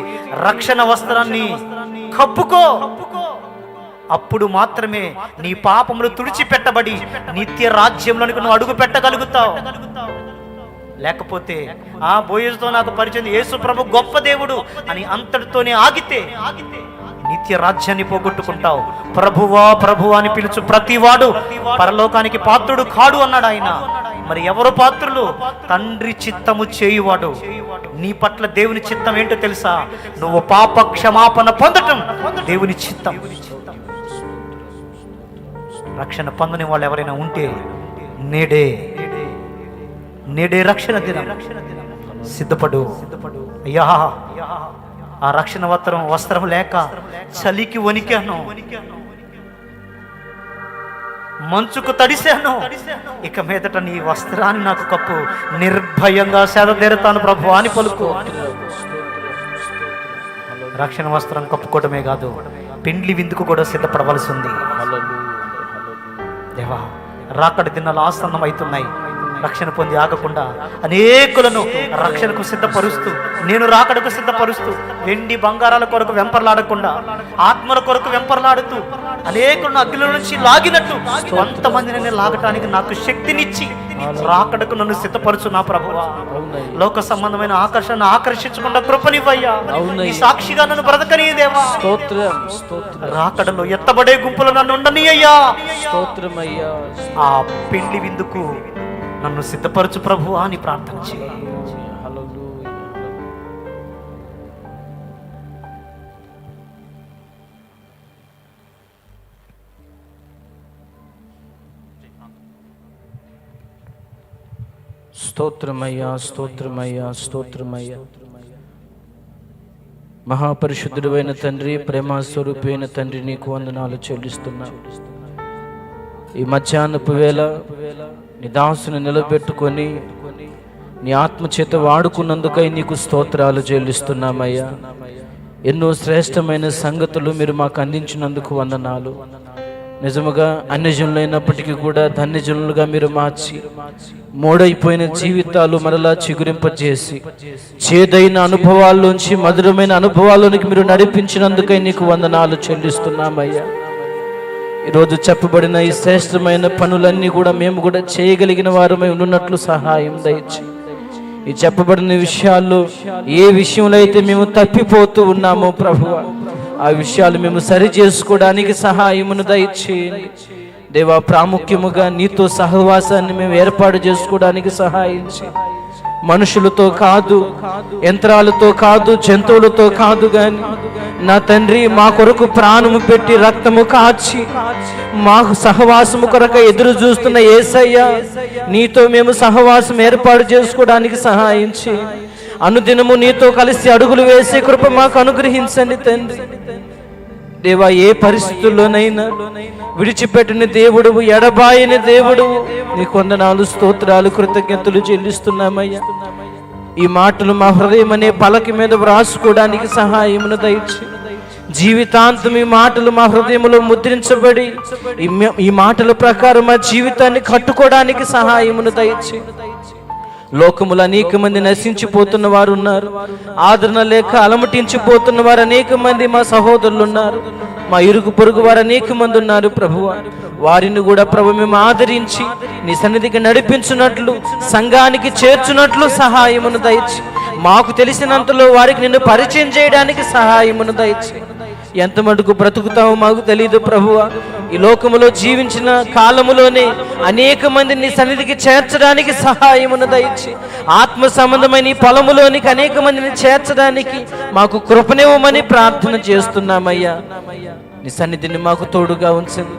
రక్షణ వస్త్రాన్ని కప్పుకో. అప్పుడు మాత్రమే నీ పాపములు తుడిచిపెట్టబడి నిత్య రాజ్యంలోనికి నువ్వు అడుగు పెట్టగలుగుతావు. లేకపోతే ఆ బోయజుతో నాకు పరిచయం, యేసు ప్రభు గొప్ప దేవుడు అని అంతటితోనే ఆగితే నిత్య రాజ్యాన్ని పోగొట్టుకుంటావు. ప్రభువా ప్రభువా అని పిలుచు ప్రతివాడు పరలోకానికి పాత్రుడు కాడు అన్నాడు ఆయన. మరి ఎవరు పాత్రులు? తండ్రి చిత్తము చేయువాడు. నీ పట్ల దేవుని చిత్తం ఏంటో తెలుసా? నువ్వు పాప క్షమాపణ పొందటం దేవుని చిత్తం. రక్షణ పొందని వాళ్ళు ఎవరైనా ఉంటే నేడే రక్షణ దినం. సిద్ధపడు అయ్యా. ఆ రక్షణ వస్త్రం లేక చలికి వణికాను, మంచుకు తడిశాను. ఇక మీదట నీ వస్త్రాన్ని నాకు కప్పు, నిర్భయంగా సేదతీరుతాను ప్రభు అని పలుకు. రక్షణ వస్త్రం కప్పుకోవడమే కాదు, పెండ్లి విందుకు కూడా సిద్ధపడవలసి ఉంది. దేవా, రాకడ దినాలు ఆసన్నం అవుతున్నాయి. రక్షణ పొంది ఆగకుండా అనేకులను రక్షణకు సిద్ధపరుస్తూ, నేను రాకడకు సిద్ధపరుస్తూ, వెండి బంగారాల కొరకు వెంపర్లాడకుండా ఆత్మల కొరకు వెంపర్లాడుతూ అనేకులను అగ్నిలో నుంచి లాగినట్టు కొంతమందిని లాగటానికి నాకు శక్తినిచ్చి రాకడకు నన్ను సిద్ధపరచు నా ప్రభువా. లోక సంబంధమైన ఆకర్షణ ఆకర్షించకుండా కృపనివ్వయ్యా. ఈ సాక్షిగా నన్ను బ్రతకనీ దేవా. రాకడలో ఎత్తబడే గుంపులు నన్ను ఉండనీయ్యా. ఆ పెండ్లి విందుకు నన్ను సిద్ధపరచు ప్రభువా అని ప్రార్థన చేయి. స్తోత్రమయ్యా, స్తోత్రమయ్యా, స్తోత్రమయ్యా. మహాపరిశుద్ధుడైన తండ్రి, ప్రేమ స్వరూపైన తండ్రి, నీకు వందనాలు చెల్లిస్తున్నా. ఈ మధ్యాహ్నపు వేళ నీ దాసుని నిలబెట్టుకొని నీ ఆత్మచేత వాడుకున్నందుకై నీకు స్తోత్రాలు చెల్లిస్తున్నామయ్యా. ఎన్నో శ్రేష్టమైన సంగతులు మీరు మాకు అందించినందుకు వందనాలు. నిజముగా అన్యజనులైనప్పటికీ కూడా ధన్యజనులుగా మీరు మార్చి మోడైపోయిన జీవితాలు మరలా చిగురింపజేసి చేదైన అనుభవాల్లోంచి మధురమైన అనుభవాల్లోనికి మీరు నడిపించినందుకై నీకు వందనాలు చెల్లిస్తున్నామయ్యా. ఈరోజు చెప్పబడిన ఈ శ్రేష్టమైన పనులన్నీ కూడా మేము కూడా చేయగలిగిన వారమై ఉన్నట్లు సహాయం దయచి ఈ చెప్పబడిన విషయాల్లో ఏ విషయంలో అయితే మేము తప్పిపోతూ ఉన్నామో ప్రభువా, ఆ విషయాలు మేము సరి చేసుకోవడానికి సహాయమును దయచేయండి దేవా. ప్రాముఖ్యముగా నీతో సహవాసాన్ని మేము ఏర్పాటు చేసుకోవడానికి సహాయించి, మనుషులతో కాదు, యంత్రాలతో కాదు, జంతువులతో కాదు గాని నా తండ్రి, మా కొరకు ప్రాణము పెట్టి రక్తము కాచి మాకు సహవాసము కొరకు ఎదురు చూస్తున్న యేసయ్య, నీతో మేము సహవాసం ఏర్పాటు చేసుకోవడానికి సహాయించి అనుదినము నీతో కలిసి అడుగులు వేసే కృప మాకు అనుగ్రహించండి తండ్రి దేవా. ఏ పరిస్థితుల్లోనైనా విడిచిపెట్టిన దేవుడువు, ఎడబాయని దేవుడువు, నీ వందనాలు, స్తోత్రాలు, కృతజ్ఞతలు చెల్లిస్తున్నామయ్యా. ఈ మాటలు మా హృదయం అనే పలక మీద వ్రాసుకోవడానికి సహాయమును దయచి జీవితాంతం ఈ మాటలు మా హృదయంలో ముద్రించబడి ఈ మాటల ప్రకారం మా జీవితాన్ని కట్టుకోవడానికి సహాయమును దయచి. లోకములు అనేక మంది నశించిపోతున్న వారు ఉన్నారు, ఆదరణ లేక అలమటించిపోతున్న వారు అనేక మంది మా సహోదరులు ఉన్నారు, మా ఇరుగు పొరుగు వారు అనేక మంది ఉన్నారు ప్రభువా. వారిని కూడా ప్రభు మేము ఆదరించి నీ సన్నిధికి నడిపించున్నట్లు, సంఘానికి చేర్చున్నట్లు సహాయమును దయచి, మాకు తెలిసినంతలో వారికి నిన్ను పరిచయం చేయడానికి సహాయమును దయచి. ఎంత మటుకు బ్రతుకుతామో మాకు తెలియదు ప్రభువా. ఈ లోకములో జీవించిన కాలములోనే అనేక మందిని నీ సన్నిధికి చేర్చడానికి సహాయమును దయచి, ఆత్మ సంబంధమైన ఈ పొలములోనికి అనేక మందిని చేర్చడానికి మాకు కృపనివ్వమని ప్రార్థన చేస్తున్నామయ్యా. నీ సన్నిధిని మాకు తోడుగా ఉంచండి.